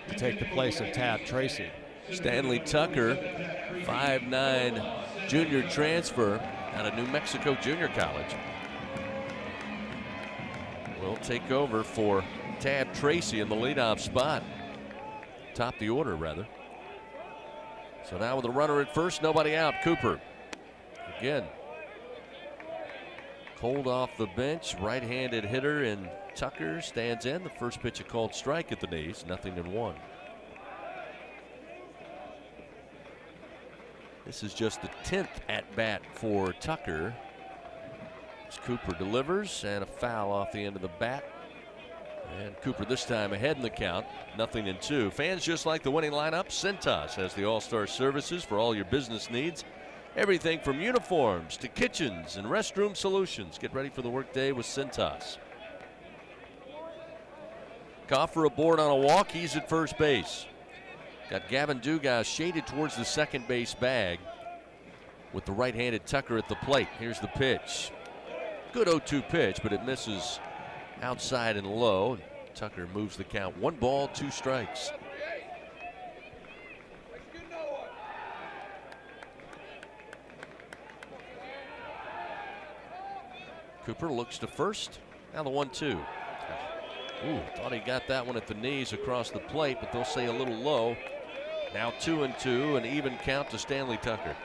to take the place of Tab Tracy. Stanley Tucker, 5'9" junior transfer out of New Mexico Junior College, will take over for Tab Tracy in the leadoff spot. Top the order, rather. So now with a runner at first, nobody out. Cooper again. Cold off the bench, right-handed hitter in Tucker stands in. The first pitch a called strike at the knees, 0-1. This is just the 10th at bat for Tucker. As Cooper delivers and a foul off the end of the bat. And Cooper this time ahead in the count, 0-2. Fans just like the winning lineup. Cintas has the all-star services for all your business needs. Everything from uniforms to kitchens and restroom solutions. Get ready for the workday with Cintas. Coffer aboard on a walk. He's at first base. Got Gavin Dugas shaded towards the second base bag with the right-handed Tucker at the plate. Here's the pitch. Good 0-2 pitch, but it misses outside and low. Tucker moves the count. 1 ball, 2 strikes. Cooper looks to first. Now the 1-2. Thought he got that one at the knees across the plate, but they'll say a little low. Now 2-2, an even count to Stanley Tucker.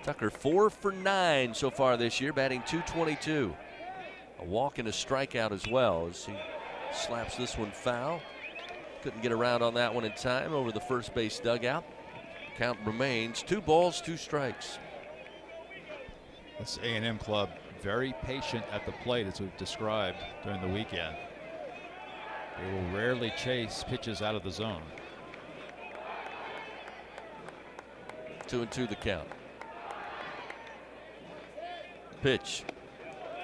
Tucker 4 for 9 so far this year, batting .222. A walk and a strikeout as well as he slaps this one foul. Couldn't get around on that one in time over the first base dugout. Count remains 2 balls, 2 strikes. This A&M club very patient at the plate, as we've described during the weekend. They will rarely chase pitches out of the zone. 2-2 the count. Pitch.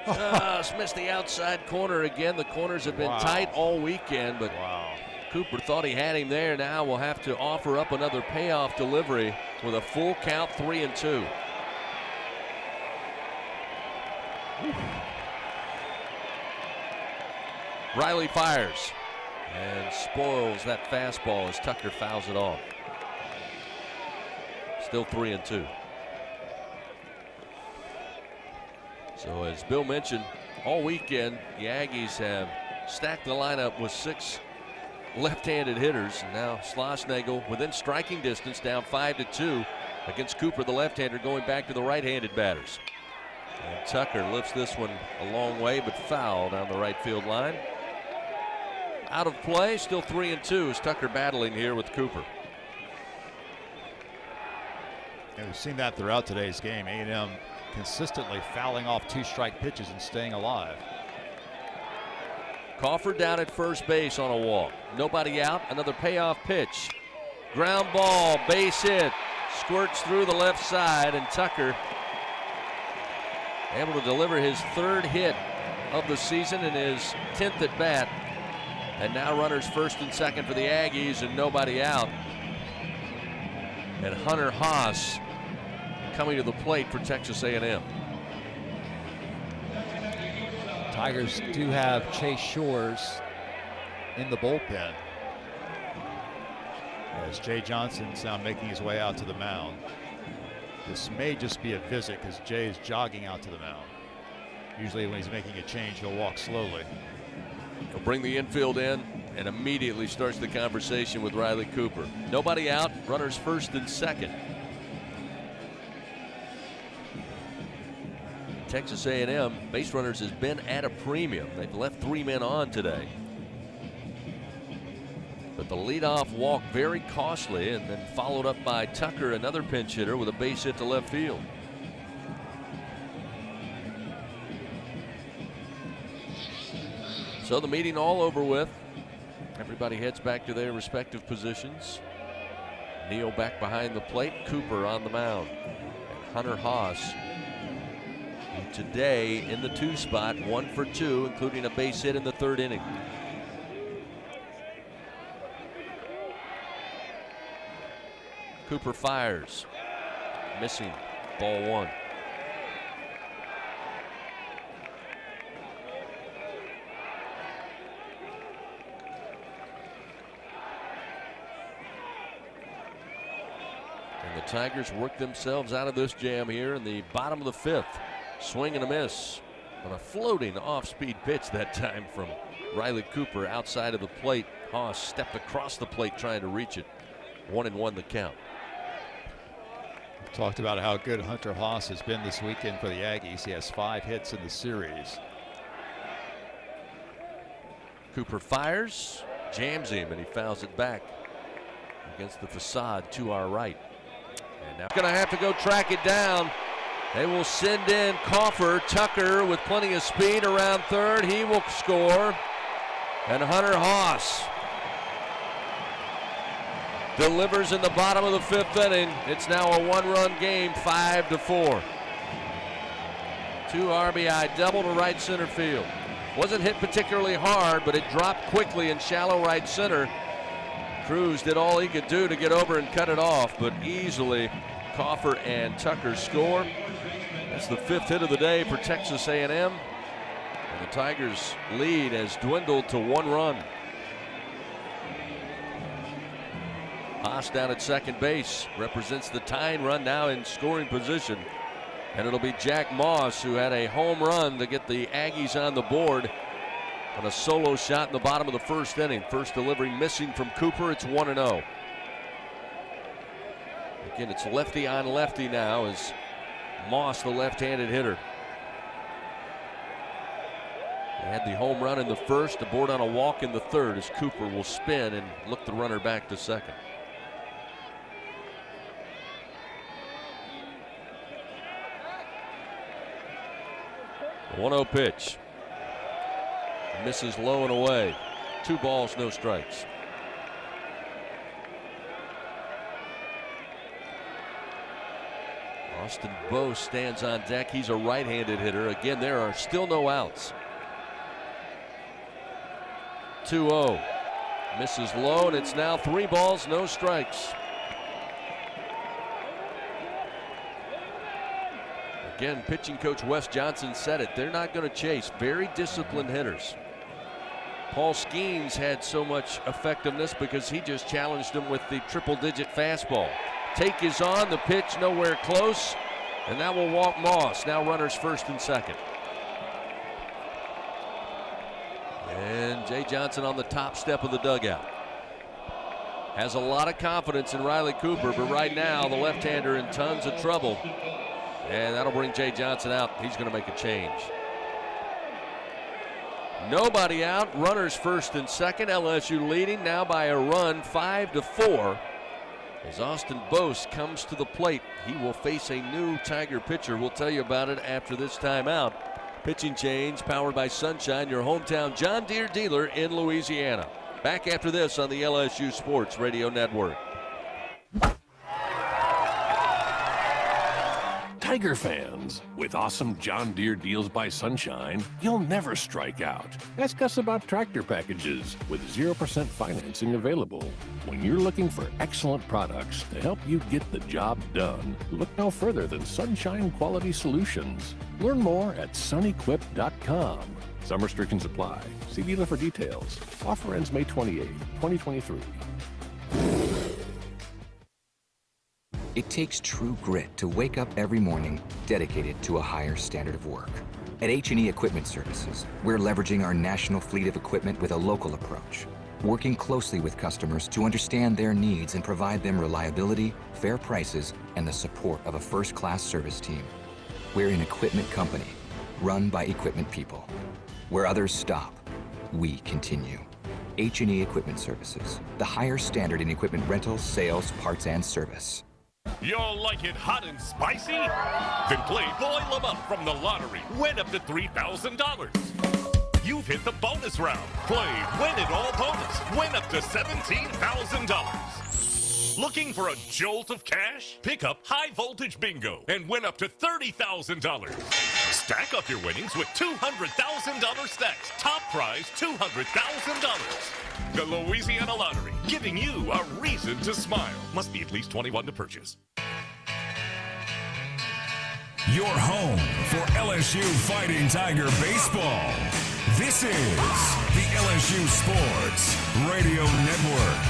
Just missed the outside corner again. The corners have been tight all weekend, but Cooper thought he had him there. Now we'll have to offer up another payoff delivery with a full count, 3-2. Riley fires and spoils that fastball as Tucker fouls it off. Still 3-2. So as Bill mentioned, all weekend the Aggies have stacked the lineup with 6 left-handed hitters. And now Schlossnagle within striking distance, down 5-2 against Cooper, the left-hander, going back to the right-handed batters. And Tucker lifts this one a long way, but foul down the right field line. Out of play, still 3-2 as Tucker battling here with Cooper. And we've seen that throughout today's game. A&M consistently fouling off 2-strike pitches and staying alive. Crawford down at first base on a walk. Nobody out. Another payoff pitch. Ground ball, base hit. Squirts through the left side, and Tucker able to deliver his 3rd hit of the season and his 10th at bat. And now runners first and second for the Aggies and nobody out. And Hunter Haas coming to the plate for Texas A&M. Tigers do have Chase Shores in the bullpen, as Jay Johnson's now making his way out to the mound. This may just be a visit because Jay is jogging out to the mound. Usually when he's making a change, he'll walk slowly. He'll bring the infield in and immediately starts the conversation with Riley Cooper. Nobody out, runners first and second. Texas A&M base runners has been at a premium. They've left 3 men on today. But the leadoff walk very costly, and then followed up by Tucker, another pinch hitter, with a base hit to left field. So the meeting all over with. Everybody heads back to their respective positions. Neal back behind the plate, Cooper on the mound. And Hunter Haas, who today in the 2 spot, 1 for 2, including a base hit in the 3rd inning. Cooper fires, missing, ball 1. And the Tigers work themselves out of this jam here in the bottom of the 5th. Swing and a miss on a floating off-speed pitch that time from Riley Cooper outside of the plate. Haas stepped across the plate trying to reach it. 1-1 the count. Talked about how good Hunter Haas has been this weekend for the Aggies. He has 5 hits in the series. Cooper fires, jams him, and he fouls it back against the facade to our right. And now going to have to go track it down. They will send in Crawford. Tucker with plenty of speed around 3rd. He will score. And Hunter Haas delivers in the bottom of the 5th inning. It's now a 1-run game, 5-4. 2 RBI double to right center field. Wasn't hit particularly hard, but it dropped quickly in shallow right center. Cruz did all he could do to get over and cut it off, but easily Crawford and Tucker score. That's the 5th hit of the day for Texas A&M. And the Tigers' lead has dwindled to 1 run. Haas down at second base represents the tying run, now in scoring position. And it'll be Jack Moss, who had a home run to get the Aggies on the board on a solo shot in the bottom of the 1st inning. First delivery missing from Cooper. It's 1-0. Again, it's lefty on lefty now as Moss, the left-handed hitter. They had the home run in the 1st, aboard on a walk in the 3rd as Cooper will spin and look the runner back to second. The 1-0 pitch. Misses low and away. 2 balls, no strikes. Austin Bowe stands on deck. He's a right-handed hitter. Again, there are still no outs. 2-0. Misses low, and it's now 3 balls, no strikes. Again, pitching coach Wes Johnson said it. They're not going to chase. Very disciplined hitters. Paul Skeens had so much effectiveness because he just challenged him with the triple-digit fastball. Take is on, the pitch nowhere close, and that will walk Moss. Now runners first and second. And Jay Johnson on the top step of the dugout. Has a lot of confidence in Riley Cooper, but right now the left-hander in tons of trouble. And that'll bring Jay Johnson out. He's going to make a change. Nobody out. Runners first and second. LSU leading now by a run, 5-4. As Austin Bose comes to the plate, he will face a new Tiger pitcher. We'll tell you about it after this timeout. Pitching change powered by Sunshine, your hometown John Deere dealer in Louisiana. Back after this on the LSU Sports Radio Network. Tiger fans, with awesome John Deere deals by Sunshine, you'll never strike out. Ask us about tractor packages with 0% financing available. When you're looking for excellent products to help you get the job done, look no further than Sunshine Quality Solutions. Learn more at sunequip.com. Some restrictions apply. See dealer for details. Offer ends May 28, 2023. It takes true grit to wake up every morning dedicated to a higher standard of work. At H&E Equipment Services, we're leveraging our national fleet of equipment with a local approach, working closely with customers to understand their needs and provide them reliability, fair prices, and the support of a first-class service team. We're an equipment company, run by equipment people. Where others stop, we continue. H&E Equipment Services, the higher standard in equipment rentals, sales, parts, and service. You'll like it hot and spicy? Then play Boil 'em Up from the lottery. Win up to $3,000. You've hit the bonus round. Play Win It All bonus. Win up to $17,000. Looking for a jolt of cash? Pick up High Voltage Bingo and win up to $30,000. Stack up your winnings with $200,000 stacks. Top prize $200,000. The Louisiana Lottery, giving you a reason to smile. Must be at least 21 to purchase. Your home for LSU Fighting Tiger baseball. This is the LSU Sports Radio Network.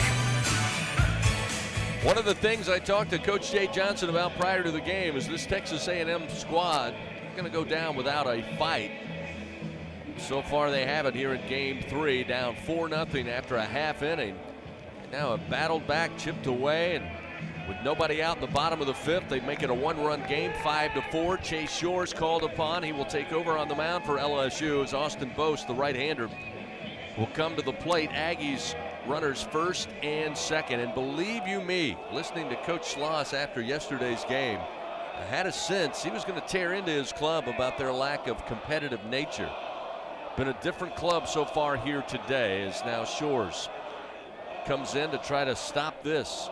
One of the things I talked to Coach Jay Johnson about prior to the game is this Texas A&M squad going to go down without a fight. So far they have it here in Game 3, down 4-0 after a half inning. Now a battled back, chipped away, and with nobody out in the bottom of the fifth, they make it a one-run game, 5-4. Chase Shores called upon. He will take over on the mound for LSU as Austin Bose, the right-hander, will come to the plate. Aggies runners first and second. And believe you me, listening to Coach Schloss after yesterday's game, I had a sense he was going to tear into his club about their lack of competitive nature. Been a different club so far here today as now Shores comes in to try to stop this.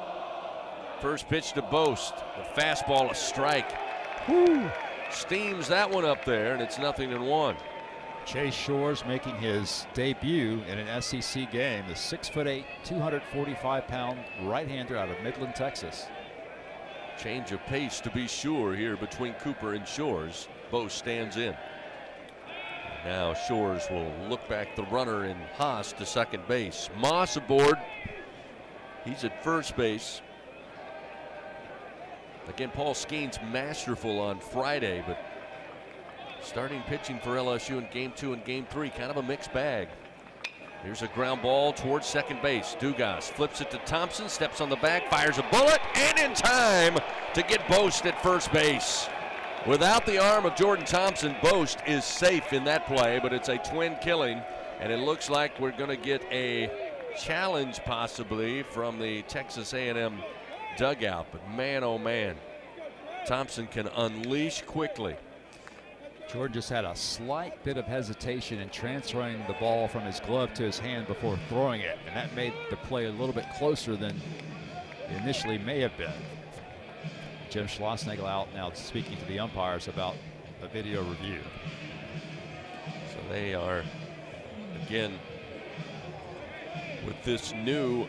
First pitch to Bose, the fastball, a strike. Woo! Steams that one up there, and it's 0-1. Chase Shores making his debut in an SEC game. The 6'8", 245-pound right-hander out of Midland, Texas. Change of pace to be sure here between Cooper and Shores. Bose stands in. Now Shores will look back the runner in Haas to second base. Moss aboard. He's at first base. Again, Paul Skeen's masterful on Friday, but starting pitching for LSU in Game 2 and Game 3, kind of a mixed bag. Here's a ground ball towards second base. Dugas flips it to Thompson, steps on the back, fires a bullet, and in time to get Bost at first base. Without the arm of Jordan Thompson, Bost is safe in that play, but it's a twin killing, and it looks like we're going to get a challenge possibly from the Texas A&M dugout. But man, oh man, Thompson can unleash quickly. Jordan just had a slight bit of hesitation in transferring the ball from his glove to his hand before throwing it, and that made the play a little bit closer than it initially may have been. Jim Schlossnagle out now speaking to the umpires about a video review. So they are, again, with this new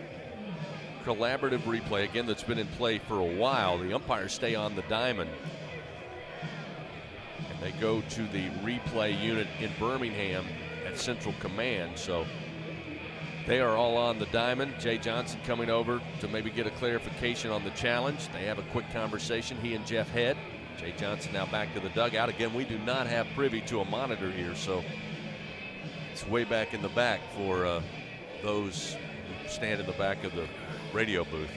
collaborative replay, again, that's been in play for a while. The umpires stay on the diamond. And they go to the replay unit in Birmingham at Central Command. So they are all on the diamond. Jay Johnson coming over to maybe get a clarification on the challenge. They have a quick conversation, he and Jeff Head. Jay Johnson now back to the dugout. Again, we do not have privy to a monitor here, so It's way back in the back for those who stand in the back of the radio booth.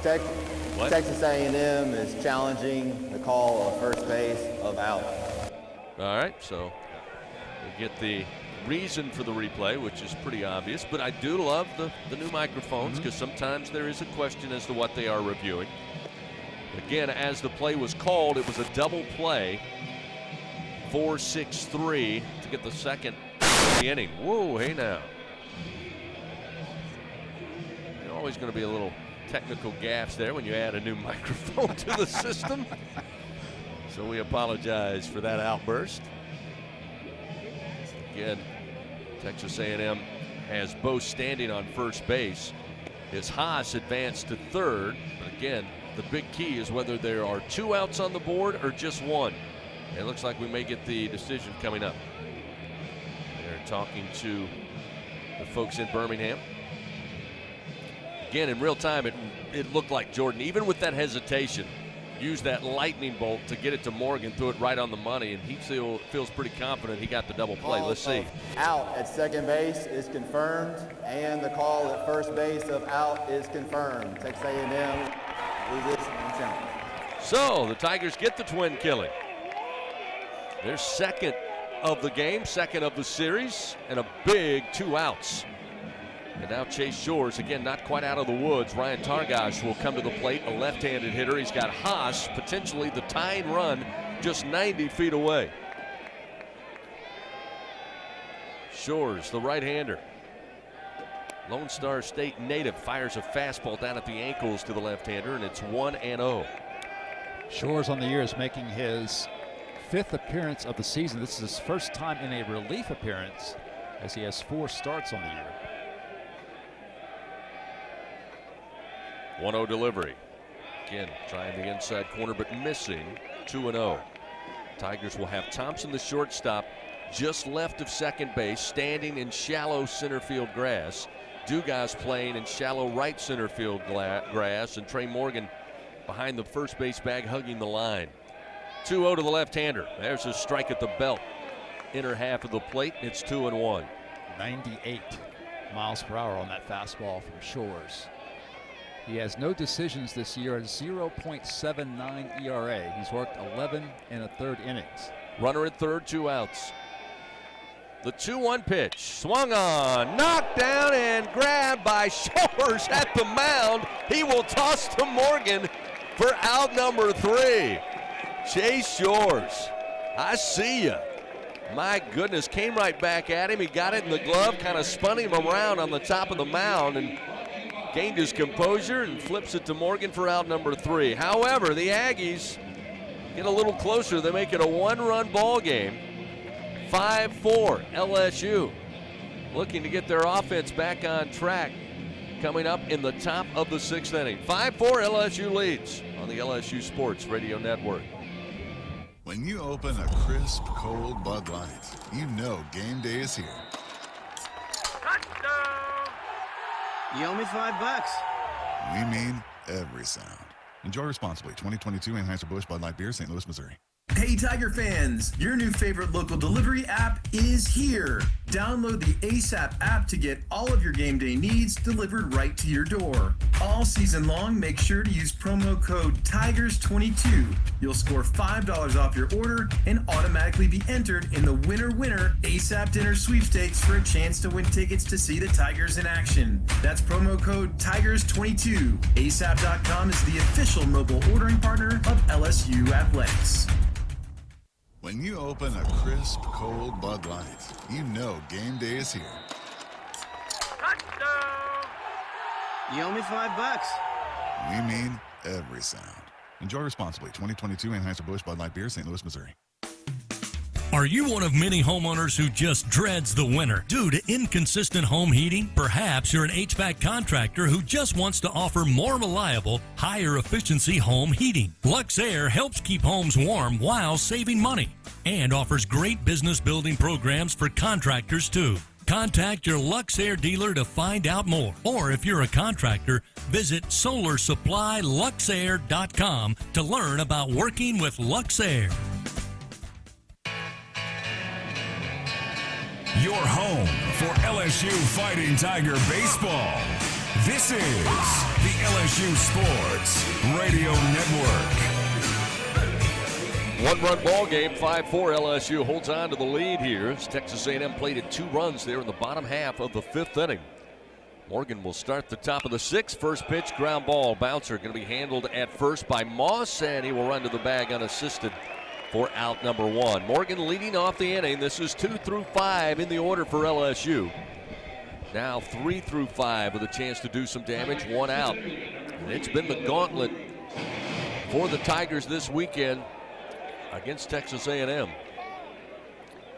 Texas A&M is challenging the call of first base of out. All right, so we get the reason for the replay, which is pretty obvious, but I do love the new microphones because sometimes there is a question as to what they are reviewing. Again, as the play was called, it was a double play, 4-6-3 to get the second of the inning. Whoa, hey now. There's always going to be a little technical gaffes there when you add a new microphone to the system. So we apologize for that outburst. Again, Texas A&M has both standing on first base. As Haas advanced to third, but again, the big key is whether there are 2 outs on the board or just 1. It looks like we may get the decision coming up. They're talking to the folks in Birmingham. Again, in real time, it looked like Jordan, even with that hesitation, used that lightning bolt to get it to Morgan, threw it right on the money, and he feels pretty confident he got the double play. Let's see. Out at second base is confirmed, and the call at first base of out is confirmed. Texas A&M loses and challenge. So the Tigers get the twin killing. Their second of the game, second of the series, and a big 2 outs. And now Chase Shores, again, not quite out of the woods. Ryan Targash will come to the plate, a left-handed hitter. He's got Haas, potentially the tying run, just 90 feet away. Shores, the right-hander. Lone Star State native, fires a fastball down at the ankles to the left-hander, and it's 1-0. Shores on the year is making his 5th appearance of the season. This is his first time in a relief appearance, as he has 4 starts on the year. 1-0 delivery. Again, trying the inside corner, but missing. 2-0. Tigers will have Thompson, the shortstop, just left of second base, standing in shallow center field grass. Dugas playing in shallow right center field grass, and Trey Morgan behind the first base bag, hugging the line. 2-0 to the left-hander. There's a strike at the belt. Inner half of the plate, it's 2-1. 98 miles per hour on that fastball from Shores. He has no decisions this year, a 0.79 ERA. He's worked 11 1/3 innings. Runner at third, 2 outs. The 2-1 pitch, swung on, knocked down and grabbed by Shores at the mound. He will toss to Morgan for out number 3. Chase Shores, I see ya. My goodness, came right back at him. He got it in the glove, kind of spun him around on the top of the mound, and gained his composure and flips it to Morgan for out number 3. However, the Aggies get a little closer. They make it a 1-run ball game. 5-4 LSU, looking to get their offense back on track coming up in the top of the 6th inning. 5-4 LSU leads on the LSU Sports Radio Network. When you open a crisp, cold Bud Light, you know game day is here. You owe me $5. We mean every sound. Enjoy responsibly. 2022 Anheuser-Busch Bud Light Beer, St. Louis, Missouri. Hey Tiger fans, your new favorite local delivery app is here. Download the ASAP app to get all of your game day needs delivered right to your door. All season long, make sure to use promo code TIGERS22. You'll score $5 off your order and automatically be entered in the Winner ASAP Dinner Sweepstakes for a chance to win tickets to see the Tigers in action. That's promo code TIGERS22. ASAP.com is the official mobile ordering partner of LSU Athletics. When you open a crisp, cold Bud Light, you know game day is here. You owe me $5. We mean every sound. Enjoy responsibly. 2022 Anheuser-Busch Bud Light Beer, St. Louis, Missouri. Are you one of many homeowners who just dreads the winter due to inconsistent home heating? Perhaps you're an HVAC contractor who just wants to offer more reliable, higher efficiency home heating. LuxAir helps keep homes warm while saving money and offers great business building programs for contractors too. Contact your LuxAir dealer to find out more. Or if you're a contractor, visit SolarSupplyLuxAir.com to learn about working with LuxAir. Your home for LSU Fighting Tiger baseball. This is the LSU Sports Radio Network. One-run ball game, 5-4. LSU holds on to the lead here as Texas A&M plated 2 runs there in the bottom half of the 5th inning. Morgan will start the top of the 6th. First pitch, ground ball. Bouncer going to be handled at first by Moss, and he will run to the bag unassisted for out number 1. Morgan leading off the inning. This is 2 through 5 in the order for LSU. Now 3 through 5 with a chance to do some damage, 1 out. And it's been the gauntlet for the Tigers this weekend against Texas A&M.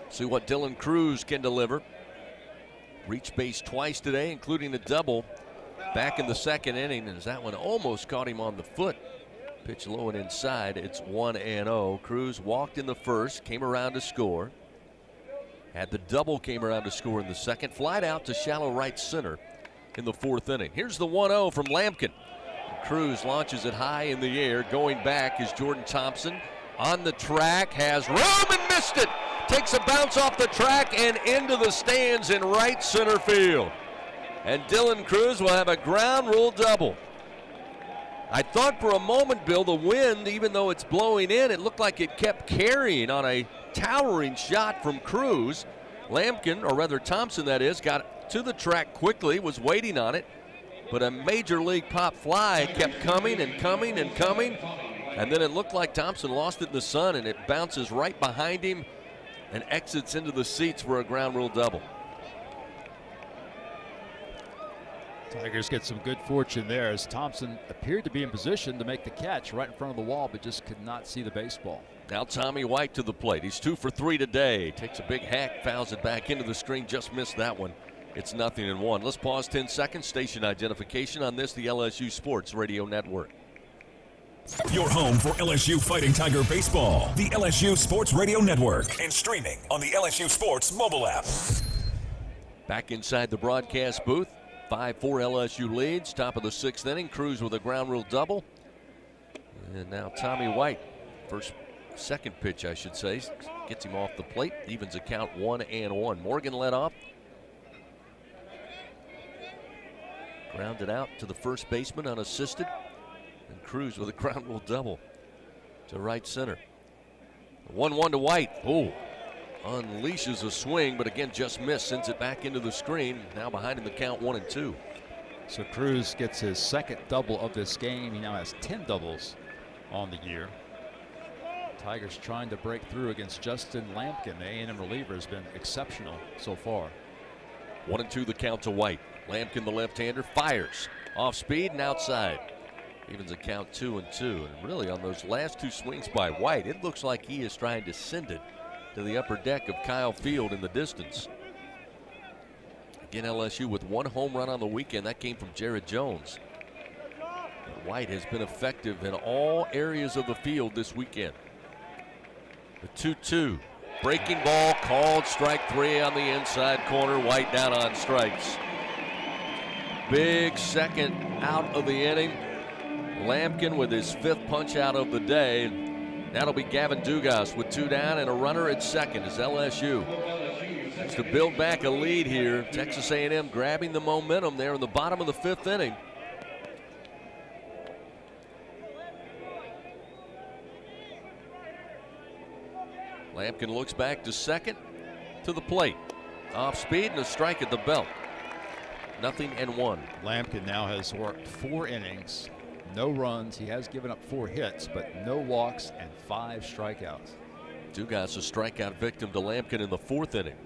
See what Dylan Cruz can deliver. Reached base twice today, including a double back in the 2nd inning, as that one almost caught him on the foot. Pitch low and inside. It's 1-0. Cruz walked in the 1st, came around to score. Had the double, came around to score in the 2nd. Flied out to shallow right center in the 4th inning. Here's the 1-0 from Lampkin. Cruz launches it high in the air. Going back is Jordan Thompson. On the track, has room and missed it. Takes a bounce off the track and into the stands in right center field. And Dylan Cruz will have a ground rule double. I thought for a moment, Bill, the wind, even though it's blowing in, it looked like it kept carrying on a towering shot from Cruz. Lampkin, or rather Thompson that is, got to the track quickly, was waiting on it, but a major league pop fly kept coming and coming and coming, and then it looked like Thompson lost it in the sun, and it bounces right behind him and exits into the seats for a ground rule double. Tigers get some good fortune there as Thompson appeared to be in position to make the catch right in front of the wall, but just could not see the baseball. Now Tommy White to the plate. He's 2 for 3 today. Takes a big hack, fouls it back into the screen, just missed that one. It's 0-1. Let's pause 10 seconds. Station identification on this, the LSU Sports Radio Network. Your home for LSU Fighting Tiger baseball, the LSU Sports Radio Network, and streaming on the LSU Sports mobile app. Back inside the broadcast booth. 5-4 LSU leads. Top of the 6th inning. Cruz with a ground rule double. And now Tommy White, second pitch I should say, gets him off the plate. Evens a count 1-1. Morgan led off. Grounded out to the first baseman unassisted. And Cruz with a ground rule double to right center. 1-1 to White. Oh, unleashes a swing, but again just missed, sends it back into the screen. Now behind in the count 1-2. So Cruz gets his 2nd double of this game. He now has 10 doubles on the year. Tigers trying to break through against Justin Lampkin. The A&M reliever has been exceptional so far. 1-2 the count to White. Lampkin, the left-hander, fires off speed and outside. Evens a count 2-2. And really on those last 2 swings by White, it looks like he is trying to send it to the upper deck of Kyle Field in the distance. Again, LSU with 1 home run on the weekend. That came from Jared Jones. But White has been effective in all areas of the field this weekend. The 2-2. Breaking ball called, strike 3 on the inside corner. White down on strikes. Big second out of the inning. Lampkin with his 5th punch out of the day. That'll be Gavin Dugas with 2 down and a runner at second as LSU looks to build back a lead here. Texas A&M grabbing the momentum there in the bottom of the 5th inning. Lampkin looks back to second, to the plate. Off speed and a strike at the belt. 0-1. Lampkin now has worked 4 innings. No runs. He has given up 4 hits, but no walks and 5 strikeouts. Dugas a strikeout victim to Lampkin in the 4th inning.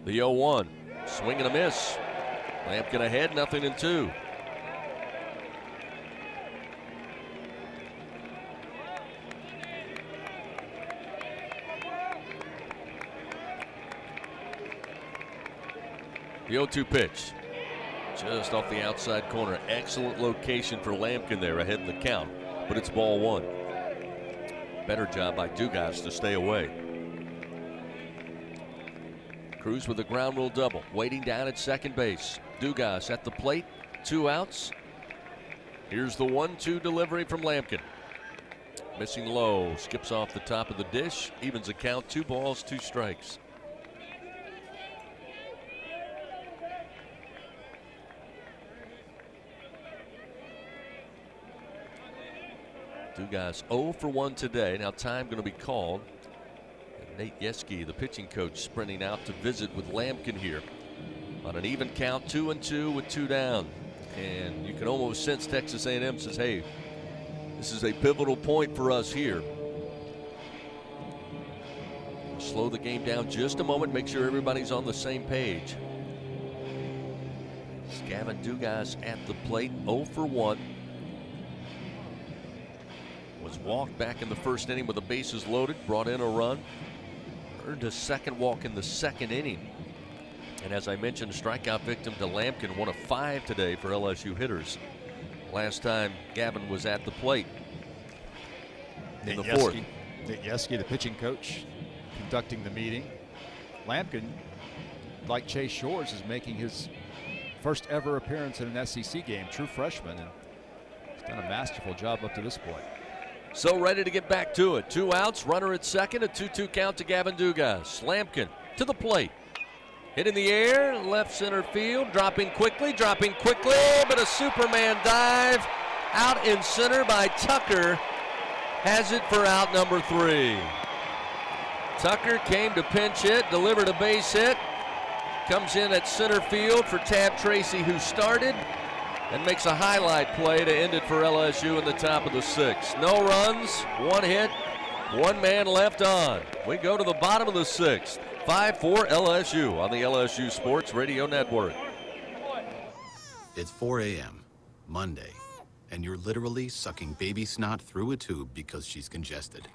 The 0-1. Swing and a miss. Lampkin ahead, 0-2. The 0-2 pitch. Just off the outside corner. Excellent location for Lampkin there ahead in the count. But it's ball 1. Better job by Dugas to stay away. Cruz with a ground rule double. Waiting down at second base. Dugas at the plate. 2 outs. Here's the 1-2 delivery from Lampkin. Missing low. Skips off the top of the dish. Evens a count. 2 balls, 2 strikes. Dugas 0 for 1 today. Now time going to be called. And Nate Yeske, the pitching coach, sprinting out to visit with Lampkin here. On an even count, 2-2 with 2 down. And you can almost sense Texas A&M says, hey, this is a pivotal point for us here. Slow the game down just a moment, make sure everybody's on the same page. Gavin Dugas at the plate, 0 for 1. Was walked back in the first inning with the bases loaded, brought in a run. Earned a second walk in the second inning. And as I mentioned, strikeout victim to Lampkin, 1 of 5 today for LSU hitters. Last time Gavin was at the plate in the fourth. Nate Yeske, the pitching coach, conducting the meeting. Lampkin, like Chase Shores, is making his first ever appearance in an SEC game, true freshman, and he's done a masterful job up to this point. So ready to get back to it. 2 outs, runner at second, a 2-2 count to Gavin Dugas. Lampkin to the plate. Hit in the air, left center field, dropping quickly, but a Superman dive out in center by Tucker has it for out number 3. Tucker came to pinch hit, delivered a base hit, comes in at center field for Tab Tracy, who started, and makes a highlight play to end it for LSU in the top of the 6th. No runs, 1 hit, 1 man left on. We go to the bottom of the 6th. 5-4 LSU on the LSU Sports Radio Network. It's 4 a.m., Monday, and you're literally sucking baby snot through a tube because she's congested.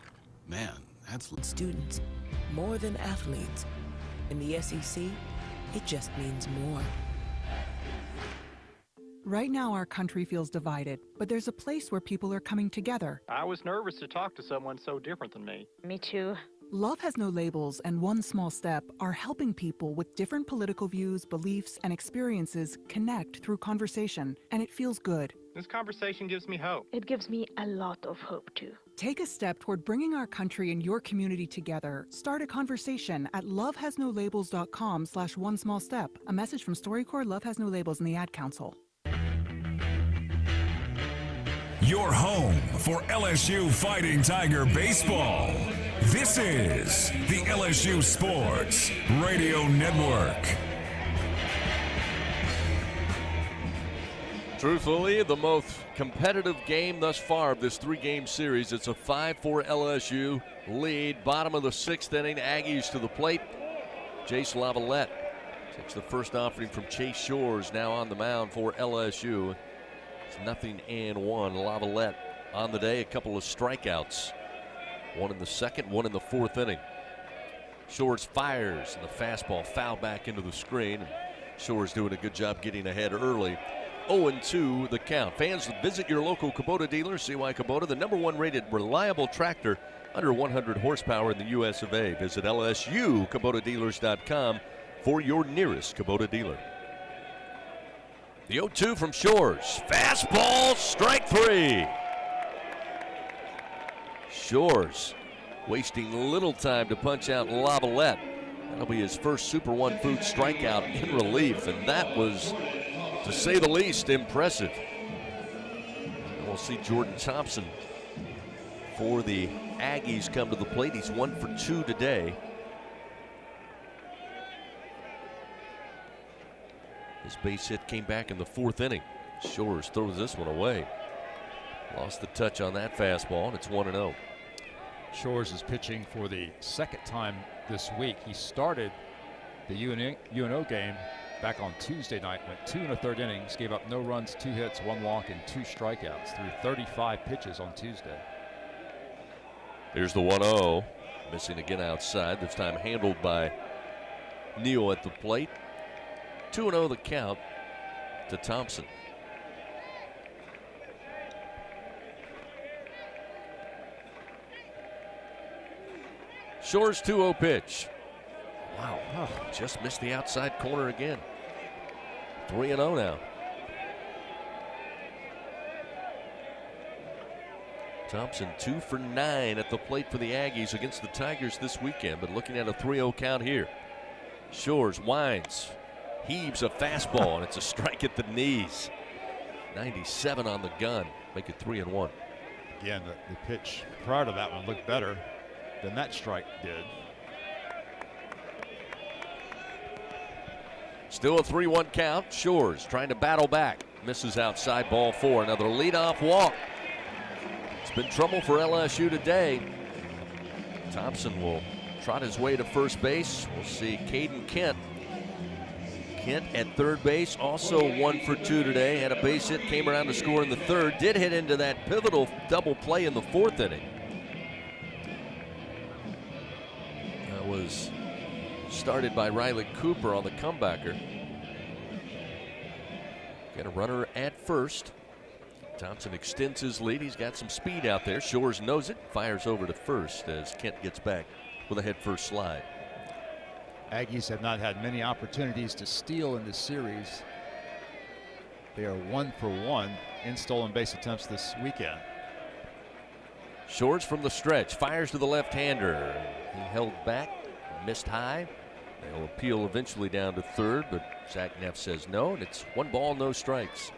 Man, that's... Students, more than athletes. In the SEC, it just means more. Right now, our country feels divided, but there's a place where people are coming together. I was nervous to talk to someone so different than me. Me too. Love Has No Labels and One Small Step are helping people with different political views, beliefs, and experiences connect through conversation, and it feels good. This conversation gives me hope. It gives me a lot of hope, too. Take a step toward bringing our country and your community together. Start a conversation at lovehasnolabels.com/onesmallstep. A message from StoryCorps, Love Has No Labels, and the Ad Council. Your home for LSU Fighting Tiger baseball. This is the LSU Sports Radio Network. Truthfully, the most competitive game thus far of this 3-game series. It's a 5-4 LSU lead. Bottom of the 6th inning, Aggies to the plate. Jace Lavalette takes the first offering from Chase Shores, now on the mound for LSU. It's 0-1. Lavalette on the day, a couple of strikeouts. 1 in the 2nd, 1 in the 4th inning. Shores fires, and the fastball foul back into the screen. Shores doing a good job getting ahead early. 0-2 the count. Fans, visit your local Kubota dealer. See why Kubota, the #1 rated reliable tractor under 100 horsepower in the US of A. Visit LSUKubotaDealers.com for your nearest Kubota dealer. The 0-2 from Shores. Fastball, strike 3. Shores wasting little time to punch out Lavalette. That'll be his first Super One Food strikeout in relief, and that was, to say the least, impressive. And we'll see Jordan Thompson for the Aggies come to the plate. He's 1 for 2 today. His base hit came back in the 4th inning. Shores throws this one away. Lost the touch on that fastball, and it's 1-0. Shores is pitching for the 2nd time this week. He started the UNO game back on Tuesday night, went 2 1/3 innings, gave up no runs, 2 hits, 1 walk, and 2 strikeouts through 35 pitches on Tuesday. Here's the 1-0. Missing again outside, this time handled by Neal at the plate. 2-0 the count to Thompson. Shores 2-0 pitch. Wow, just missed the outside corner again. 3-0 now. Thompson 2 for 9 at the plate for the Aggies against the Tigers this weekend, but looking at a 3-0 count here. Shores winds, heaves a fastball, and it's a strike at the knees. 97 on the gun, make it 3-1. Again, the pitch prior to that one looked better than that strike did. Still a 3-1 count. Shores trying to battle back. Misses outside, ball 4. Another leadoff walk. It's been trouble for LSU today. Thompson will trot his way to first base. We'll see Caden Kent. Kent at third base, also 1 for 2 today. Had a base hit, came around to score in the third. Did hit into that pivotal double play in the 4th inning. That was started by Riley Cooper on the comebacker. Got a runner at first. Thompson extends his lead. He's got some speed out there. Shores knows it. Fires over to first as Kent gets back with a head-first slide. Aggies have not had many opportunities to steal in this series. They are 1 for 1 in stolen base attempts this weekend. Shores from the stretch. Fires to the left-hander. He held back. Missed high. They'll appeal eventually down to third, but Zach Neff says no, and it's 1 ball, no strikes.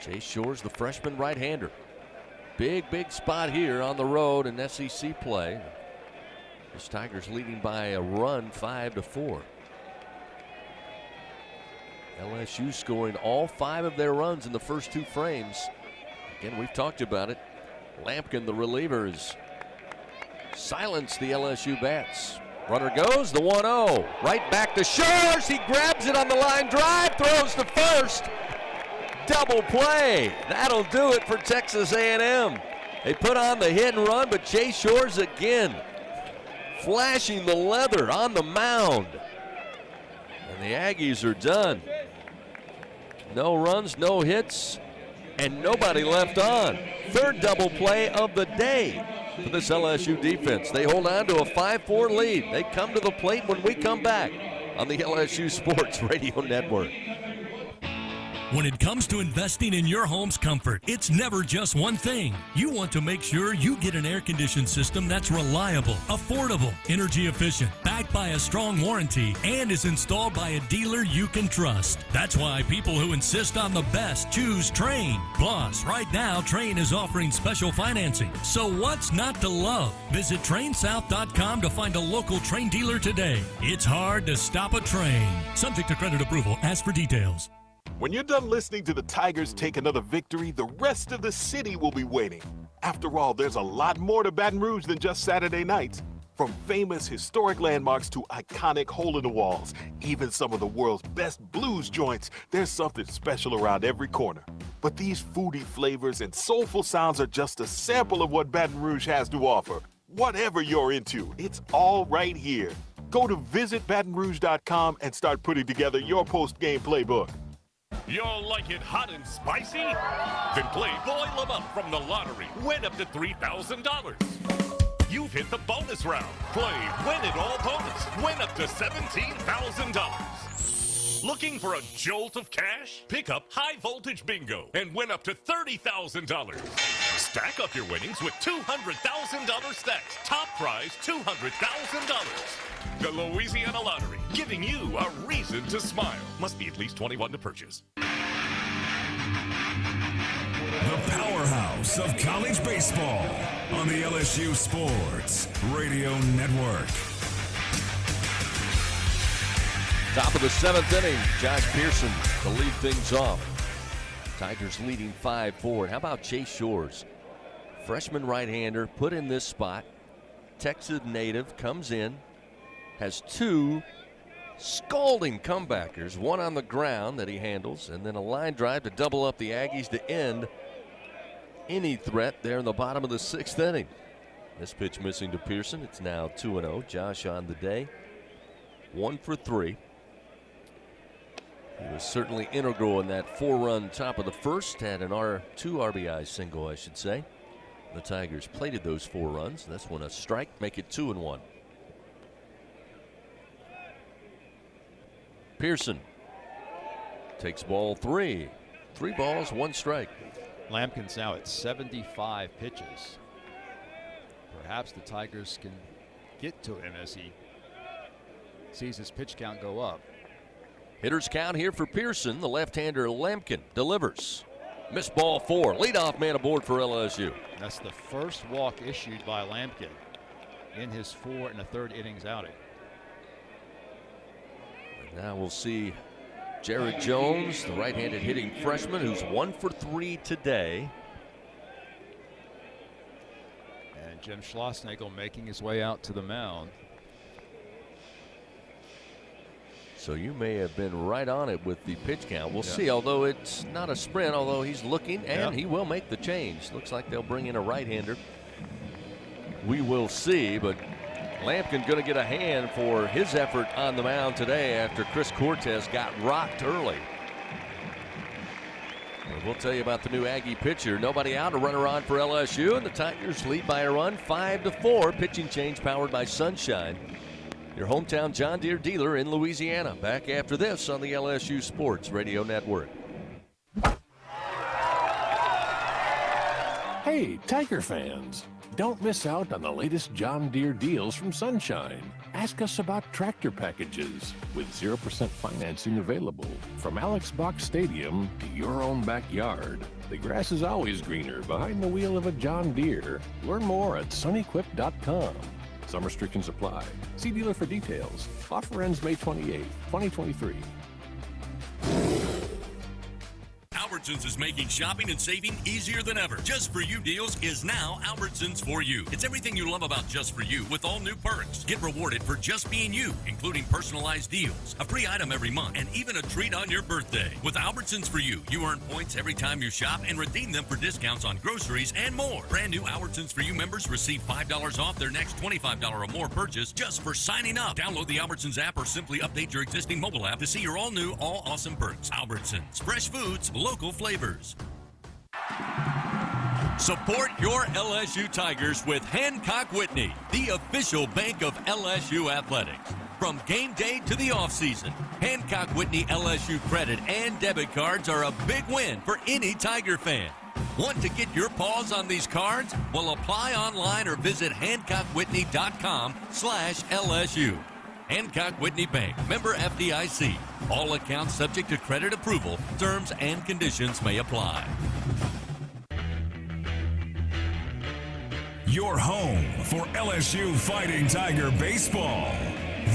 Chase Shores, the freshman right-hander. Big spot here on the road in SEC play. This Tigers leading by a run, 5-4. LSU scoring all 5 of their runs in the first 2 frames. Again, we've talked about it. Lampkin, the reliever, has silenced the LSU bats. Runner goes, the 1-0. Right back to Shores. He grabs it on the line drive, throws to first. Double play. That'll do it for Texas A&M. They put on the hit and run, but Chase Shores again flashing the leather on the mound. And the Aggies are done. No runs, no hits, and nobody left on. 3rd double play of the day for this LSU defense. They hold on to a 5-4 lead. They come to the plate when we come back on the LSU Sports Radio Network. When it comes to investing in your home's comfort, it's never just one thing. You want to make sure you get an air-conditioned system that's reliable, affordable, energy efficient, backed by a strong warranty, and is installed by a dealer you can trust. That's why people who insist on the best choose Trane. Plus, right now, Trane is offering special financing. So what's not to love? Visit TraneSouth.com to find a local Trane dealer today. It's hard to stop a train. Subject to credit approval. Ask for details. When you're done listening to the Tigers take another victory, the rest of the city will be waiting. After all, there's a lot more to Baton Rouge than just Saturday nights. From famous historic landmarks to iconic hole-in-the-walls, even some of the world's best blues joints, there's something special around every corner. But these foodie flavors and soulful sounds are just a sample of what Baton Rouge has to offer. Whatever you're into, it's all right here. Go to visitbatonrouge.com and start putting together your post-game playbook. Y'all like it hot and spicy? Then play Boil 'em Up from the lottery. Win up to $3,000. You've hit the bonus round. Play Win It All bonus. Win up to $17,000. Looking for a jolt of cash? Pick up High Voltage Bingo and win up to $30,000. Stack up your winnings with $200,000 stacks. Top prize $200,000. The Louisiana Lottery, giving you a reason to smile. Must be at least 21 to purchase. The powerhouse of college baseball on the LSU Sports Radio Network. Top of the 7th inning, Josh Pearson to lead things off. Tigers leading 5-4. How about Chase Shores? Freshman right-hander put in this spot. Texas native comes in. Has 2 scalding comebackers, one on the ground that he handles, and then a line drive to double up the Aggies to end any threat there in the bottom of the 6th inning. This pitch missing to Pearson. It's now 2-0. Josh on the day, 1 for 3. He was certainly integral in that 4-run top of the first. Had an 2 RBI single, I should say. The Tigers plated those 4 runs. That's when a strike, make it 2-1. Pearson takes ball 3. 3 balls, 1 strike. Lampkin's now at 75 pitches. Perhaps the Tigers can get to him as he sees his pitch count go up. Hitters count here for Pearson. The left-hander Lampkin delivers. Missed ball 4. Leadoff man aboard for LSU. That's the first walk issued by Lampkin in his 4 1/3 innings outing. And now we'll see Jared Jones, the right-handed hitting freshman, who's 1 for 3 today. And Jim Schlossnagle making his way out to the mound. So you may have been right on it with the pitch count. We'll see, although it's not a sprint, although he's looking, and he will make the change. Looks like they'll bring in a right-hander. We will see, but Lampkin going to get a hand for his effort on the mound today after Chris Cortez got rocked early. We'll tell you about the new Aggie pitcher. Nobody out, a runner on for LSU, and the Tigers lead by a run, 5-4. Pitching change powered by Sunshine, your hometown John Deere dealer in Louisiana. Back after this on the LSU Sports Radio Network. Hey, Tiger fans, don't miss out on the latest John Deere deals from Sunshine. Ask us about tractor packages with 0% financing available. From Alex Box Stadium to your own backyard, the grass is always greener behind the wheel of a John Deere. Learn more at sunequip.com. Some restrictions apply. See dealer for details. Offer ends May 28, 2023. Albertsons is making shopping and saving easier than ever. Just For You deals is now Albertsons For You. It's everything you love about Just For You with all new perks. Get rewarded for just being you, including personalized deals, a free item every month, and even a treat on your birthday. With Albertsons For You, you earn points every time you shop and redeem them for discounts on groceries and more. Brand new Albertsons For You members receive $5 off their next $25 or more purchase just for signing up. Download the Albertsons app or simply update your existing mobile app to see your all new, all awesome perks. Albertsons, fresh foods, local flavors. Support your LSU Tigers with Hancock Whitney, the official bank of LSU athletics. From game day to the offseason, Hancock Whitney LSU credit and debit cards are a big win for any Tiger fan. Want to get your paws on these cards? Well, apply online or visit HancockWhitney.com/LSU. Hancock Whitney Bank, member FDIC. All accounts subject to credit approval. Terms and conditions may apply. Your home for LSU Fighting Tiger baseball.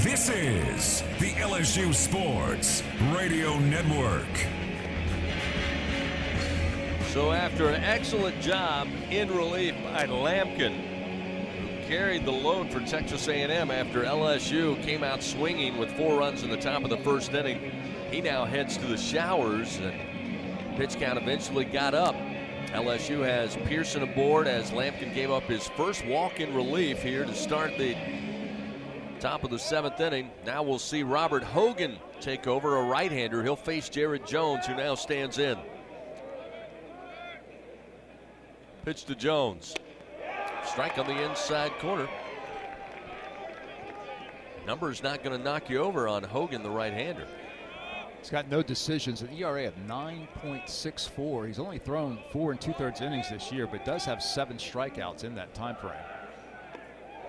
This is the LSU Sports Radio Network. So after an excellent job in relief by Lampkin, carried the load for Texas A&M after LSU came out swinging with 4 runs in the top of the first inning. He now heads to the showers, and pitch count eventually got up. LSU has Pearson aboard as Lampkin gave up his first walk in relief here to start the top of the 7th inning. Now we'll see Robert Hogan take over, a right-hander. He'll face Jared Jones, who now stands in. Pitch to Jones. Strike on the inside corner. Number's not going to knock you over on Hogan, the right-hander. He's got no decisions, an ERA of 9.64. He's only thrown 4 2/3 innings this year, but does have 7 strikeouts in that time frame.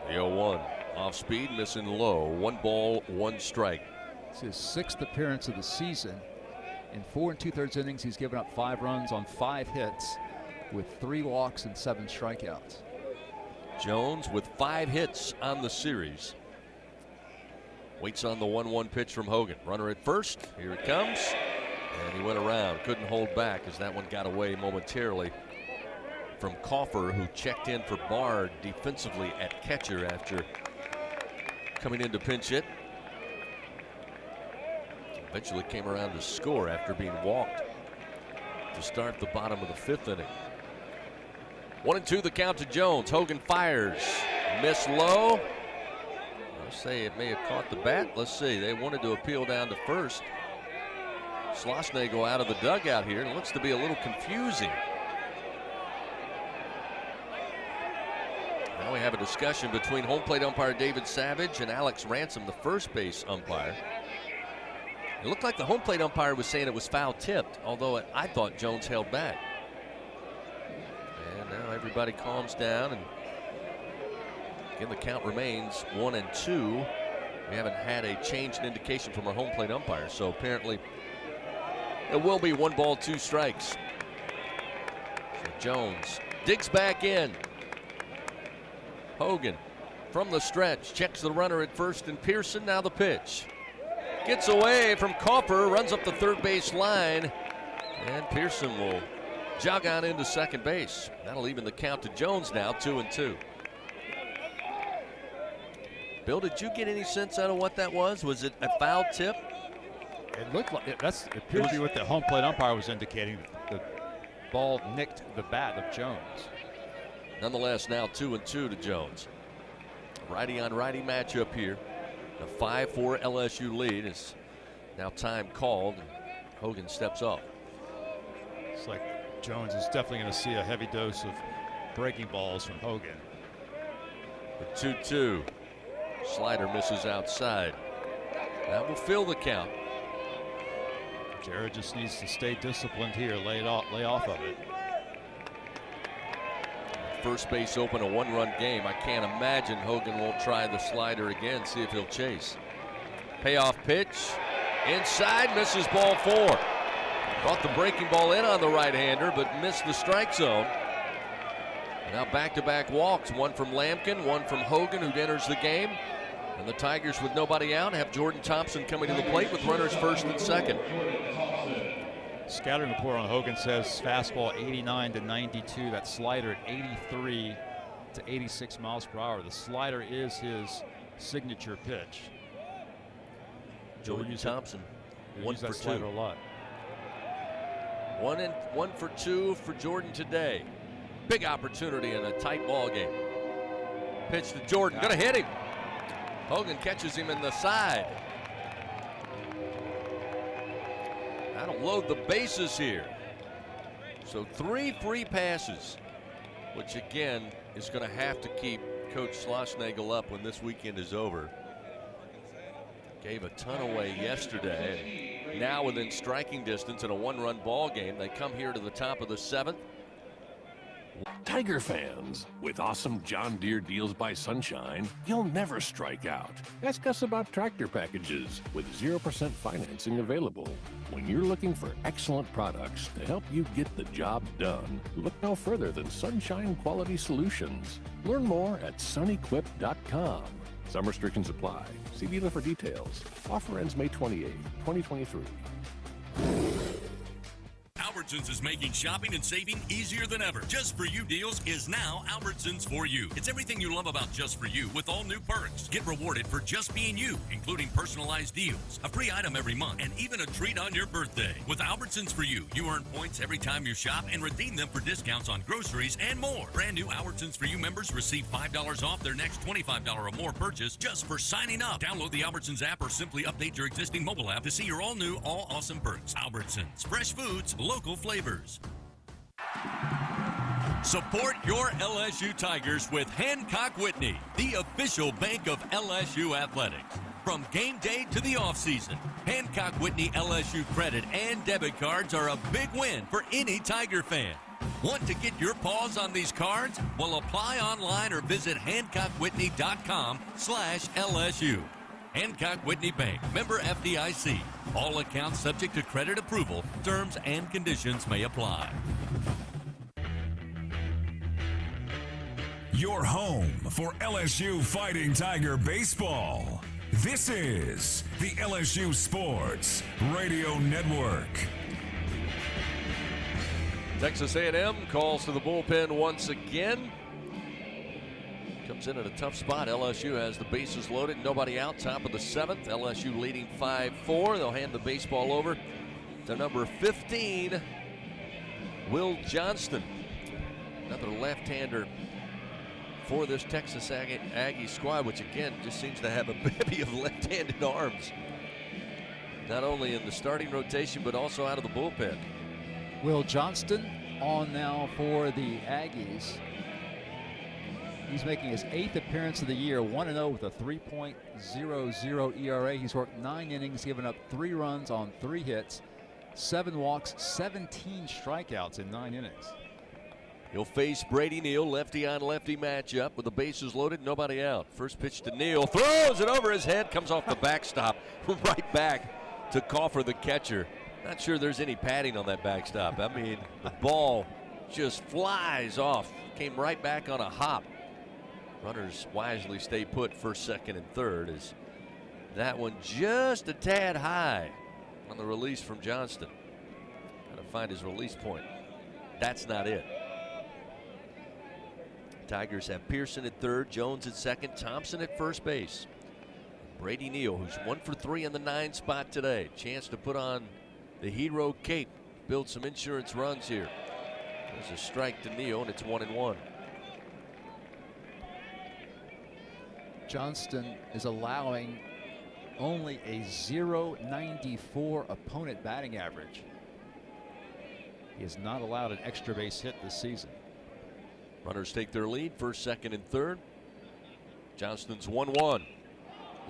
The 0-1 off speed, missing low. 1 ball, 1 strike. It's his 6th appearance of the season. In 4 2/3 innings, he's given up 5 runs on 5 hits with 3 walks and 7 strikeouts. Jones with 5 hits on the series. Waits on the 1-1 pitch from Hogan. Runner at first. Here it comes. And he went around. Couldn't hold back as that one got away momentarily from Coffer, who checked in for Bard defensively at catcher after coming in to pinch hit. Eventually came around to score after being walked to start the bottom of the 5th inning. 1-2 the count to Jones. Hogan fires. Miss low. I'll say it may have caught the bat. Let's see. They wanted to appeal down to first. Schlossnagle out of the dugout here. It looks to be a little confusing. Now we have a discussion between home plate umpire David Savage and Alex Ransom, the first base umpire. It looked like the home plate umpire was saying it was foul tipped, although I thought Jones held back. And now everybody calms down, and again the count remains 1-2. We haven't had a change in indication from our home plate umpire, so apparently it will be 1 ball, 2 strikes. So Jones digs back in. Hogan from the stretch checks the runner at first, and Pearson. Now the pitch. Gets away from Kaufer, runs up the third base line, and Pearson will jog on into second base. That'll even the count to Jones now, 2-2. Bill, did you get any sense out of what that was? Was it a foul tip? It looked like it appeared to be what the home plate umpire was indicating. The ball nicked the bat of Jones. Nonetheless, now 2-2 to Jones. Righty on righty matchup here. The 5-4 LSU lead is now time called. Hogan steps up. It's like Jones is definitely going to see a heavy dose of breaking balls from Hogan. The 2-2. Slider misses outside. That will fill the count. Jared just needs to stay disciplined here, lay off of it. First base open, a 1-run game. I can't imagine Hogan won't try the slider again, see if he'll chase. Payoff pitch. Inside, misses ball 4. Brought the breaking ball in on the right-hander, but missed the strike zone. Now back-to-back walks, one from Lampkin, one from Hogan, who enters the game. And the Tigers, with nobody out, have Jordan Thompson coming to the plate with runners first and second. Scouting report on Hogan says fastball 89 to 92. That slider at 83 to 86 miles per hour. The slider is his signature pitch. Jordan Thompson, 1 for 2. A lot. 1 for 2 for Jordan today. Big opportunity in a tight ball game. Pitch to Jordan, gonna hit him. Hogan catches him in the side. That'll load the bases here. So 3 free passes, which again is going to have to keep Coach Schlossnagle up when this weekend is over. Gave a ton away yesterday. And now within striking distance in a 1-run ball game, they come here to the top of the 7th. Tiger fans, with awesome John Deere deals by Sunshine, you'll never strike out. Ask us about tractor packages with 0% financing available. When you're looking for excellent products to help you get the job done, look no further than Sunshine Quality Solutions. Learn more at sunequip.com. Some restrictions apply. See dealer for details. Offer ends May 28, 2023. Albertsons is making shopping and saving easier than ever. Just For You deals is now Albertsons For You. It's everything you love about Just For You with all new perks. Get rewarded for just being you, including personalized deals, a free item every month, and even a treat on your birthday. With Albertsons For You, you earn points every time you shop and redeem them for discounts on groceries and more. Brand new Albertsons For You members receive $5 off their next $25 or more purchase just for signing up. Download the Albertsons app or simply update your existing mobile app to see your all new, all awesome perks. Albertsons, fresh foods, local flavors. Support your LSU Tigers with Hancock Whitney, the official bank of LSU athletics. From game day to the offseason, Hancock Whitney LSU credit and debit cards are a big win for any Tiger fan. Want to get your paws on these cards? Well, apply online or visit HancockWhitney.com/LSU. Hancock Whitney Bank, member FDIC. All accounts subject to credit approval. Terms and conditions may apply. Your home for LSU Fighting Tiger baseball. This is the LSU Sports Radio Network. Texas A&M calls to the bullpen once again. Comes in at a tough spot. LSU has the bases loaded, nobody out, top of the 7th. LSU leading 5-4. They'll hand the baseball over to number 15, Will Johnston. Another left-hander for this Texas Aggie squad, which again just seems to have a bevy of left-handed arms. Not only in the starting rotation, but also out of the bullpen. Will Johnston on now for the Aggies. He's making his 8th appearance of the year, 1-0 with a 3.00 ERA. He's worked 9 innings, given up 3 runs on 3 hits, 7 walks, 17 strikeouts in 9 innings. He'll face Brady Neal, lefty on lefty matchup with the bases loaded, nobody out. First pitch to Neal, throws it over his head, comes off the backstop, right back to Coffer, the catcher. Not sure there's any padding on that backstop. I mean, the ball just flies off, came right back on a hop. Runners wisely stay put first, second, and third as that one just a tad high on the release from Johnston. Got to find his release point. That's not it. Tigers have Pearson at third, Jones at second, Thompson at first base. Brady Neal, who's 1 for 3 in the 9 spot today. Chance to put on the hero cape, build some insurance runs here. There's a strike to Neal, and it's 1-1. Johnston is allowing only a .094 opponent batting average. He has not allowed an extra base hit this season. Runners take their lead, first, second, and third. Johnston's 1-1.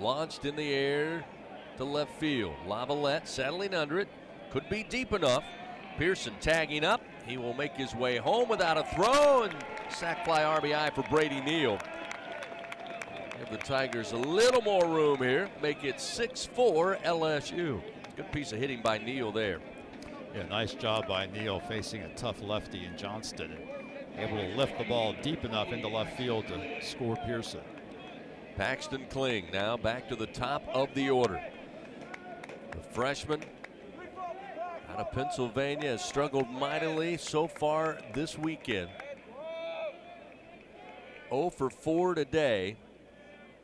Launched in the air to left field. Lavalette settling under it. Could be deep enough. Pearson tagging up. He will make his way home without a throw, and sac fly RBI for Brady Neal. Give the Tigers a little more room here. Make it 6-4 LSU. Good piece of hitting by Neal there. Yeah, nice job by Neal facing a tough lefty in Johnston and able to lift the ball deep enough into left field to score Pearson. Paxton Kling now back to the top of the order. The freshman out of Pennsylvania has struggled mightily so far this weekend. 0 for 4 today.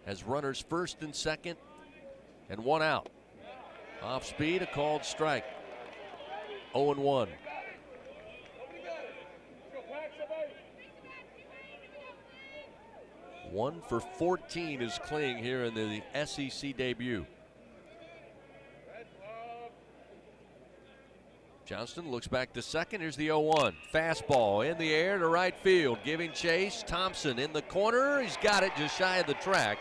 Has runners first and second and 1 out. Off speed, a called strike. 0-1. One for 14 is Kling here in the SEC debut. Johnston looks back to second. Here's the 0-1. Fastball in the air to right field. Giving chase. Thompson in the corner. He's got it just shy of the track.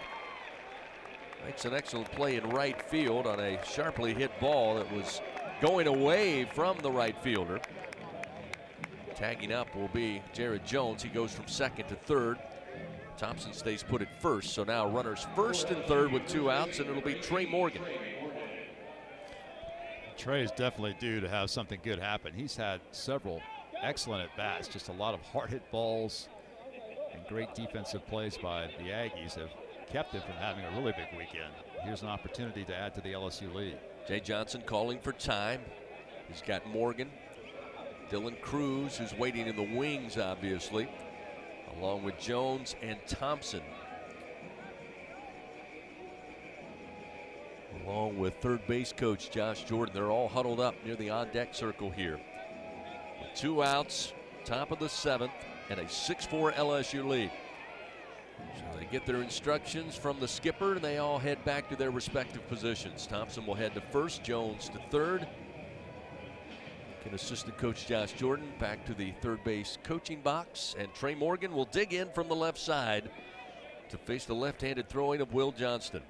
Makes an excellent play in right field on a sharply hit ball that was going away from the right fielder. Tagging up will be Jared Jones. He goes from second to third. Thompson stays put at first, so now runners first and third with 2 outs, and it'll be Trey Morgan. Trey is definitely due to have something good happen. He's had several excellent at-bats, just a lot of hard-hit balls and great defensive plays by the Aggies have kept him from having a really big weekend. Here's an opportunity to add to the LSU lead. Jay Johnson calling for time. He's got Morgan, Dylan Cruz, who's waiting in the wings, obviously, along with Jones and Thompson. Along with third base coach Josh Jordan. They're all huddled up near the on-deck circle here. With 2 outs, top of the 7th, and a 6-4 LSU lead. So they get their instructions from the skipper, and they all head back to their respective positions. Thompson will head to first, Jones to third. And assistant coach Josh Jordan back to the third base coaching box, and Trey Morgan will dig in from the left side to face the left-handed throwing of Will Johnston.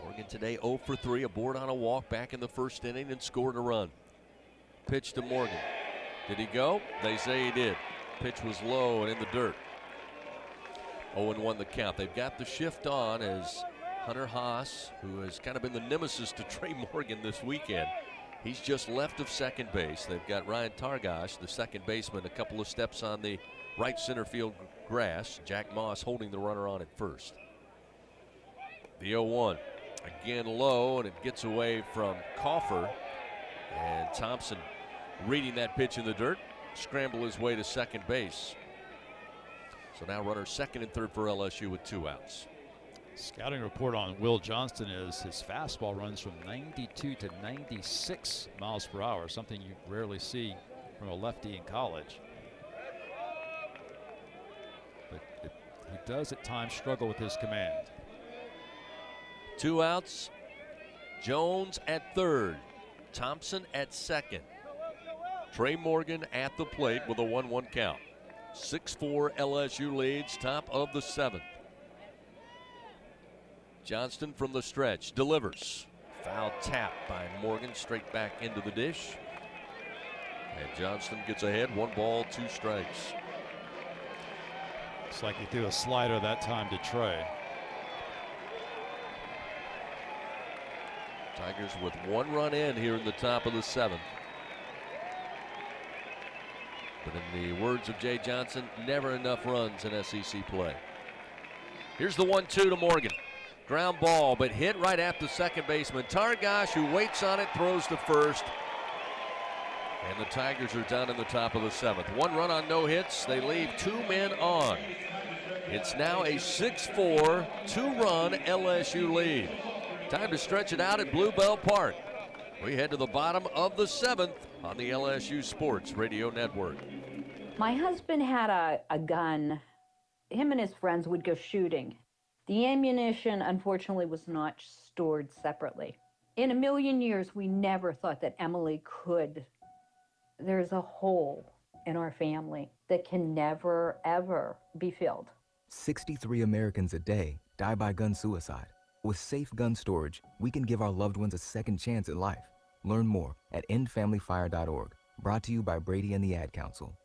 Morgan today 0 for 3, aboard on a walk back in the first inning and scored a run. Pitch to Morgan. Did he go? They say he did. Pitch was low and in the dirt. 0-1 the count. They've got the shift on as Hunter Haas, who has kind of been the nemesis to Trey Morgan this weekend. He's just left of second base. They've got Ryan Targash, the second baseman, a couple of steps on the right center field grass. Jack Moss holding the runner on at first. The 0-1. Again low, and it gets away from Coffer. And Thompson reading that pitch in the dirt, scramble his way to second base. So now runners second and third for LSU with 2 outs. Scouting report on Will Johnston is his fastball runs from 92 to 96 miles per hour, something you rarely see from a lefty in college. But he does at times struggle with his command. 2 outs. Jones at third. Thompson at second. Trey Morgan at the plate with a 1-1 count. 6-4 LSU leads, top of the 7th. Johnston from the stretch delivers. Foul tap by Morgan, straight back into the dish. And Johnston gets ahead, 1 ball, 2 strikes. Looks like he threw a slider that time to Trey. Tigers with 1 run in here in the top of the 7th. But in the words of Jay Johnson, never enough runs in SEC play. Here's the 1-2 to Morgan. Ground ball, but hit right at the second baseman. Targash, who waits on it, throws to first. And the Tigers are down in the top of the 7th. 1 run on no hits. They leave 2 men on. It's now a 6-4, 2-run LSU lead. Time to stretch it out at Bluebell Park. We head to the bottom of the 7th on the LSU Sports Radio Network. My husband had a gun. Him and his friends would go shooting. The ammunition, unfortunately, was not stored separately. In a million years, we never thought that Emily could. There's a hole in our family that can never, ever be filled. 63 Americans a day die by gun suicide. With safe gun storage, we can give our loved ones a second chance at life. Learn more at endfamilyfire.org. Brought to you by Brady and the Ad Council.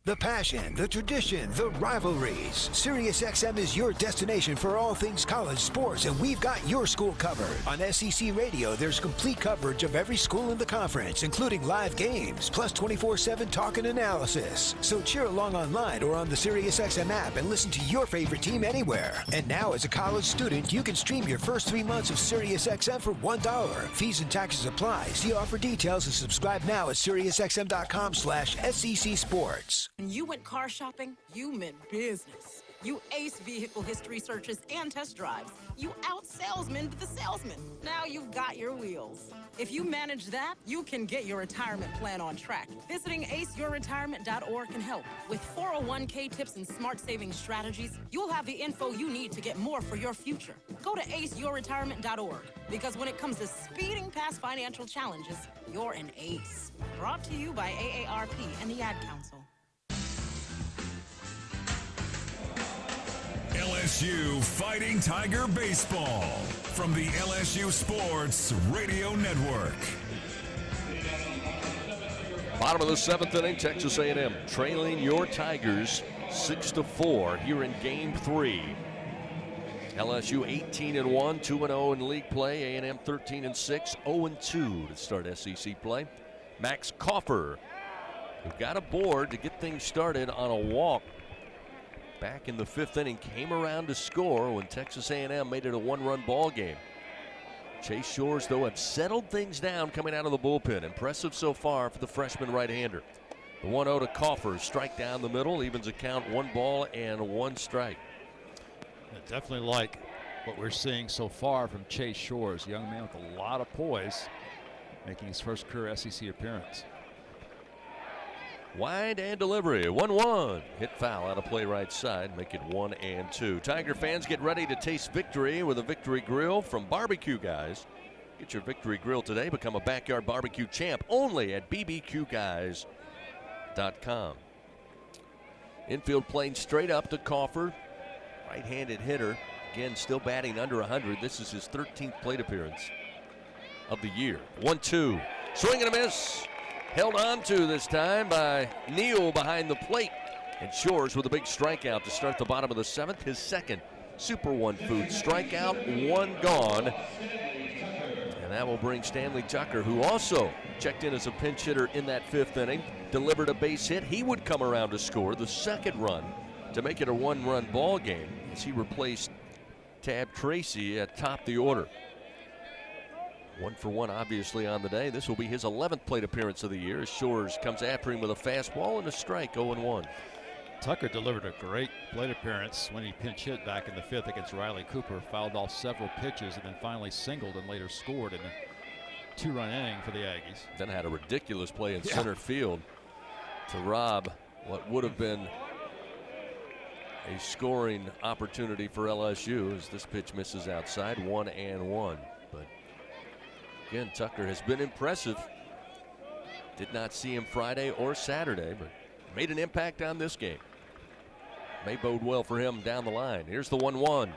The passion, the tradition, the rivalries. SiriusXM is your destination for all things college sports, and we've got your school covered. On SEC Radio, there's complete coverage of every school in the conference, including live games, plus 24/7 talk and analysis. So cheer along online or on the SiriusXM app and listen to your favorite team anywhere. And now, as a college student, you can stream your first 3 months of SiriusXM for $1. Fees and taxes apply. See offer details and subscribe now at SiriusXM.com/SEC Sports. When you went car shopping, you meant business. You ace vehicle history searches and test drives. You out-salesmaned the salesman. Now you've got your wheels. If you manage that, you can get your retirement plan on track. Visiting aceyourretirement.org can help. With 401k tips and smart saving strategies, you'll have the info you need to get more for your future. Go to aceyourretirement.org, because when it comes to speeding past financial challenges, you're an ace. Brought to you by AARP and the Ad Council. LSU Fighting Tiger Baseball from the LSU Sports Radio Network. Bottom of the 7th inning, Texas A&M trailing your Tigers 6-4 here in Game 3. LSU 18-1, 2-0 in league play. A&M 13-6, 0-2 to start SEC play. Max Coffer, who got aboard to get things started on a walk back in the 5th inning, came around to score when Texas A&M made it a 1-run ball game. Chase Shores, though, have settled things down coming out of the bullpen. Impressive so far for the freshman right-hander. The 1-0 to Coffer, strike down the middle, evens a count, 1 ball and 1 strike. I definitely like what we're seeing so far from Chase Shores, a young man with a lot of poise, making his first career SEC appearance. Wide and delivery, 1-1. Hit foul out of play right side, make it 1-2. Tiger fans, get ready to taste victory with a Victory Grill from Barbecue Guys. Get your Victory Grill today. Become a backyard barbecue champ only at bbqguys.com. Infield playing straight up to Coffer. Right-handed hitter. Again, still batting under 100. This is his 13th plate appearance of the year. 1-2. Swing and a miss. Held on to this time by Neal behind the plate. And Shores with a big strikeout to start the bottom of the 7th. His second Super One Food strikeout, 1 gone. And that will bring Stanley Tucker, who also checked in as a pinch hitter in that 5th inning, delivered a base hit. He would come around to score the second run to make it a 1-run ball game as he replaced Tab Tracy at top the order. 1 for 1, obviously, on the day. This will be his 11th plate appearance of the year as Shores comes after him with a fastball and a strike, 0-1. Tucker delivered a great plate appearance when he pinch hit back in the 5th against Riley Cooper, fouled off several pitches, and then finally singled and later scored in a 2-run inning for the Aggies. Then had a ridiculous play in center field to rob what would have been a scoring opportunity for LSU as this pitch misses outside, 1-1. But again, Tucker has been impressive. Did not see him Friday or Saturday, but made an impact on this game. May bode well for him down the line. Here's the 1-1.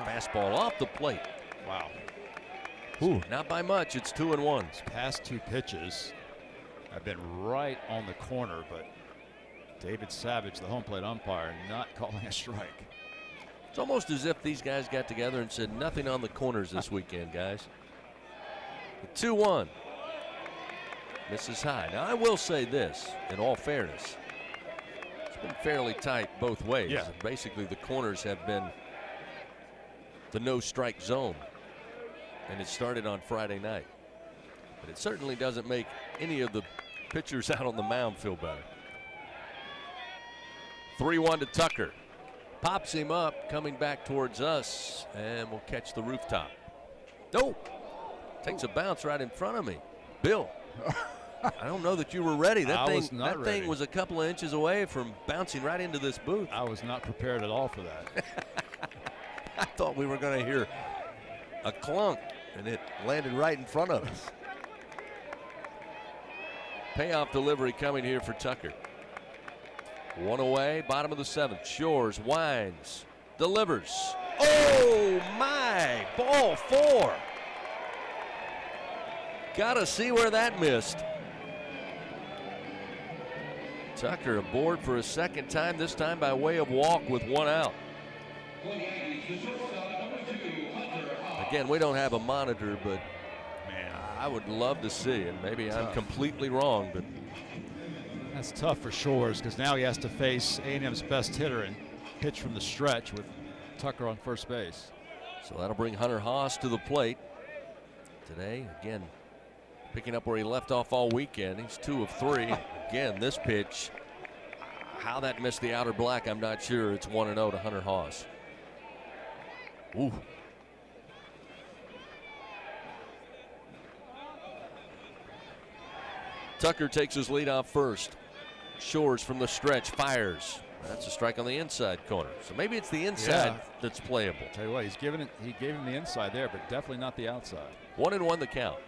Fastball off the plate. Wow. Ooh, not by much. It's 2-1. His past 2 pitches have been right on the corner, but David Savage, the home plate umpire, not calling a strike. It's almost as if these guys got together and said nothing on the corners this weekend, guys. 2-1. Misses high. Now, I will say this, in all fairness. It's been fairly tight both ways. Yeah. Basically, the corners have been the no-strike zone. And it started on Friday night. But it certainly doesn't make any of the pitchers out on the mound feel better. 3-1 to Tucker. Pops him up, coming back towards us, and we'll catch the rooftop. Nope. Takes a bounce right in front of me. Bill, I don't know that you were ready. That thing was a couple of inches away from bouncing right into this booth. I was not prepared at all for that. I thought we were going to hear a clunk, and it landed right in front of us. Payoff delivery coming here for Tucker. 1 away, bottom of the 7th. Shores winds, delivers. Oh my! Ball 4. Gotta see where that missed. Tucker aboard for a second time, this time by way of walk with 1 out. Again, we don't have a monitor, but man, I would love to see, and maybe I'm completely wrong, but that's tough for Shores because now he has to face A&M's best hitter and pitch from the stretch with Tucker on first base. So that'll bring Hunter Haas to the plate today. Again, picking up where he left off all weekend. He's 2 of 3. Again, this pitch, how that missed the outer black, I'm not sure. It's 1-0 to Hunter Haas. Ooh. Tucker takes his lead off first. Shores from the stretch fires. That's a strike on the inside corner. So maybe it's the inside that's playable. Tell you what, he gave him the inside there, but definitely not the outside. 1-1 the count.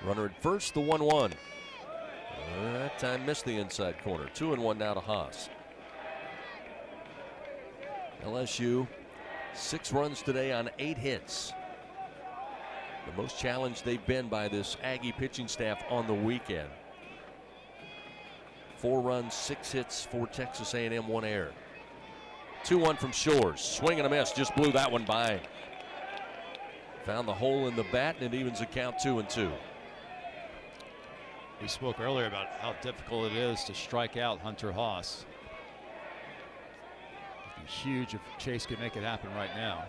Runner at first, the 1-1. That time missed the inside corner. 2-1 now to Haas. LSU, 6 runs today on 8 hits. The most challenged they've been by this Aggie pitching staff on the weekend. 4 runs, 6 hits for Texas A&M, 1 error. 2-1 from Shores. Swing and a miss, just blew that one by. Found the hole in the bat, and it evens the count 2-2. We spoke earlier about how difficult it is to strike out Hunter Haas. It'd be huge if Chase could make it happen right now.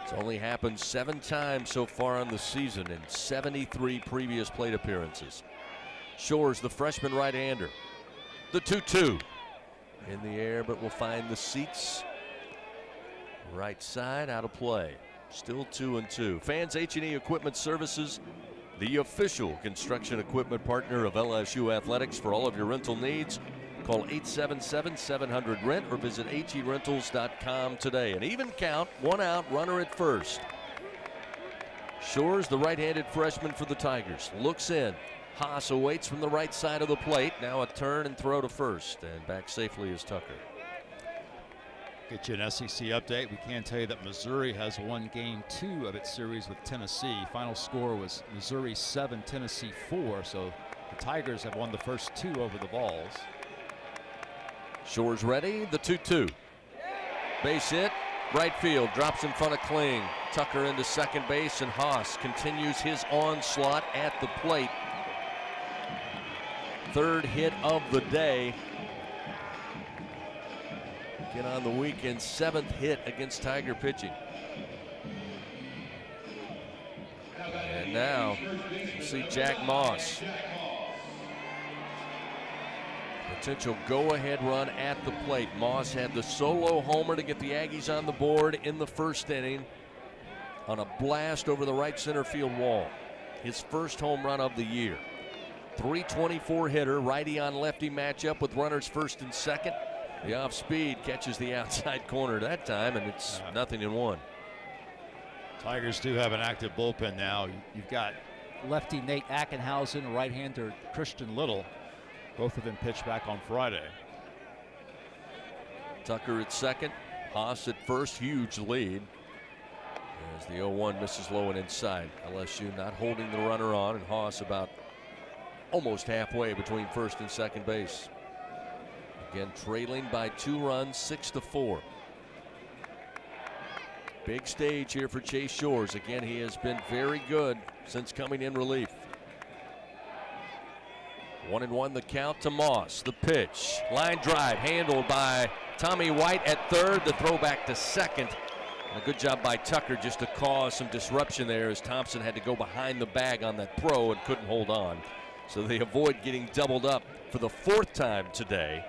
It's only happened 7 times so far on the season in 73 previous plate appearances. Shores, the freshman right-hander. The 2-2 in the air, but will find the seats. Right side, out of play. Still 2-2. Fans H&E Equipment Services, the official construction equipment partner of LSU Athletics for all of your rental needs. Call 877-700-RENT or visit herentals.com today. An even count, 1 out, runner at first. Shores, the right-handed freshman for the Tigers, looks in. Haas awaits from the right side of the plate. Now a turn and throw to first, and back safely is Tucker. Get you an SEC update. We can tell you that Missouri has won game 2 of its series with Tennessee. Final score was Missouri 7, Tennessee 4. So the Tigers have won the first 2 over the Vols. Shores ready, the 2-2. Base hit, right field, drops in front of Kling. Tucker into second base, and Haas continues his onslaught at the plate. 3rd hit of the day. Get on the weekend, 7th hit against Tiger pitching. And now you see Jack Moss. Potential go-ahead run at the plate. Moss had the solo homer to get the Aggies on the board in the 1st inning on a blast over the right center field wall. His first home run of the year. 324 hitter, righty on lefty matchup with runners 1st and 2nd. The off speed catches the outside corner that time, and it's 0-1. Tigers do have an active bullpen now. You've got lefty Nate Ackenhausen, right-hander Christian Little. Both of them pitched back on Friday. Tucker at second, Haas at first, huge lead. As the 0-1 misses low and inside. LSU not holding the runner on, and Haas about almost halfway between first and second base. Again, trailing by 2 runs, 6-4. Big stage here for Chase Shores. Again, he has been very good since coming in relief. 1-1 the count to Moss. The pitch, line drive, handled by Tommy White at third. The throw back to second. And a good job by Tucker just to cause some disruption there as Thompson had to go behind the bag on that throw and couldn't hold on. So they avoid getting doubled up for the 4th time today.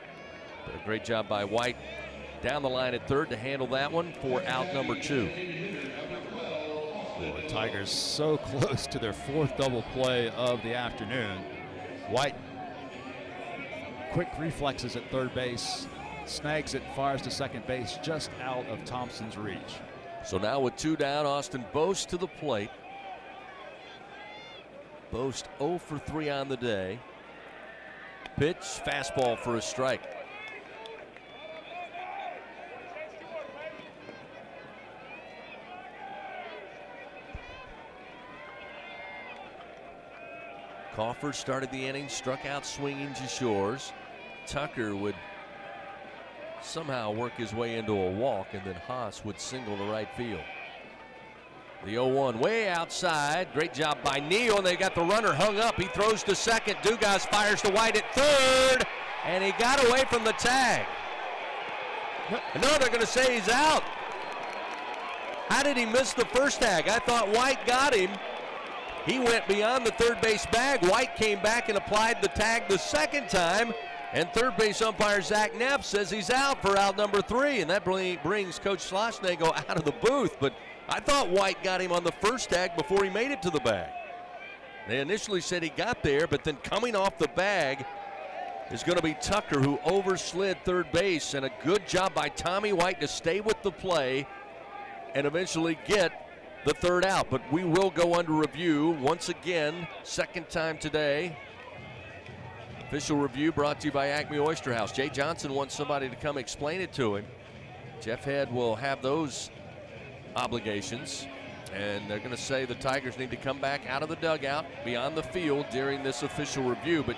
But a great job by White down the line at third to handle that one for out number 2. Boy, Tigers so close to their 4th double play of the afternoon. White, quick reflexes at third base, snags it, fires to second base, just out of Thompson's reach. So now with 2 down, Austin Boast to the plate. Boast 0 for 3 on the day. Pitch, fastball for a strike. Crawford started the inning, struck out swinging to Shores. Tucker would somehow work his way into a walk, and then Haas would single to right field. The 0-1 way outside. Great job by Neal, and they got the runner hung up. He throws to second. Dugas fires to White at third, and he got away from the tag. No, they're going to say he's out. How did he miss the first tag? I thought White got him. He went beyond the third base bag. White came back and applied the tag the second time. And third base umpire Zach Neff says he's out for out number 3. And that brings Coach Schlossnagle out of the booth. But I thought White got him on the first tag before he made it to the bag. They initially said he got there, but then coming off the bag is going to be Tucker, who overslid third base. And a good job by Tommy White to stay with the play and eventually get the third out. But we will go under review once again, second time today. Official review brought to you by Acme Oyster House. Jay Johnson wants somebody to come explain it to him. Jeff Head will have those obligations, and they're going to say the Tigers need to come back out of the dugout beyond the field during this official review. But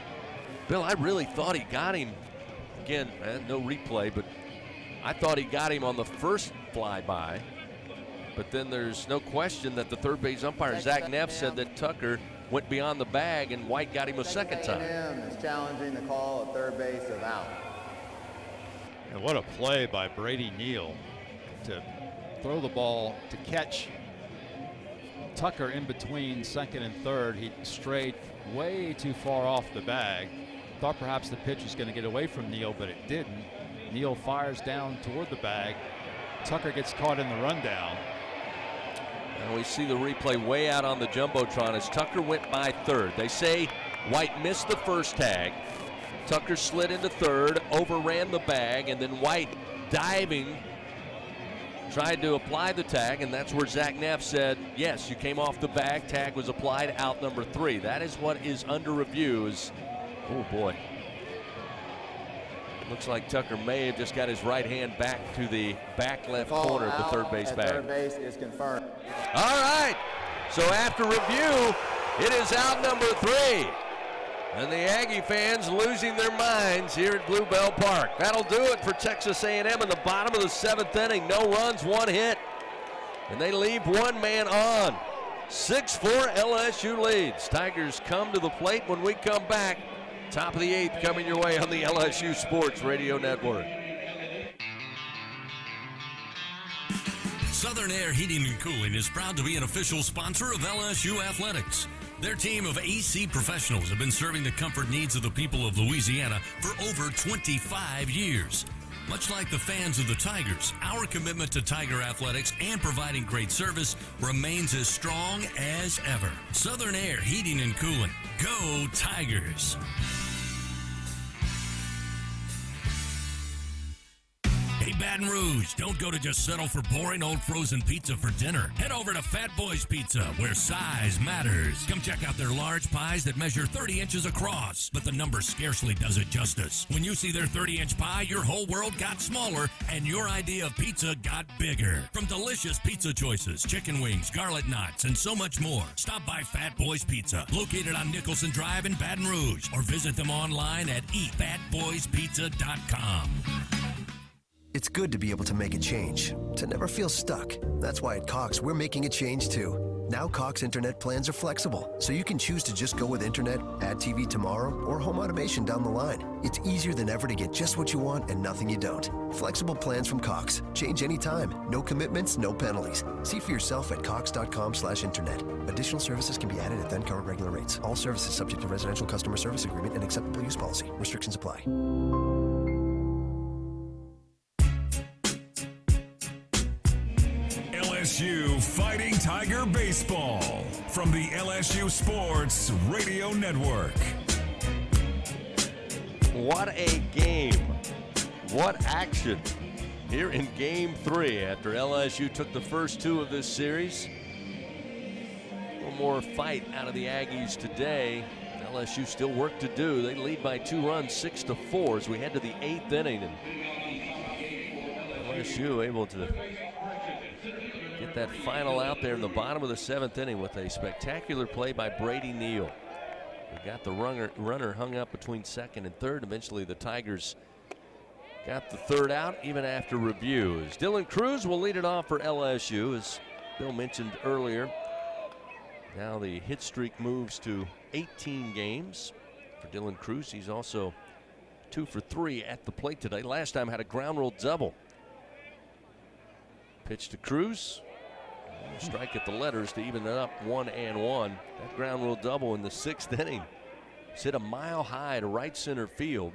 Bill, I really thought he got him. Again, no replay, but I thought he got him on the first flyby. But then there's no question that the third base umpire, Zach Neff, said that Tucker went beyond the bag and White got him a second time. Is challenging the call at third base of out. And what a play by Brady Neal to throw the ball to catch Tucker in between second and third. He strayed way too far off the bag. Thought perhaps the pitch was going to get away from Neal, but it didn't. Neal fires down toward the bag. Tucker gets caught in the rundown. And we see the replay way out on the Jumbotron as Tucker went by third. They say White missed the first tag. Tucker slid into third, overran the bag, and then White diving tried to apply the tag, and that's where Zach Neff said, yes, you came off the bag, tag was applied, out number 3. That is what is under review. Oh boy. Looks like Tucker may have just got his right hand back to the back left corner of the third base bag. Third base is confirmed. All right. So after review, it is out number 3. And the Aggie fans losing their minds here at Bluebell Park. That'll do it for Texas A&M in the bottom of the 7th inning. No runs, 1 hit. And they leave 1 man on. 6-4 LSU leads. Tigers come to the plate when we come back. Top of the 8th coming your way on the LSU Sports Radio Network. Southern Air Heating and Cooling is proud to be an official sponsor of LSU Athletics. Their team of AC professionals have been serving the comfort needs of the people of Louisiana for over 25 years. Much like the fans of the Tigers, our commitment to Tiger athletics and providing great service remains as strong as ever. Southern Air Heating and Cooling. Go Tigers! Hey, Baton Rouge. Don't go to just settle for boring old frozen pizza for dinner. Head over to Fat Boys Pizza, where size matters. Come check out their large pies that measure 30 inches across, but the number scarcely does it justice. When you see their 30-inch pie, your whole world got smaller, and your idea of pizza got bigger. From delicious pizza choices, chicken wings, garlic knots, and so much more, stop by Fat Boys Pizza, located on Nicholson Drive in Baton Rouge, or visit them online at eatfatboyspizza.com. It's good to be able to make a change, to never feel stuck. That's why at Cox, we're making a change too. Now Cox Internet plans are flexible, so you can choose to just go with Internet, add TV tomorrow, or home automation down the line. It's easier than ever to get just what you want and nothing you don't. Flexible plans from Cox. Change anytime. No commitments, no penalties. See for yourself at cox.com/internet. Additional services can be added at then current regular rates. All services subject to residential customer service agreement and acceptable use policy. Restrictions apply. LSU Fighting Tiger Baseball from the LSU Sports Radio Network. What a game. What action here in Game 3 after LSU took the first two of this series. One more fight out of the Aggies today. LSU still work to do. They lead by 2 runs, 6-4 as we head to the 8th inning. And LSU able to get that final out there in the bottom of the 7th inning with a spectacular play by Brady Neal. We got the runner hung up between second and third. Eventually the Tigers got the third out even after review. As Dylan Cruz will lead it off for LSU, as Bill mentioned earlier. Now the hit streak moves to 18 games for Dylan Cruz. He's also 2 for 3 at the plate today. Last time had a ground rule double. Pitch to Cruz. Strike at the letters to even it up 1-1. That ground rule double in the 6th inning. It's hit a mile high to right center field.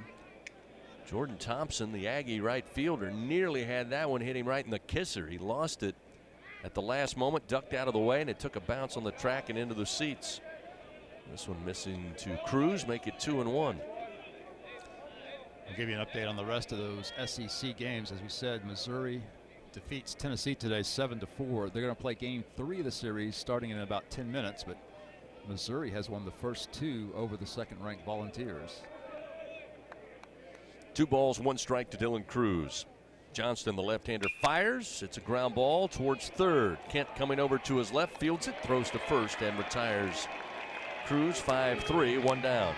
Jordan Thompson, the Aggie right fielder, nearly had that one hit him right in the kisser. He lost it at the last moment, ducked out of the way, and it took a bounce on the track and into the seats. This one missing to Cruz, make it 2-1. I'll give you an update on the rest of those SEC games. As we said, Missouri defeats Tennessee today 7-4. They're going to play Game 3 of the series starting in about 10 minutes, but Missouri has won the first 2 over the second-ranked Volunteers. 2 balls, 1 strike to Dylan Cruz. Johnston, the left-hander, fires. It's a ground ball towards third. Kent coming over to his left, fields it, throws to first, and retires Cruz. 5-3, 1 down.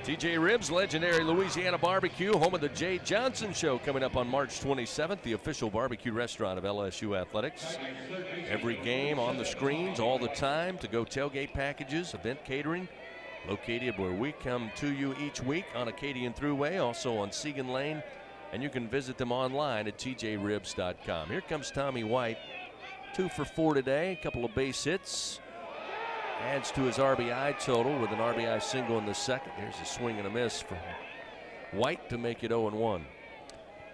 TJ Ribs, legendary Louisiana barbecue, home of the Jay Johnson Show, coming up on March 27th, the official barbecue restaurant of LSU Athletics. Every game on the screens all the time. To go tailgate packages, event catering, located where we come to you each week on Acadian Thruway, also on Segan Lane, and you can visit them online at tjribs.com. Here comes Tommy White, 2 for 4 today, a couple of base hits. Adds to his RBI total with an RBI single in the second. Here's a swing and a miss from White to make it 0-1.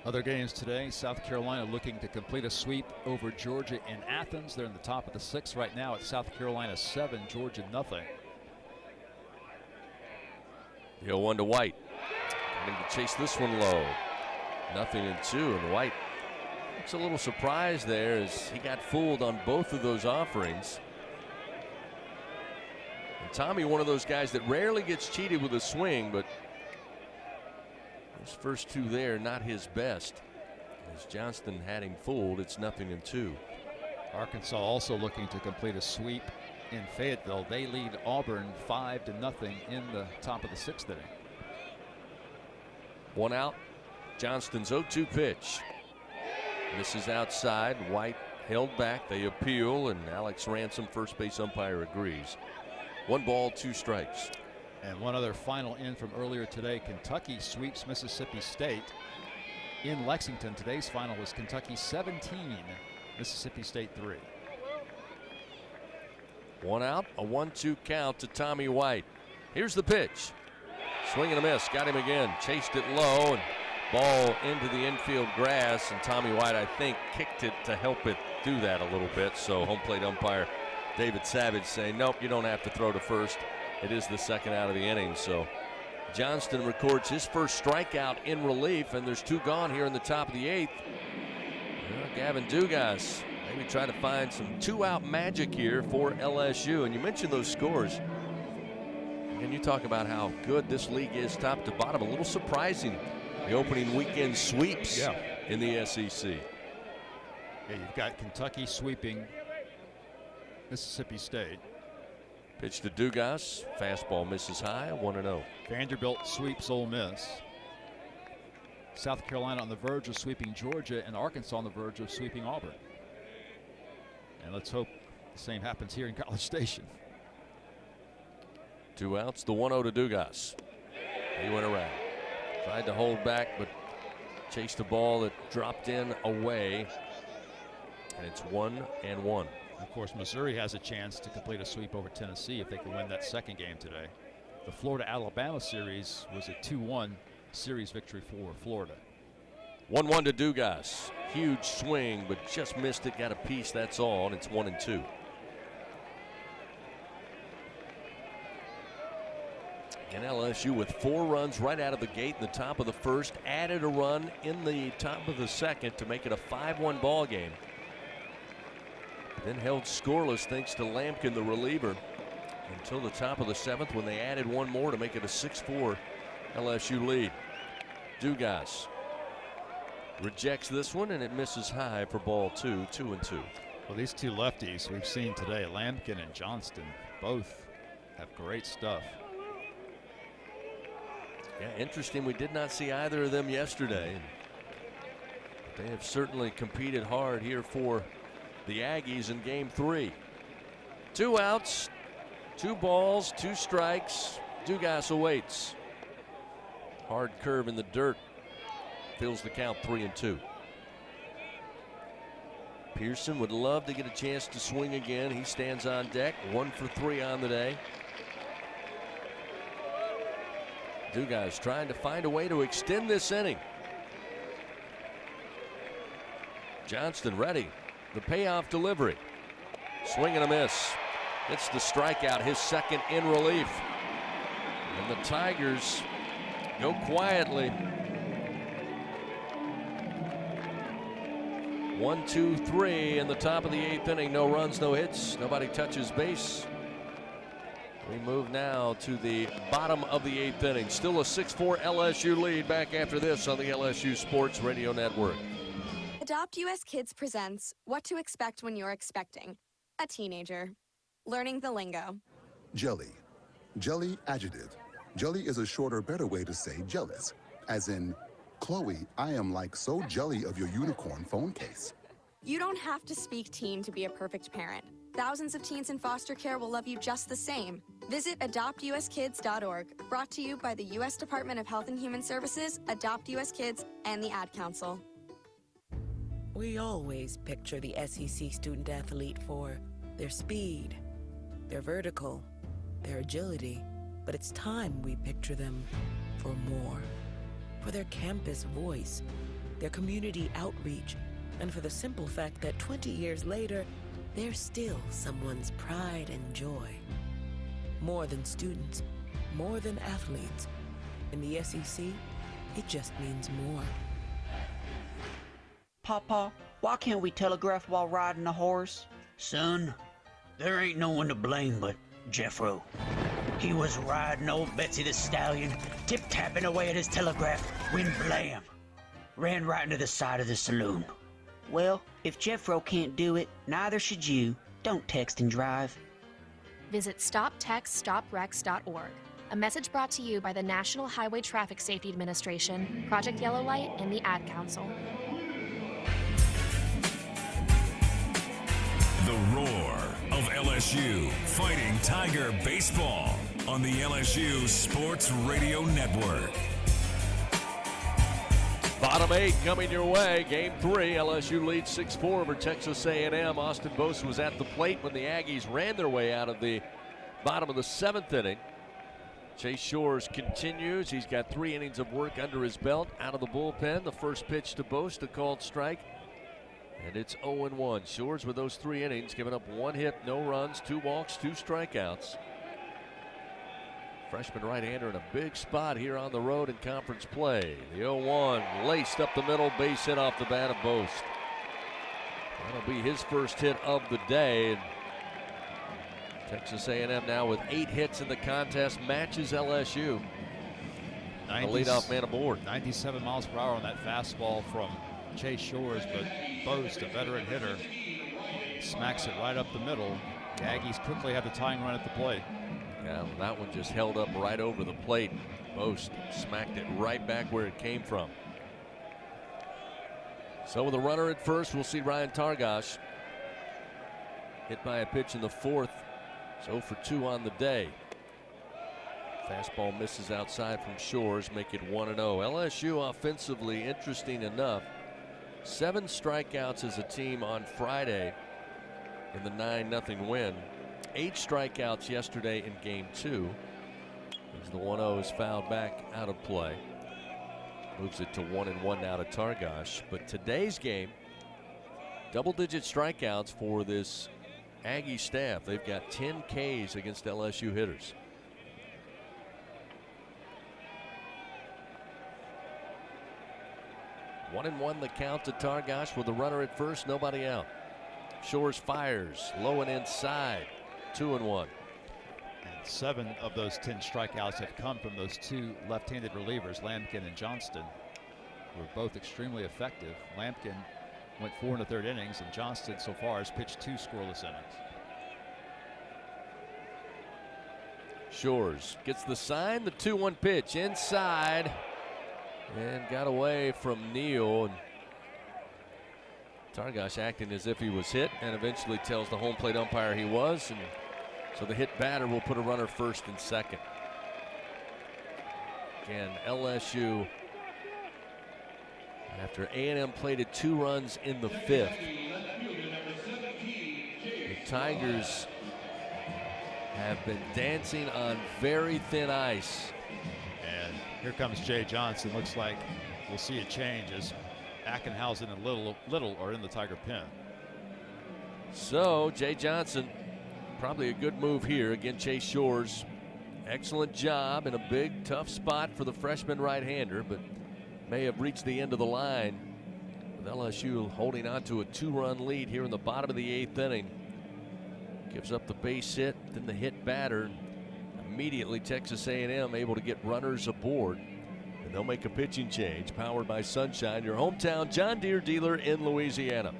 Other games today, South Carolina looking to complete a sweep over Georgia in Athens. They're in the top of the 6th right now at South Carolina 7, Georgia nothing. The 0-1 to White. Going to chase this one low. 0-2, and White looks a little surprised there as he got fooled on both of those offerings. And Tommy, one of those guys that rarely gets cheated with a swing, but those first 2 there, not his best. As Johnston had him fooled, it's 0-2. Arkansas also looking to complete a sweep in Fayetteville. They lead Auburn 5-0 in the top of the 6th inning. 1 out. Johnston's 0-2 pitch. Misses outside. White held back. They appeal, and Alex Ransom, first base umpire, agrees. 1 ball, 2 strikes. And one other final in from earlier today. Kentucky sweeps Mississippi State in Lexington. Today's final was Kentucky 17, Mississippi State 3. 1 out, a 1-2 count to Tommy White. Here's the pitch. Swing and a miss. Got him again. Chased it low, and ball into the infield grass. And Tommy White, I think, kicked it to help it do that a little bit. So home plate umpire David Savage saying, nope, you don't have to throw to first. It is the second out of the inning. So Johnston records his first strikeout in relief, and there's 2 gone here in the top of the 8th. Well, Gavin Dugas maybe try to find some 2-out magic here for LSU. And you mentioned those scores. And you talk about how good this league is top to bottom. A little surprising, the opening weekend sweeps in the SEC. Yeah, you've got Kentucky sweeping Mississippi State. Pitch to Dugas. Fastball misses high, 1-0. Vanderbilt sweeps Ole Miss. South Carolina on the verge of sweeping Georgia, and Arkansas on the verge of sweeping Auburn. And let's hope the same happens here in College Station. 2 outs, the 1-0 to Dugas. He went around. Tried to hold back, but chased a ball that dropped in away. And it's 1-1. Of course, Missouri has a chance to complete a sweep over Tennessee if they can win that second game today. The Florida-Alabama series was a 2-1 series victory for Florida. 1-1 to Dugas. Huge swing, but just missed it. Got a piece, that's all, and it's 1-2. And LSU with 4 runs right out of the gate in the top of the first. Added a run in the top of the second to make it a 5-1 ball game. Then held scoreless thanks to Lampkin, the reliever, until the top of the 7th when they added 1 more to make it a 6-4 LSU lead. Dugas rejects this one, and it misses high for ball 2, 2-2. Well, these 2 lefties we've seen today, Lampkin and Johnston, both have great stuff. Yeah, interesting. We did not see either of them yesterday. They have certainly competed hard here for the Aggies in game 3. 2 outs, 2 balls, 2 strikes. Dugas awaits. Hard curve in the dirt. Fills the count 3-2. Pearson would love to get a chance to swing again. He stands on deck, 1 for 3 on the day. Dugas trying to find a way to extend this inning. Johnston ready. The payoff delivery. Swing and a miss. It's the strikeout, his second in relief. And the Tigers go quietly. 1, 2, 3 in the top of the 8th inning. No runs, no hits. Nobody touches base. We move now to the bottom of the 8th inning. Still a 6-4 LSU lead. Back after this on the LSU Sports Radio Network. Adopt US Kids presents What to Expect When You're Expecting a Teenager. Learning the lingo. Jelly. Jelly adjective. Jelly is a shorter, better way to say jealous. As in, Chloe, I am like so jelly of your unicorn phone case. You don't have to speak teen to be a perfect parent. Thousands of teens in foster care will love you just the same. Visit adoptuskids.org. Brought to you by the U.S. Department of Health and Human Services, Adopt US Kids, and the Ad Council. We always picture the SEC student athlete for their speed, their vertical, their agility. But it's time we picture them for more. For their campus voice, their community outreach, and for the simple fact that 20 years later, they're still someone's pride and joy. More than students, more than athletes. In the SEC, it just means more. Papa, why can't we telegraph while riding a horse? Son, there ain't no one to blame but Jeffro. He was riding old Betsy the Stallion, tip-tapping away at his telegraph, when blam! Ran right into the side of the saloon. Well, if Jeffro can't do it, neither should you. Don't text and drive. Visit StopTextStopWrecks.org. A message brought to you by the National Highway Traffic Safety Administration, Project Yellow Light, and the Ad Council. The roar of LSU fighting Tiger baseball on the LSU Sports Radio Network. Bottom 8 coming your way. Game 3, LSU leads 6-4 over Texas A&M. Austin Bose was at the plate when the Aggies ran their way out of the bottom of the 7th inning. Chase Shores continues. He's got 3 innings of work under his belt out of the bullpen. The first pitch to Bose, a called strike. And it's 0-1. Shores with those 3 innings, giving up 1 hit, no runs, 2 walks, 2 strikeouts. Freshman right-hander in a big spot here on the road in conference play. The 0-1 laced up the middle, base hit off the bat of Boast. That'll be his first hit of the day. And Texas A&M now with 8 hits in the contest, matches LSU. The leadoff man aboard. 97 miles per hour on that fastball from Chase Shores, but Boast, a veteran hitter, smacks it right up the middle. The Aggies quickly have the tying run at the plate. Yeah, that one just held up right over the plate. Boast smacked it right back where it came from. So with a runner at first, we'll see Ryan Targash hit by a pitch in the 4th. So 0-for-2 on the day. Fastball misses outside from Shores, make it 1-0. LSU offensively, interesting enough, 7 strikeouts as a team on Friday in the 9-0 win. 8 strikeouts yesterday in game 2 as the 1-0 is fouled back out of play. Moves it to 1-1 now to Targash. But today's game, double-digit strikeouts for this Aggie staff. They've got 10 Ks against LSU hitters. One and one the count to Targash with a runner at first, nobody out. Shores fires low and inside, 2-1. And 7 of those 10 strikeouts have come from those 2 left-handed relievers, Lampkin and Johnston, who are both extremely effective. Lampkin went 4 1/3 innings, and Johnston so far has pitched 2 scoreless innings. Shores gets the sign, the 2-1 pitch inside, and got away from Neal. And Targash acting as if he was hit, and eventually tells the home plate umpire he was, and so the hit batter will put a runner first and second. Again, LSU, after A&M plated 2 runs in the 5th, the Tigers have been dancing on very thin ice. And here comes Jay Johnson. Looks like we'll see a change as Ackenhausen and Little are in the Tiger pen. So Jay Johnson, probably a good move here. Again, Chase Shores, excellent job in a big, tough spot for the freshman right-hander, but may have reached the end of the line with LSU holding on to a 2-run lead here in the bottom of the 8th inning. Gives up the base hit, then the hit batter. Immediately Texas A&M able to get runners aboard, and they'll make a pitching change. Powered by Sunshine, your hometown John Deere dealer in Louisiana.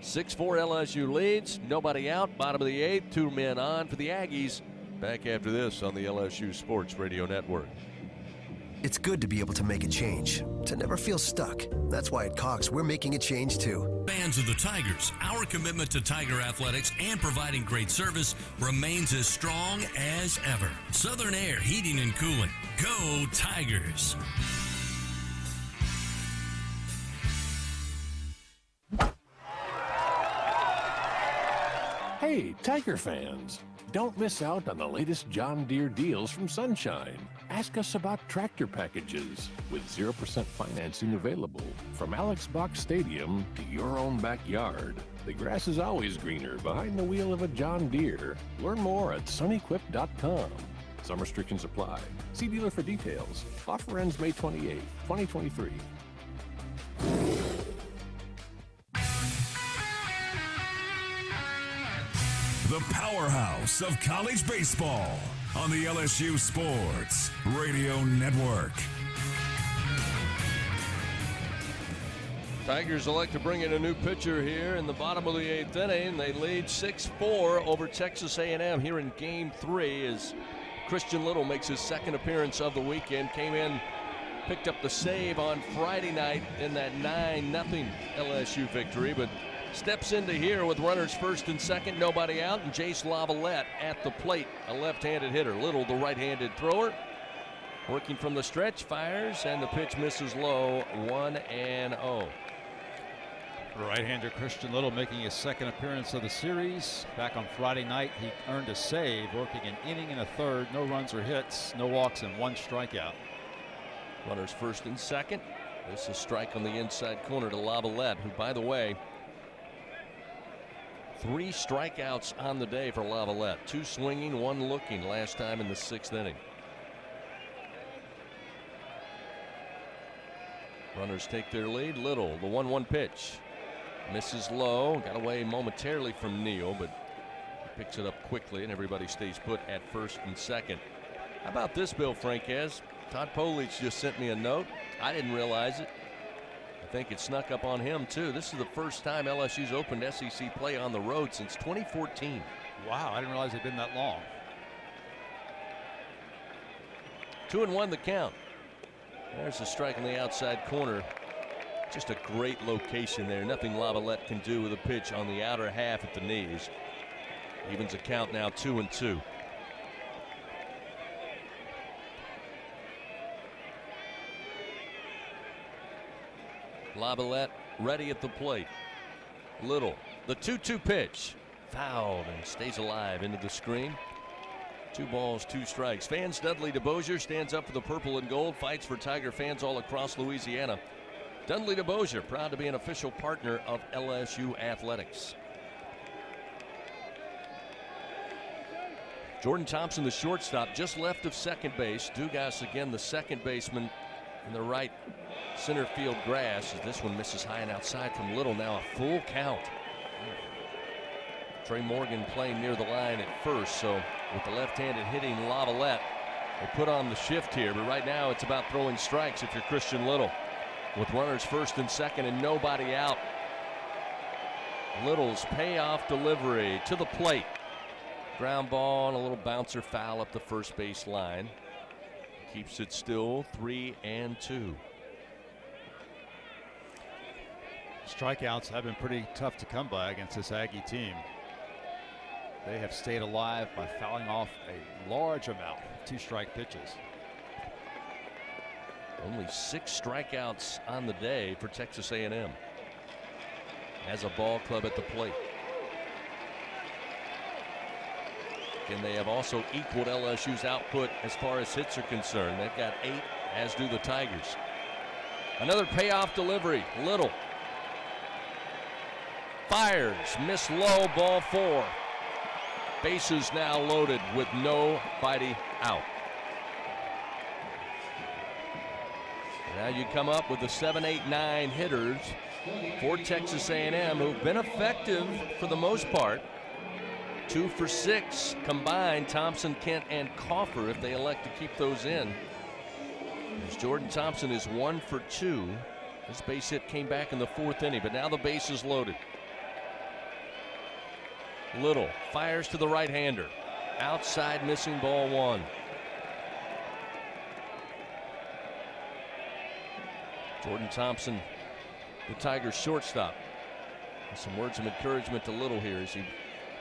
6-4 LSU leads, nobody out, bottom of the 8th, 2 men on for the Aggies. Back after this on the LSU Sports Radio Network. It's good to be able to make a change, to never feel stuck. That's why at Cox, we're making a change too. Fans of the Tigers, our commitment to Tiger athletics and providing great service remains as strong as ever. Southern Air Heating and Cooling. Go Tigers! Hey, Tiger fans, don't miss out on the latest John Deere deals from Sunshine. Ask us about tractor packages with 0% financing available. From Alex Box Stadium to your own backyard, the grass is always greener behind the wheel of a John Deere. Learn more at sunequip.com. Some restrictions apply. See dealer for details. Offer ends May 28, 2023. The powerhouse of college baseball on the LSU Sports Radio Network. Tigers elect to bring in a new pitcher here in the bottom of the 8th inning. They lead 6-4 over Texas A&M here in Game 3 as Christian Little makes his 2nd appearance of the weekend. Came in, picked up the save on Friday night in that 9-0 LSU victory, but steps into here with runners first and second, nobody out, and Jace Lavalette at the plate, a left-handed hitter. Little, the right-handed thrower, working from the stretch, fires, and the pitch misses low, 1-0. Right-hander Christian Little making his 2nd appearance of the series. Back on Friday night, he earned a save, working an inning and a third, no runs or hits, no walks, and 1 strikeout. Runners first and second. This is a strike on the inside corner to Lavalette, who, by the way, 3 strikeouts on the day for Lavalette. 2 swinging, 1 looking last time in the 6th inning. Runners take their lead. Little, the 1-1 pitch. Misses low. Got away momentarily from Neal, but he picks it up quickly, and everybody stays put at first and second. How about this, Bill Franquez? Todd Polich just sent me a note. I didn't realize it. I think it snuck up on him, too. This is the first time LSU's opened SEC play on the road since 2014. Wow, I didn't realize it'd been that long. 2-1 the count. There's a strike in the outside corner. Just a great location there. Nothing Lavalette can do with a pitch on the outer half at the knees. Evens a count now 2-2. Lavalette ready at the plate. Little, the 2-2 pitch. Fouled and stays alive into the screen. 2 balls, 2 strikes. Fans Dudley DeBosier stands up for the purple and gold, fights for Tiger fans all across Louisiana. Dudley DeBosier, proud to be an official partner of LSU Athletics. Jordan Thompson, the shortstop, just left of second base. Dugas again, the second baseman in the right center field grass. As this one misses high and outside from Little. Now a full count. Trey Morgan playing near the line at first, so with the left-handed hitting Lavalette, they put on the shift here, but right now it's about throwing strikes if you're Christian Little. With runners first and second and nobody out. Little's payoff delivery to the plate. Ground ball and a little bouncer foul up the first base line. Keeps it still 3-2. Strikeouts have been pretty tough to come by against this Aggie team. They have stayed alive by fouling off a large amount of 2-strike pitches. Only 6 strikeouts on the day for Texas A&M as a ball club at the plate. And they have also equaled LSU's output as far as hits are concerned. They've got 8, as do the Tigers. Another payoff delivery. Little fires, miss low, ball 4. Bases now loaded with nobody out. Now you come up with the 7, 8, 9 hitters for Texas A&M who've been effective for the most part. 2 for 6 combined, Thompson, Kent, and Coffer if they elect to keep those in. As Jordan Thompson is 1 for 2. His base hit came back in the 4th inning, but now the base is loaded. Little fires to the right-hander. Outside, missing, ball 1. Jordan Thompson, the Tigers shortstop. Some words of encouragement to Little here as he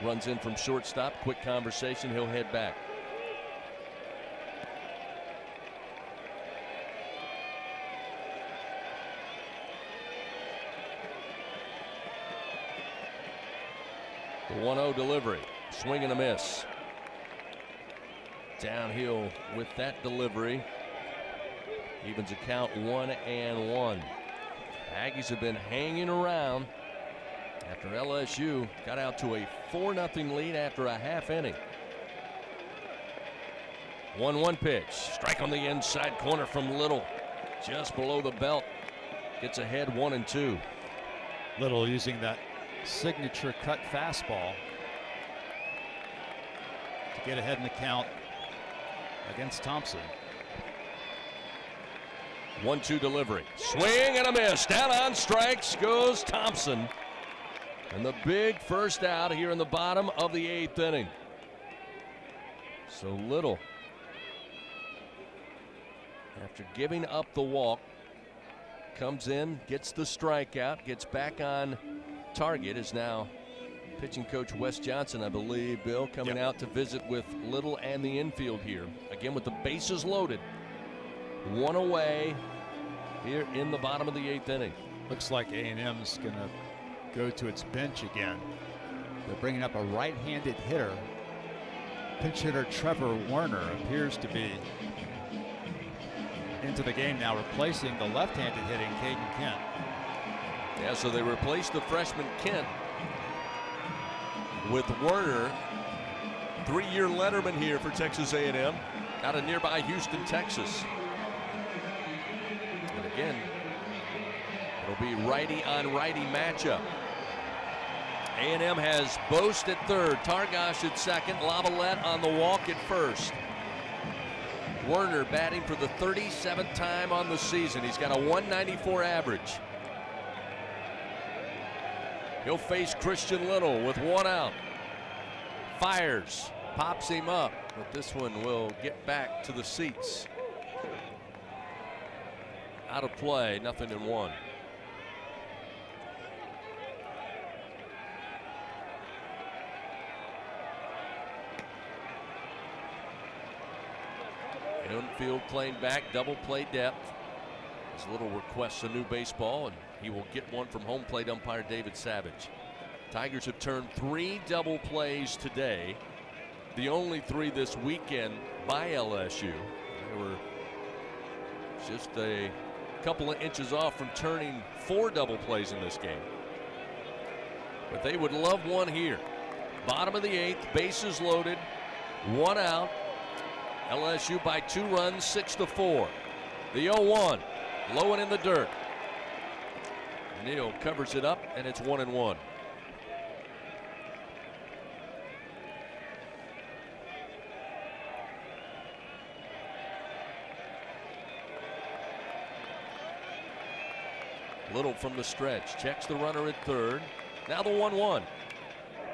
runs in from shortstop. Quick conversation, he'll head back. The 1-0 delivery, swing and a miss. Downhill with that delivery. Evens a count 1-1. Aggies have been hanging around after LSU got out to a 4-0 lead after a half inning. 1-1 pitch. Strike on the inside corner from Little. Just below the belt. Gets ahead 1-2. Little using that signature cut fastball to get ahead in the count against Thompson. 1-2 delivery. Swing and a miss. Down on strikes goes Thompson. And the big first out here in the bottom of the 8th inning. So Little, after giving up the walk, comes in, gets the strikeout, gets back on target. Is now pitching coach Wes Johnson, I believe, Bill, coming out to visit with Little and the infield here. Again with the bases loaded. 1 away here in the bottom of the 8th inning. Looks like A&M's going to go to its bench again. They're bringing up a right-handed hitter. Pinch hitter Trevor Werner appears to be into the game now, replacing the left-handed hitting Caden Kent. Yeah, so they replaced the freshman Kent with Werner. 3-year letterman here for Texas A&M out of nearby Houston, Texas. And again, It'll be righty on righty matchup. A&M has Boast at third, Targash at second, Lavalette on the walk at first. Werner batting for the 37th time on the season. He's got a 194 average. He'll face Christian Little with one out. Fires, pops him up, but this one will get back to the seats. Out of play, 0-1. Infield playing back, double play depth. As Little requests a new baseball, and he will get one from home plate umpire David Savage. Tigers have turned 3 double plays today. The only 3 this weekend by LSU. They were just a couple of inches off from turning 4 double plays in this game. But they would love one here. Bottom of the 8th, bases loaded, 1 out. LSU by 2 runs, 6-4. The 0-1, low and in the dirt. Neal covers it up, and it's 1-1. Little from the stretch, checks the runner at third. Now the 1-1.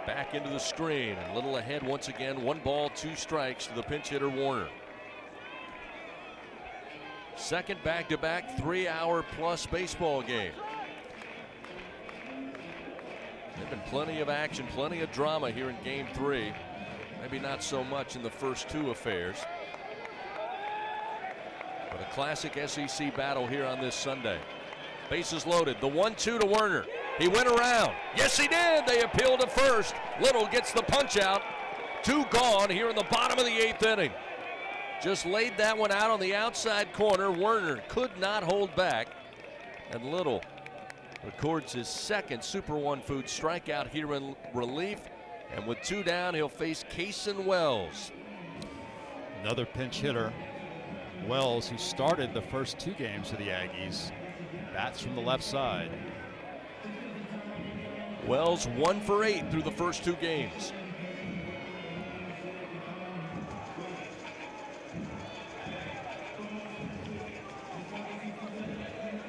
Back into the screen, and Little ahead once again. 1 ball, 2 strikes to the pinch hitter Warner. Second back-to-back 3-hour-plus baseball game. There's been plenty of action, plenty of drama here in Game 3. Maybe not so much in the first 2 affairs. But a classic SEC battle here on this Sunday. Bases loaded, the 1-2 to Werner. He went around. Yes, he did. They appeal to first. Little gets the punch out. 2 gone here in the bottom of the 8th inning. Just laid that one out on the outside corner. Werner could not hold back. And Little records his second Super One Food strikeout here in relief. And with 2 down, he'll face Cason Wells. Another pinch hitter. Wells, who started the first 2 games for the Aggies, bats from the left side. Wells 1 for 8 through the first 2 games.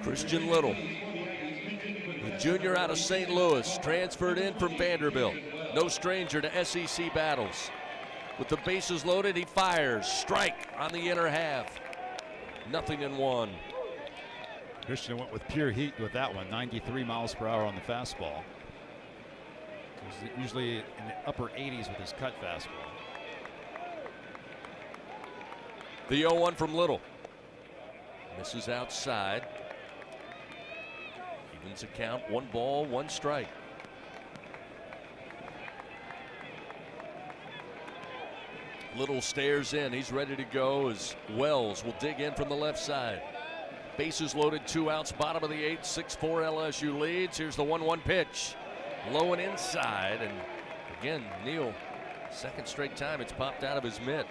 Christian Little, the junior out of St. Louis, transferred in from Vanderbilt. No stranger to SEC battles. With the bases loaded, he fires. Strike on the inner half. 0-1. Christian went with pure heat with that one. 93 miles per hour on the fastball. He's usually in the upper 80s with his cut fastball. The 0-1 from Little. Misses outside. Evens a count. 1 ball, 1 strike. Little stares in. He's ready to go as Wells will dig in from the left side. Bases loaded, 2 outs, bottom of the 8th, 6-4 LSU leads. Here's the 1-1 pitch. Low and inside, and again, Neal, second straight time it's popped out of his mitt.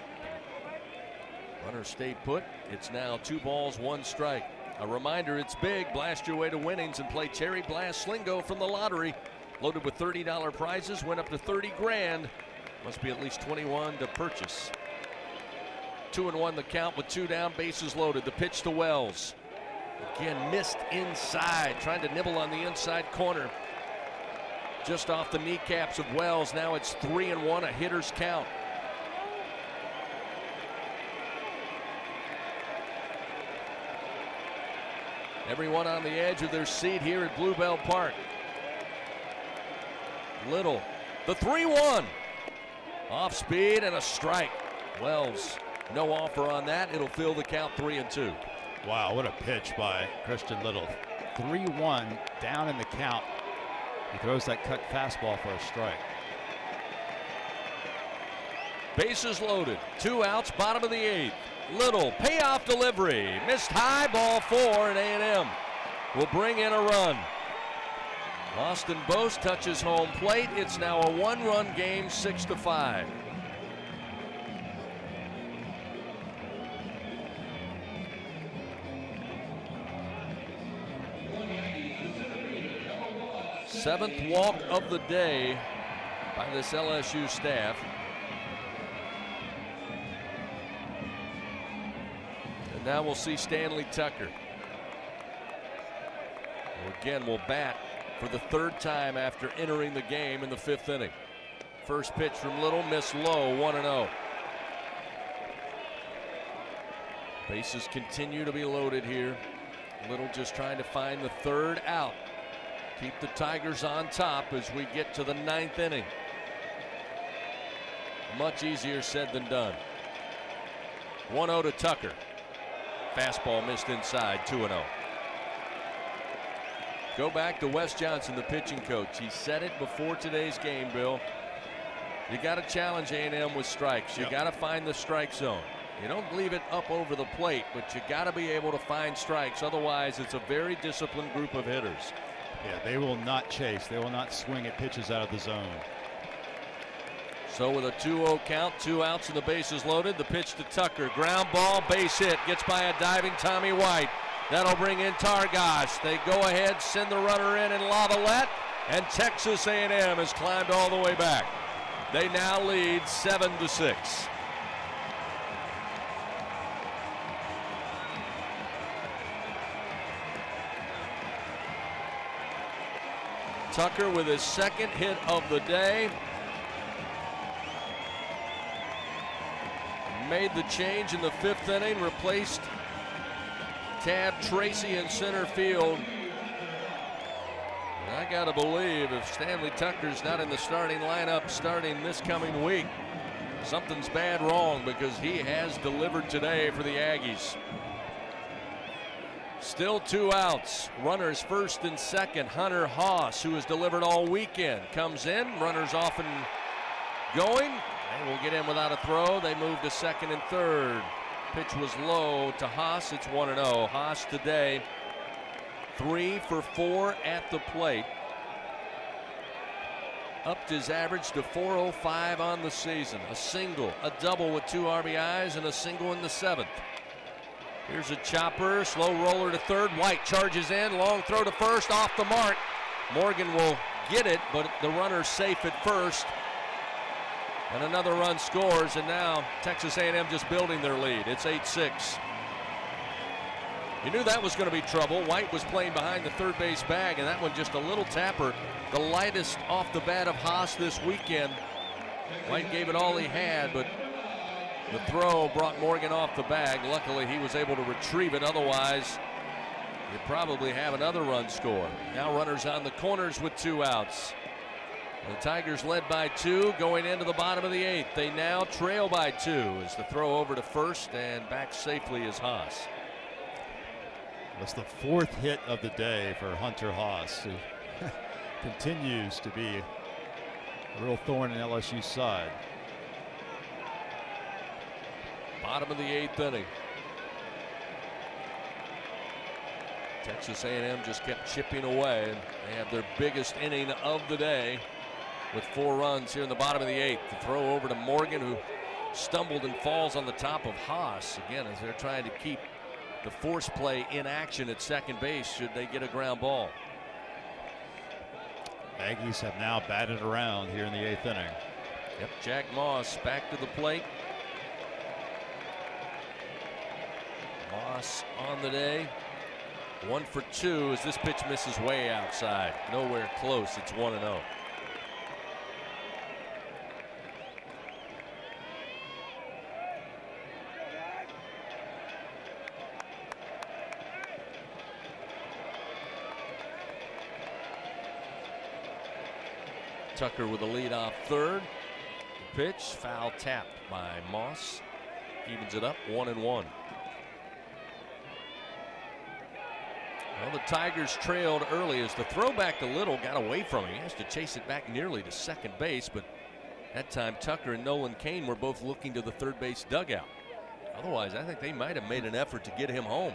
Runner stayed put. It's now 2 balls, 1 strike. A reminder, it's big. Blast your way to winnings and play Cherry Blast Slingo from the lottery. Loaded with $30 prizes, went up to 30 grand. Must be at least 21 to purchase. 2-1 the count with 2 down, bases loaded. The pitch to Wells. Again, missed inside, trying to nibble on the inside corner. Just off the kneecaps of Wells. Now it's 3-1, a hitter's count. Everyone on the edge of their seat here at Bluebell Park. Little, the 3-1. Off speed and a strike. Wells, no offer on that. It'll fill the count 3-2. Wow, what a pitch by Christian Little. 3-1 down in the count. He throws that cut fastball for a strike. Bases loaded, 2 outs, bottom of the 8th. Little payoff delivery, missed high, ball 4, and A&M will bring in a run. Austin Boast touches home plate. It's now a 1-run game, 6-5. 7th walk of the day by this LSU staff. And now we'll see Stanley Tucker. Who again will bat for the 3rd time after entering the game in the 5th inning. First pitch from Little, missed low, 1-0. Bases continue to be loaded here. Little just trying to find the 3rd out. Keep the Tigers on top as we get to the 9th inning. Much easier said than done. 1-0 to Tucker. Fastball missed inside, 2-0. Go back to Wes Johnson, the pitching coach. He said it before today's game, Bill. You got to challenge A&M with strikes. You got to find the strike zone. You don't leave it up over the plate, but you got to be able to find strikes. Otherwise, it's a very disciplined group of hitters. Yeah, they will not chase. They will not swing at pitches out of the zone. So with a 2-0 count, 2 outs and the bases loaded, the pitch to Tucker. Ground ball, base hit. Gets by a diving Tommy White. That'll bring in Targash. They go ahead, send the runner in Lavalette, and Texas A&M has climbed all the way back. They now lead 7-6. Tucker with his 2nd hit of the day. Made the change in the 5th inning, replaced Tab Tracy in center field. And I gotta believe if Stanley Tucker's not in the starting lineup starting this coming week, something's bad wrong, because he has delivered today for the Aggies. Still 2 outs. Runners 1st and 2nd. Hunter Haas, who has delivered all weekend, comes in. Runners off and going. They will get in without a throw. They move to 2nd and 3rd. Pitch was low to Haas. It's 1-0. Haas today 3 for 4 at the plate. Upped his average to 405 on the season. A single, a double with 2 RBIs, and a single in the 7th. Here's a chopper, slow roller to 3rd. White charges in, long throw to 1st, off the mark. Morgan will get it, but the runner's safe at 1st. And another run scores, and now Texas A&M just building their lead. It's 8-6. You knew that was going to be trouble. White was playing behind the 3rd base bag, and that one just a little tapper. The lightest off the bat of Haas this weekend. White gave it all he had, but the throw brought Morgan off the bag. Luckily, he was able to retrieve it. Otherwise, you probably have another run score. Now runners on the corners with 2 outs. The Tigers led by 2 going into the bottom of the 8th. They now trail by 2 as the throw over to 1st, and back safely is Haas. That's the 4th hit of the day for Hunter Haas, who continues to be a real thorn in LSU's side. Bottom of the 8th inning. Texas A&M just kept chipping away, and they have their biggest inning of the day with 4 runs here in the bottom of the 8th. The throw over to Morgan, who stumbled and falls on the top of Haas. Again, as they're trying to keep the force play in action at 2nd base should they get a ground ball. Aggies have now batted around here in the 8th inning. Yep, Jack Moss back to the plate. Moss on the day. 1 for 2 as this pitch misses way outside. Nowhere close. It's 1-0. Tucker with a leadoff 3rd. The pitch, foul tapped by Moss. Evens it up, 1-1. Well, the Tigers trailed early as the throwback to Little got away from him. He has to chase it back nearly to 2nd base, but that time Tucker and Nolan Cain were both looking to the 3rd base dugout. Otherwise, I think they might have made an effort to get him home.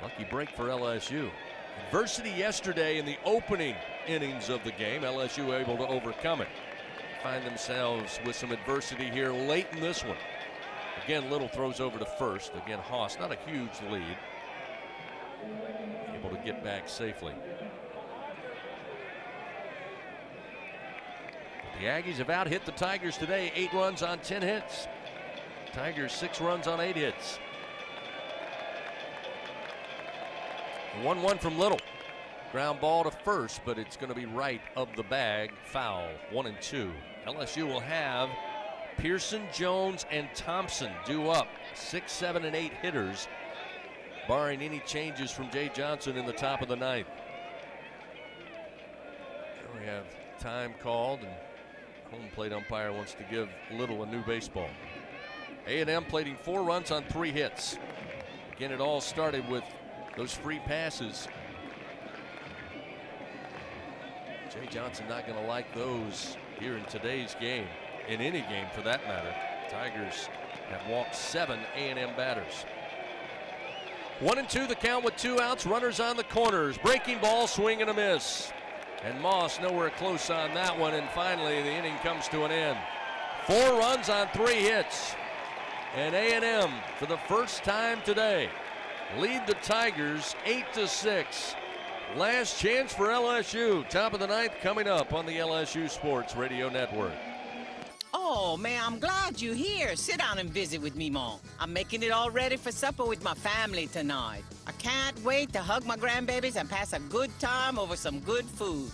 Lucky break for LSU. Adversity yesterday in the opening innings of the game. LSU able to overcome it. Find themselves with some adversity here late in this one. Again, Little throws over to 1st. Again, Haas, not a huge lead. Able to get back safely. The Aggies have out-hit the Tigers today, 8 runs on 10 hits. Tigers 6 runs on 8 hits. 1-1 from Little. Ground ball to first, but it's going to be right of the bag. Foul. 1-2. LSU will have Pearson, Jones, and Thompson due up. 6, 7, and 8 hitters, barring any changes from Jay Johnson in the top of the ninth. We have time called, and home plate umpire wants to give Little a new baseball. A&M plating 4 runs on 3 hits. Again, it all started with those free passes. Jay Johnson not going to like those here in today's game, in any game for that matter. Tigers have walked 7 A&M batters. 1-2 the count with 2 outs, runners on the corners. Breaking ball, swing and a miss. And Moss nowhere close on that one, and finally the inning comes to an end. 4 runs on 3 hits. And A&M, for the first time today, lead the Tigers 8-6. Last chance for LSU. Top of the ninth coming up on the LSU Sports Radio Network. Oh, man, I'm glad you're here. Sit down and visit with me, Mom. I'm making it all ready for supper with my family tonight. I can't wait to hug my grandbabies and pass a good time over some good food.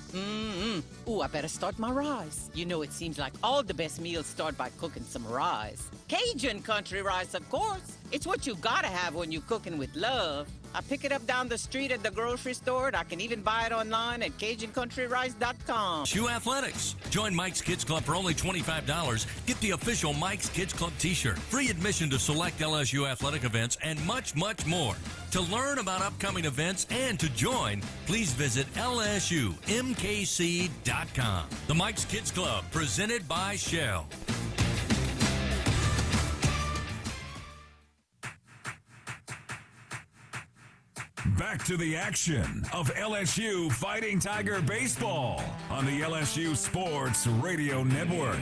Ooh, I better start my rice. You know, it seems like all the best meals start by cooking some rice. Cajun country rice, of course. It's what you gotta have when you're cooking with love. I pick it up down the street at the grocery store, and I can even buy it online at CajunCountryRice.com. LSU Athletics. Join Mike's Kids Club for only $25. Get the official Mike's Kids Club t-shirt, free admission to select LSU athletic events, and much, much more. To learn about upcoming events and to join, please visit LSUMKC.com. The Mike's Kids Club, presented by Shell. Back to the action of LSU Fighting Tiger Baseball on the LSU Sports Radio Network.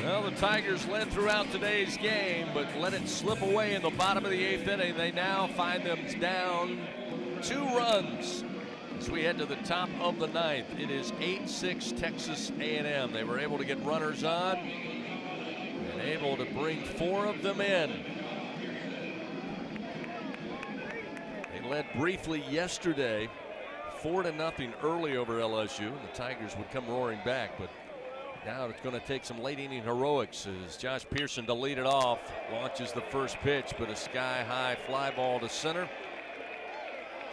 Well, the Tigers led throughout today's game, but let it slip away in the bottom of the 8th inning. They now find them down 2 runs as we head to the top of the 9th. It is 8-6 Texas A&M. They were able to get runners on and able to bring 4 of them in. Led briefly yesterday, 4-0 early over LSU, and the Tigers would come roaring back, but now it's going to take some late inning heroics as Josh Pearson to lead it off, launches the first pitch, but a sky-high fly ball to center.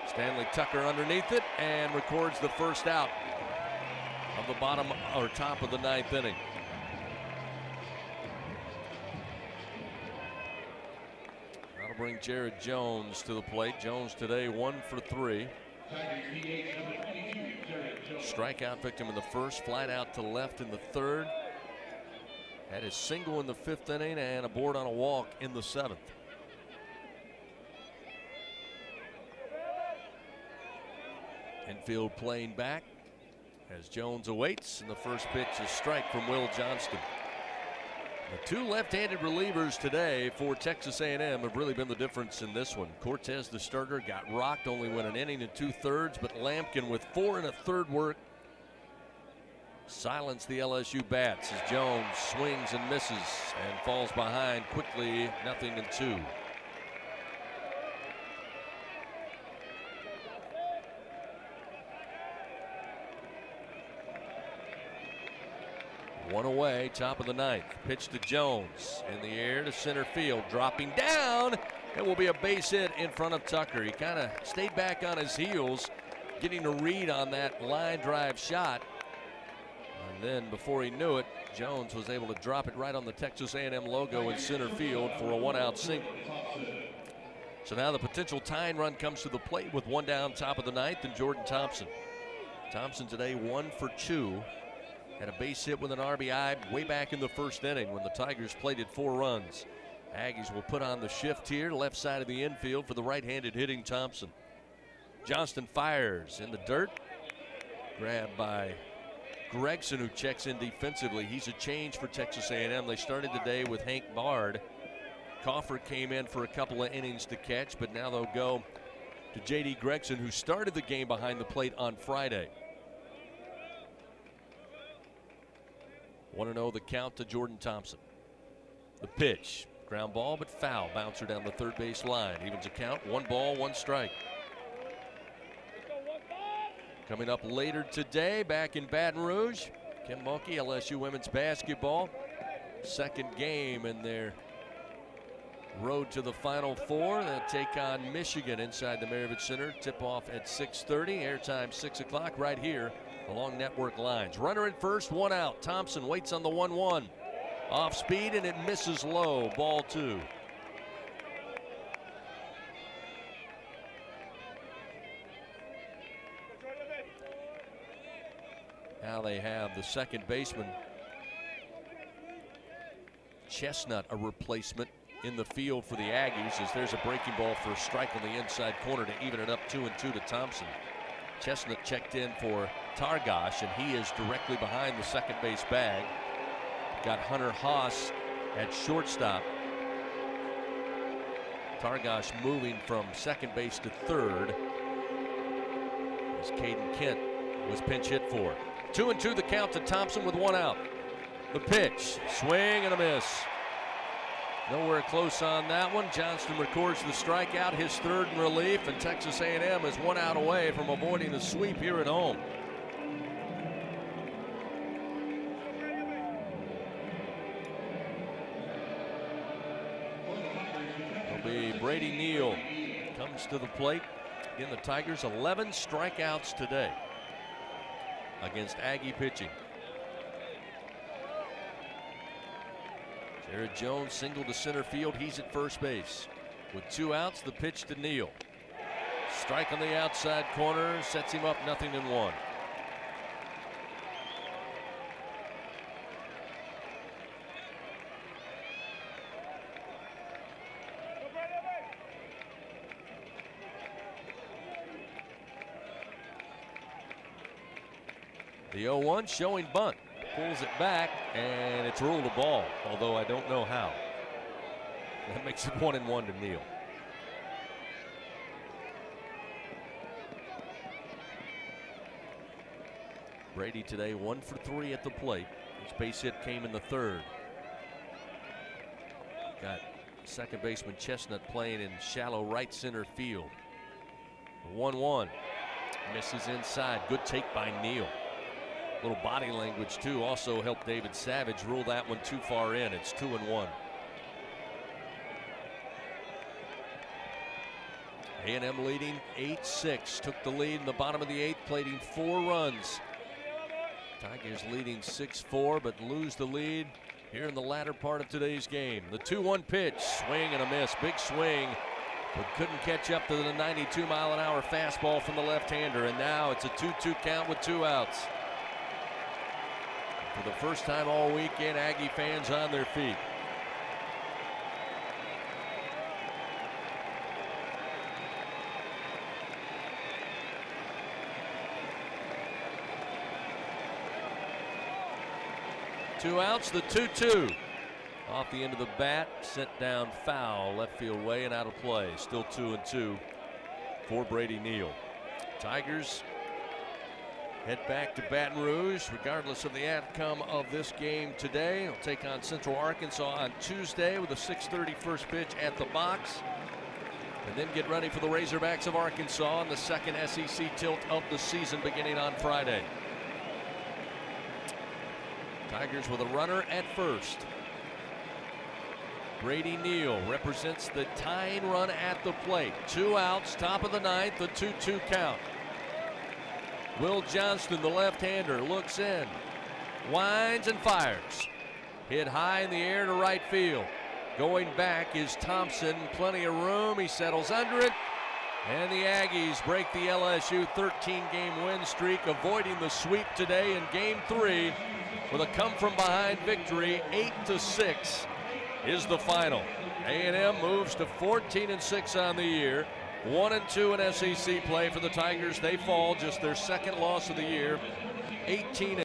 Stanley Tucker underneath it and records the first out of the bottom or top of the 9th inning. Bring Jared Jones to the plate. Jones today 1 for 3. Strikeout victim in the first, flight out to left in the third. Had his single in the 5th inning and a board on a walk in the 7th. Infield playing back as Jones awaits, and the first pitch is strike from Will Johnston. The 2 left-handed relievers today for Texas A&M have really been the difference in this one. Cortez, the starter, got rocked, only went an inning and 2/3, but Lampkin with 4 1/3 work silenced the LSU bats as Jones swings and misses and falls behind quickly, 0-2. One away, top of the 9th. Pitch to Jones in the air to center field, dropping down. It will be a base hit in front of Tucker. He kind of stayed back on his heels, getting a read on that line drive shot. And then before he knew it, Jones was able to drop it right on the Texas A&M logo in center field for a 1-out single. So now the potential tying run comes to the plate with 1 down, top of the 9th, and Jordan Thompson. Thompson today 1 for 2. Had a base hit with an RBI way back in the 1st inning when the Tigers plated 4 runs. Aggies will put on the shift here, left side of the infield for the right-handed hitting Thompson. Johnston fires in the dirt. Grabbed by Gregson, who checks in defensively. He's a change for Texas A&M. They started the day with Hank Bard. Coffer came in for a couple of innings to catch, but now they'll go to J.D. Gregson, who started the game behind the plate on Friday. 1-0 the count to Jordan Thompson. The pitch, ground ball, but foul. Bouncer down the third base line. Evens the count, 1 ball, 1 strike. Coming up later today, back in Baton Rouge, Kim Mulkey, LSU women's basketball. Second game in their road to the Final Four. They'll take on Michigan inside the Maravich Center. Tip-off at 6:30. Airtime 6 o'clock right here along network lines. Runner at first, 1 out. Thompson waits on the 1-1. Off speed, and it misses low. Ball 2. Now they have the second baseman, Chestnut, a replacement in the field for the Aggies, as there's a breaking ball for a strike on the inside corner to even it up 2-2 to Thompson. Chestnut checked in for Targash, and he is directly behind the second base bag. Got Hunter Haas at shortstop. Targash moving from second base to third, as Caden Kent was pinch hit for. 2-2 the count to Thompson with 1 out. The pitch, swing and a miss. Nowhere close on that one. Johnston records the strikeout, his third in relief, and Texas A&M is 1 out away from avoiding the sweep here at home. It'll be Brady Neal comes to the plate. Again, the Tigers 11 strikeouts today against Aggie pitching. Jared Jones single to center field. He's at first base. With 2 outs, the pitch to Neal. Strike on the outside corner, sets him up 0-1. The 0-1 showing bunt. Pulls it back, and it's ruled a ball, although I don't know how. That makes it 1-1 to Neal. Brady today 1 for 3 at the plate. His base hit came in the third. Got second baseman Chestnut playing in shallow right center field. 1-1. Misses inside. Good take by Neal. Little body language too also helped David Savage rule that one too far in. It's 2-1. A&M leading 8-6. Took the lead in the bottom of the 8th, plating 4 runs. Tigers leading 6-4, but lose the lead here in the latter part of today's game. The 2-1 pitch, swing and a miss. Big swing, but couldn't catch up to the 92-mile-an-hour fastball from the left-hander. And now it's a 2-2 count with 2 outs. For the first time all weekend, Aggie fans on their feet. Two outs, the 2-2. Off the end of the bat, sent down foul, left field way and out of play. Still 2-2 for Brady Neal. Tigers head back to Baton Rouge, regardless of the outcome of this game today. They'll take on Central Arkansas on Tuesday with a 6:30 first pitch at the box. And then get ready for the Razorbacks of Arkansas in the second SEC tilt of the season beginning on Friday. Tigers with a runner at first. Brady Neal represents the tying run at the plate. 2 outs, top of the 9th, the 2-2 count. Will Johnston, the left-hander, looks in, winds and fires. Hit high in the air to right field. Going back is Thompson, plenty of room. He settles under it, and the Aggies break the LSU 13-game win streak, avoiding the sweep today in Game 3 with a come-from-behind victory. 8-6 is the final. A&M moves to 14-6 on the year. 1-2 in SEC play for the Tigers. They fall, just their second loss of the year. 18